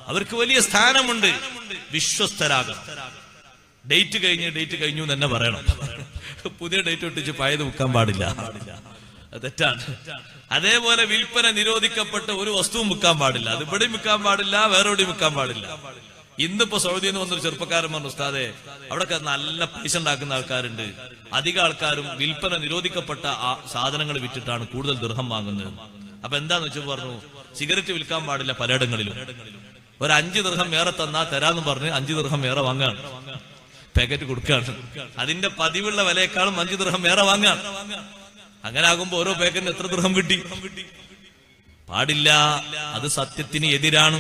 അവർക്ക് വലിയ സ്ഥാനമുണ്ട്. വിശ്വസ്തരാകണം. ഡേറ്റ് കഴിഞ്ഞു തന്നെ പറയണം. പുതിയ ഡേറ്റ് ഒട്ടിച്ച് പഴയത് വിൽക്കാൻ പാടില്ല, തെറ്റാണ്. അതേപോലെ വിൽപ്പന നിരോധിക്കപ്പെട്ട ഒരു വസ്തുവും വിൽക്കാൻ പാടില്ല. അത് ഇവിടെയും വിൽക്കാൻ പാടില്ല, വേറെ എവിടെയും വിൽക്കാൻ പാടില്ല. ഇന്നിപ്പോ സൗദിയിൽ നിന്ന് വന്നൊരു ചെറുപ്പക്കാരൻ പറഞ്ഞു, ഉസ്താദെ, അവിടെ നല്ല പൈസ ഉണ്ടാക്കുന്ന ആൾക്കാരുണ്ട്, അധിക ആൾക്കാരും വിൽപ്പന നിരോധിക്കപ്പെട്ട ആ സാധനങ്ങൾ വിറ്റിട്ടാണ് കൂടുതൽ ദിർഹം വാങ്ങുന്നത്. അപ്പൊ എന്താന്ന് വെച്ചാൽ പറഞ്ഞു, സിഗരറ്റ് വിൽക്കാൻ പാടില്ല പലയിടങ്ങളിലും. ഒരു 5 ദിർഹം ഏറെ തന്നാ തരാന്ന് പറഞ്ഞ് 5 ദിർഹം ഏറെ വാങ്ങാണ്. പാക്കറ്റ് കൊടുക്കുകയാണ്. അതിന്റെ പതിവുള്ള വിലയേക്കാളും 5 ദിർഹം വേറെ വാങ്ങാൻ. അങ്ങനെ ആകുമ്പോ ഓരോ പാക്കറ്റിന് എത്ര ദിർഹം കിട്ടി? പാടില്ല. അത് സത്യത്തിന് എതിരാണ്.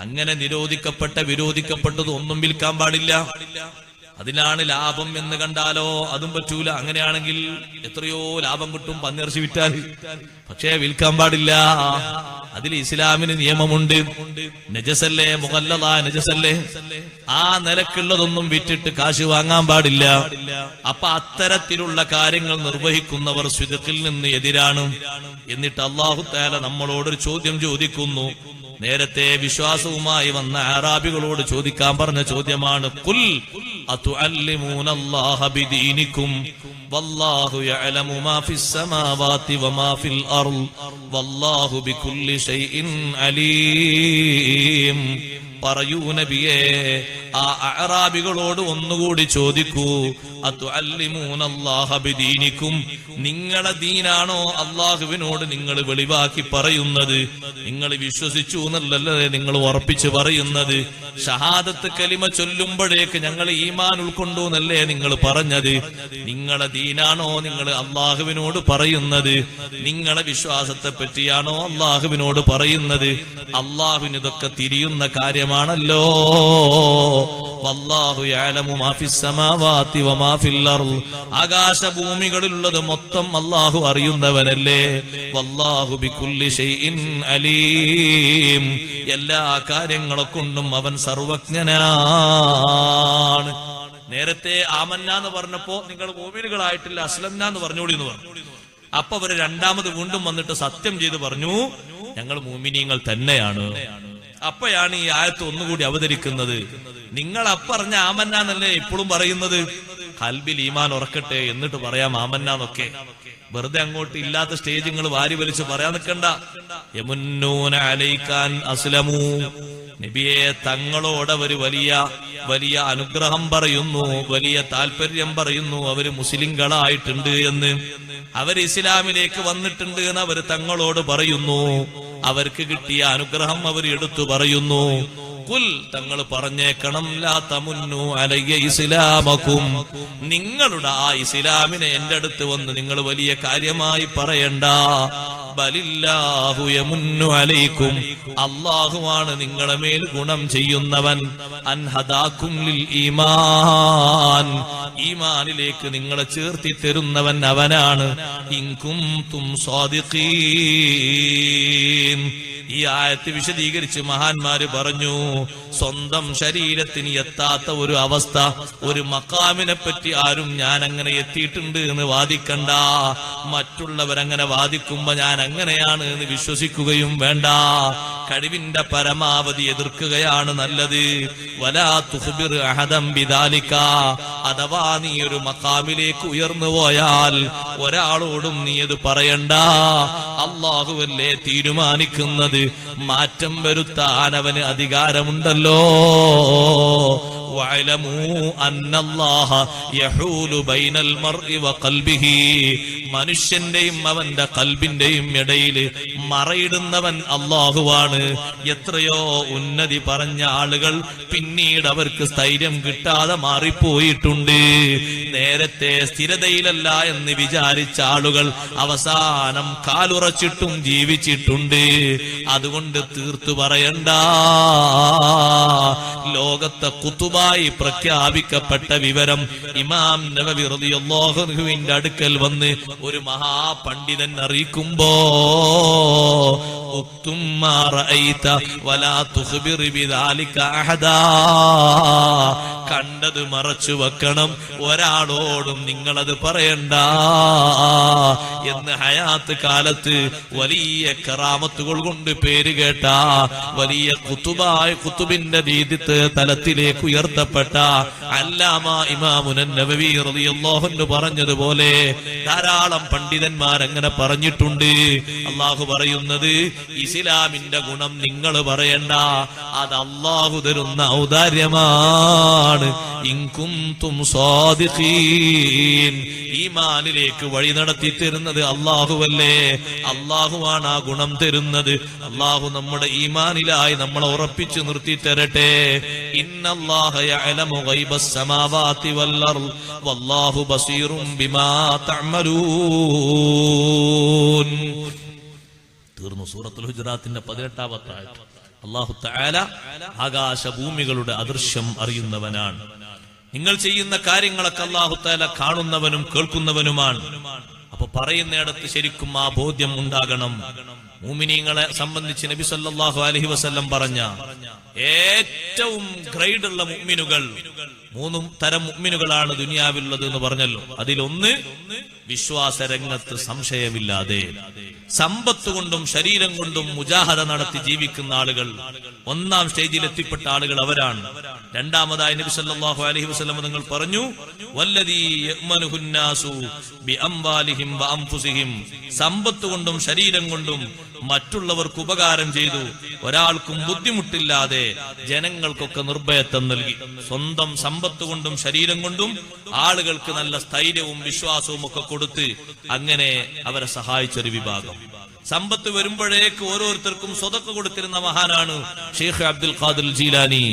അങ്ങനെ നിരോധിക്കപ്പെട്ട വിരോധിക്കപ്പെട്ടത് ഒന്നും വിൽക്കാൻ പാടില്ല. അതിനാണ് ലാഭം എന്ന് കണ്ടാലോ അതും പറ്റൂല. അങ്ങനെയാണെങ്കിൽ എത്രയോ ലാഭം കിട്ടും പന്നിയിറച്ചി വിറ്റാൽ. പക്ഷേ വിൽക്കാൻ പാടില്ല. അതിൽ ഇസ്ലാമിന് നിയമമുണ്ട്. നജസല്ലേ, മുഗല്ലദാ നജസല്ലേ. ആ നിലക്കുള്ളതൊന്നും വിറ്റിട്ട് കാശ് വാങ്ങാൻ പാടില്ല. അപ്പൊ അത്തരത്തിലുള്ള കാര്യങ്ങൾ നിർവഹിക്കുന്നവർ സ്വിദഖിൽ നിന്ന് എതിരാണ്. എന്നിട്ട് അല്ലാഹു തആല നമ്മളോടൊരു ചോദ്യം ചോദിക്കുന്നു. നേരത്തെ വിശ്വാസവുമായി വന്ന അറാബികളോട് ചോദിക്കാൻ പറഞ്ഞ ചോദ്യമാണ്. ഖുൽ അതുഅല്ലിമൂനല്ലാഹ ബിദീനികും വല്ലാഹു യഅലമു മാ ഫിസ് സമാവാതി വമാ ഫിൽ അർള് വല്ലാഹു ബികുല്ലി ഷൈഇൻ അലീം. പറയൂ നബിയേ, ആ അഅറാബികളോട് ഒന്നുകൂടി ചോദിക്കൂ. അതുഅല്ലിമൂനല്ലാഹ ബിദീനികും, നിങ്ങളെ ദീനാണോ അല്ലാഹുവിനോട് നിങ്ങൾ വെളിവാക്കി പറയുന്നത്? നിങ്ങൾ വിശ്വസിച്ചു എന്നല്ലല്ലേ നിങ്ങൾ ഉറപ്പിച്ച് പറയുന്നത്? ഷഹാദത്ത് കലിമ ചൊല്ലുമ്പോഴേക്ക് ഞങ്ങൾ ഈമാൻ ഉൾക്കൊണ്ടു എന്നല്ലേ നിങ്ങൾ പറഞ്ഞത്? നിങ്ങളെ ദീനാണോ നിങ്ങൾ അല്ലാഹുവിനോട് പറയുന്നത്? നിങ്ങളെ വിശ്വാസത്തെ പറ്റിയാണോ അല്ലാഹുവിനോട് പറയുന്നത്? അല്ലാഹുവിന് ഇതൊക്കെ തിരിയുന്ന കാര്യമാണല്ലോ. വല്ലാഹു യഅലമു മാ ഫിസ് സമാവാതി വമാ ഫിൽ അർള്, ആകാശഭൂമികളിലുള്ളത് മൊത്തം അല്ലാഹു അറിയുന്നവനല്ലേ. വല്ലാഹു ബികുല്ലി ഷൈഇൻ അലീം, എല്ലാ കാര്യങ്ങളെ കൊണ്ടും അവൻ സർവജ്ഞനാണ്. നേരത്തെ ആമന്ന എന്ന് പറഞ്ഞപ്പോ നിങ്ങൾ മുഅ്മിനുകളായിട്ടില്ല, അസ്ലംന എന്ന് പറഞ്ഞോളി എന്ന് പറഞ്ഞു. അപ്പൊ അവര് രണ്ടാമത് വീണ്ടും വന്നിട്ട് സത്യം ചെയ്ത് പറഞ്ഞു, ഞങ്ങൾ മുഅ്മിനീങ്ങൾ തന്നെയാണ്. അപ്പോഴാണ് ഈ ആയത്ത് ഒന്നുകൂടി അവതരിക്കുന്നത്. നിങ്ങൾ അപ്പറഞ്ഞ ആമന്ന എന്നല്ലേ ഇപ്പോഴും പറയുന്നത്? ഖൽബിൽ ഈമാൻ ഉറക്കട്ടെ എന്നിട്ട് പറയാം ആമന്നൊക്കെ. വെറുതെ അങ്ങോട്ട് ഇല്ലാത്ത സ്റ്റേജ് നിങ്ങൾ വാരി വലിച്ച് പറയാൻ നിൽക്കണ്ട. യമുന്നൂന അലൈക്കാൻ അസ്ലമൂ, നബിയെ തങ്ങളോട് അവര് വലിയ വലിയ അനുഗ്രഹം പറയുന്നു, വലിയ താല്പര്യം പറയുന്നു. അവര് മുസ്ലിങ്ങളായിട്ടുണ്ട് എന്ന്, അവർ ഇസ്ലാമിലേക്ക് വന്നിട്ടുണ്ട് എന്ന് അവർ തങ്ങളോട് പറയുന്നു. അവർക്ക് കിട്ടിയ അനുഗ്രഹം അവർ എടുത്തു പറയുന്നു. ഖുൽ, തങ്ങൾ പറഞ്ഞേക്കണം, ലാ തമുന്നു അലയ്യ ഇസ്ലാമകും, നിങ്ങളുടെ ആ ഇസ്ലാമിനെ എന്റെ അടുത്ത് വന്ന് നിങ്ങൾ വലിയ കാര്യമായി പറയണ്ട. ബലില്ലാഹു യമുന്നു അലൈക്കും, അല്ലാഹുവാണ് നിങ്ങളെ മേൽ ഗുണം ചെയ്യുന്നവൻ. അൻഹദാകും ലിൽ ഈമാൻ, ഈമാനിലേക്ക് നിങ്ങളെ ചേർത്തി തരുന്നവൻ അവനാണ്. ഇൻ കുൻതും സാദിഖീൻ. ഈ ആയത്ത് വിശദീകരിച്ച് മഹാന്മാര് പറഞ്ഞു, സ്വന്തം ശരീരത്തിന് എത്താത്ത ഒരു അവസ്ഥ, ഒരു മക്കാമിനെ പറ്റി ആരും ഞാൻ അങ്ങനെ എത്തിയിട്ടുണ്ട് എന്ന് വാദിക്കണ്ട. മറ്റുള്ളവരങ്ങനെ വാദിക്കുമ്പോ ഞാൻ അങ്ങനെയാണ് എന്ന് വിശ്വസിക്കുകയും വേണ്ട. കഴിവിന്റെ പരമാവധി എതിർക്കുകയാണ് നല്ലത്. വലാ തുഖ്ബിർ അഹദം ബിദാലിക, അഥവാ നീ ഒരു മഖാമിലേക്ക് ഉയർന്നു പോയാൽ ഒരാളോടും നീ അത് പറയണ്ട. അല്ലാഹുവല്ലേ തീരുമാനിക്കുന്നത്. മാറ്റം വരുത്താൻ അവന് അധികാരമുണ്ടല്ലോ. വഅലമൂ അന്നല്ലാഹ യഹൂലു ബൈനൽ മർഇ വഖൽബിഹി, മനുഷ്യന്റെയും അവന്റെ കൽബിന്റെയും ഇടയിൽ മറയിടുന്നവൻ അല്ലാഹുവാണ്. എത്രയോ ഉന്നതി പറഞ്ഞ ആളുകൾ പിന്നീട് അവർക്ക് സ്ഥൈര്യം കിട്ടാതെ മാറിപ്പോയിട്ടുണ്ട്. നേരത്തെ സ്ഥിരതയിലല്ല എന്ന് വിചാരിച്ച ആളുകൾ അവസാനം കാലുറച്ചിട്ടും ജീവിച്ചിട്ടുണ്ട്. അതുകൊണ്ട് തീർത്തു പറയണ്ട. ലോകത്തെ കുത്തുബായി പ്രഖ്യാപിക്കപ്പെട്ട വിവരം ഇമാം നവവി റളിയല്ലാഹു അൻഹുവിന്റെ അടുക്കൽ വന്ന് ഒരു മഹാപണ്ഡിതൻ അറിയിക്കുമ്പോ, ഉക്തും മാ റഅയ്ത വലാ തുഖ്ബിർ ബിദാലിക അഹദാ, കണ്ടത് മറച്ചു വെക്കണം, ഒരാളോടും നിങ്ങളത് പറയണ്ട എന്ന് ഹയാത്ത് കാലത്ത് വലിയ കറാമത്തുകൾ കൊണ്ട് പേര് കേട്ട വലിയ കുത്തുബായ കുത്തുബിന്റെ രീതിത്ത് തലത്തിലേക്ക് ഉയർത്തപ്പെട്ട അല്ലാമ ഇമാമുൻ നവവി റളിയല്ലാഹു അൻഹു പറഞ്ഞതുപോലെ ധാരാളം പണ്ഡിതന്മാർ അങ്ങനെ പറഞ്ഞിട്ടുണ്ട്. അല്ലാഹു പറയുന്നത് ഇസ്ലാമിന്റെ ഗുണം നിങ്ങൾ പറയണ്ട, അത് അല്ലാഹു തരുന്ന ഔദാര്യമാണ്. ഇൻ കുൻതും സാദിഖീൻ, ഈമാനിലേക്ക് വഴി നടത്തി തരുന്നത് അല്ലാഹുവല്ലേ, അല്ലാഹുവാണ് ആ ഗുണം തരുന്നത്. അല്ലാഹു നമ്മുടെ ഈമാനിലായി നമ്മളെ ഉറപ്പിച്ചു നിർത്തി തരട്ടെ. ഇന്നല്ലാഹ യഅലമു ഗൈബസ് സമാവാതി വൽ അർദ് വല്ലാഹു ബസീറും ബിമാ തഅമലൂൻ. തീർന്നു. സൂറത്തുൽ ഹുജറാത്തിന്റെ 18-ാമത്തെ ആയത്ത്. അല്ലാഹു തആല ആകാശഭൂമികളുടെ അദൃശ്യം അറിയുന്നവനാണ്. നിങ്ങൾ ചെയ്യുന്ന കാര്യങ്ങളൊക്കെ അല്ലാഹു തആല കാണുന്നവനും കേൾക്കുന്നവനുമാണ്. അപ്പൊ പറയുന്നിടത്ത് ശരിക്കും ആ ബോധ്യം ഉണ്ടാകണം. മുഅ്മിനീങ്ങളെ സംബന്ധിച്ച് നബി സല്ലല്ലാഹു അലൈഹി വസല്ലം പറഞ്ഞ ഏറ്റവും ഗ്രേഡുള്ള മുഅ്മിനുകൾ 3 തരം മുഅ്മിനുകളാണ് ദുനിയാവിലുള്ളത് എന്ന് പറഞ്ഞല്ലോ. അതിലൊന്ന് വിശ്വാസ രംഗത്ത് സംശയമില്ലാതെ സമ്പത്ത് കൊണ്ടും ശരീരം കൊണ്ടും മുജാഹദ നടത്തി ജീവിക്കുന്ന ആളുകൾ. 1-ാം സ്റ്റേജിൽ എത്തിപ്പെട്ട ആളുകൾ അവരാണ്. രണ്ടാമതായി നബി സല്ലല്ലാഹു അലൈഹി വസല്ലം നിങ്ങൾ പറഞ്ഞു, വല്ലദീ യഅ്മനുഹുന്നാസു ബിഅംവാലിഹിം വഅൻഫുസിഹിം, സമ്പത്ത് കൊണ്ടും ശരീരം കൊണ്ടും മറ്റുള്ളവർക്ക് ഉപകാരം ചെയ്തു, ഒരാൾക്കും ബുദ്ധിമുട്ടില്ലാതെ ജനങ്ങൾക്കൊക്കെ നിർഭയത്വം നൽകി. സ്വന്തം സമ്പത്ത് കൊണ്ടും ശരീരം കൊണ്ടും ആളുകൾക്ക് നല്ല സ്ഥൈര്യവും വിശ്വാസവും ഒക്കെ കൊടുത്ത് അങ്ങനെ അവരെ സഹായിച്ചൊരു വിഭാഗം. സമ്പത്ത് വരുമ്പോഴേക്ക് ഓരോരുത്തർക്കും സ്വതക്ക കൊടുത്തിരുന്ന മഹാനാണ് ഷെയ്ഖ് അബ്ദുൽ ഖാദിർ ജീലാനി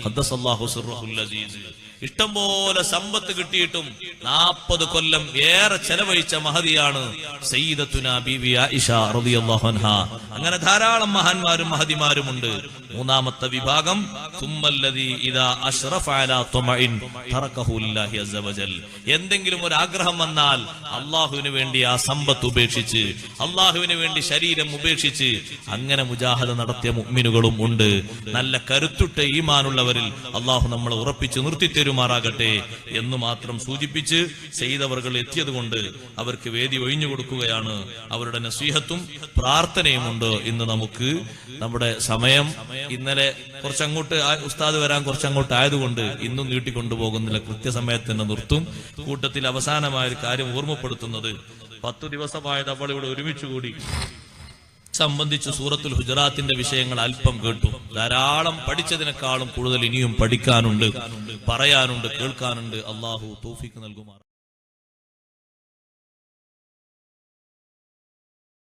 ഖദ്ദസല്ലാഹു സിർറഹുൽ അസീസ്. ഇഷ്ടം പോലെ സമ്പത്ത് കിട്ടിയിട്ടും 40 കൊല്ലം ഏറെ ചെലവഴിച്ച മഹദിയാണ് സയ്യിദത്തുനാ ബീവി ആയിഷ റളിയല്ലാഹു അൻഹാ. അങ്ങനെ ധാരാളം മഹാന്മാരും മഹദിമാരുമുണ്ട്. 3-ാമത്തെ വിഭാഗം തുമ്മല്ലദീ ഇദാ അശ്റഫ അലാ തുമഇൻ തറകഹു ലില്ലാഹി അസ്സ വജൽ, എന്തെങ്കിലും ഒരു ആഗ്രഹം വന്നാൽ അല്ലാഹുവിന് വേണ്ടി ആ സമ്പത്ത് ഉപേക്ഷിച്ച്, അല്ലാഹുവിന് വേണ്ടി ശരീരം ഉപേക്ഷിച്ച് അങ്ങനെ മുജാഹദ നടത്തിയ മുഅ്മിനുകളും ഉണ്ട്. നല്ല കരുത്തുറ്റ ഈമാനുള്ളവരിൽ അല്ലാഹു നമ്മളെ ഉറപ്പിച്ച് നിർത്തിത്തരുമാറാകട്ടെ എന്ന് മാത്രം സൂചിപ്പിച്ച് ചെയ്തവர்கள் എത്തിയത് കൊണ്ട് അവർക്ക് വേദി ഒഴിഞ്ഞു കൊടുക്കുകയാണ്. അവരുടെ നസീഹത്തും പ്രാർത്ഥനയുമുണ്ട്. ഇന്ന് നമുക്ക് നമ്മുടെ സമയം ഇന്നലെ കുറച്ചങ്ങോട്ട് ഉസ്താദ് വരാൻ കുറച്ചങ്ങോട്ട് ആയതുകൊണ്ട് ഇന്നും നീട്ടിക്കൊണ്ടുപോകുന്നില്ല. കൃത്യസമയത്ത് തന്നെ നിർത്തും. കൂട്ടത്തിൽ അവസാനമായ ഒരു കാര്യം ഓർമ്മപ്പെടുത്തുന്നത്, 10 ദിവസമായത് അവൾ ഇവിടെ ഒരുമിച്ചുകൂടി സംബന്ധിച്ച് സൂറത്തുൽ ഹുജറാത്തിന്റെ വിഷയങ്ങൾ അല്പം കേട്ടു. ധാരാളം പഠിച്ചതിനേക്കാളും കൂടുതൽ ഇനിയും പഠിക്കാനുണ്ട്, പറയാനുണ്ട്, കേൾക്കാനുണ്ട്. അല്ലാഹു തൗഫീഖ് നൽകുമാറാകട്ടെ.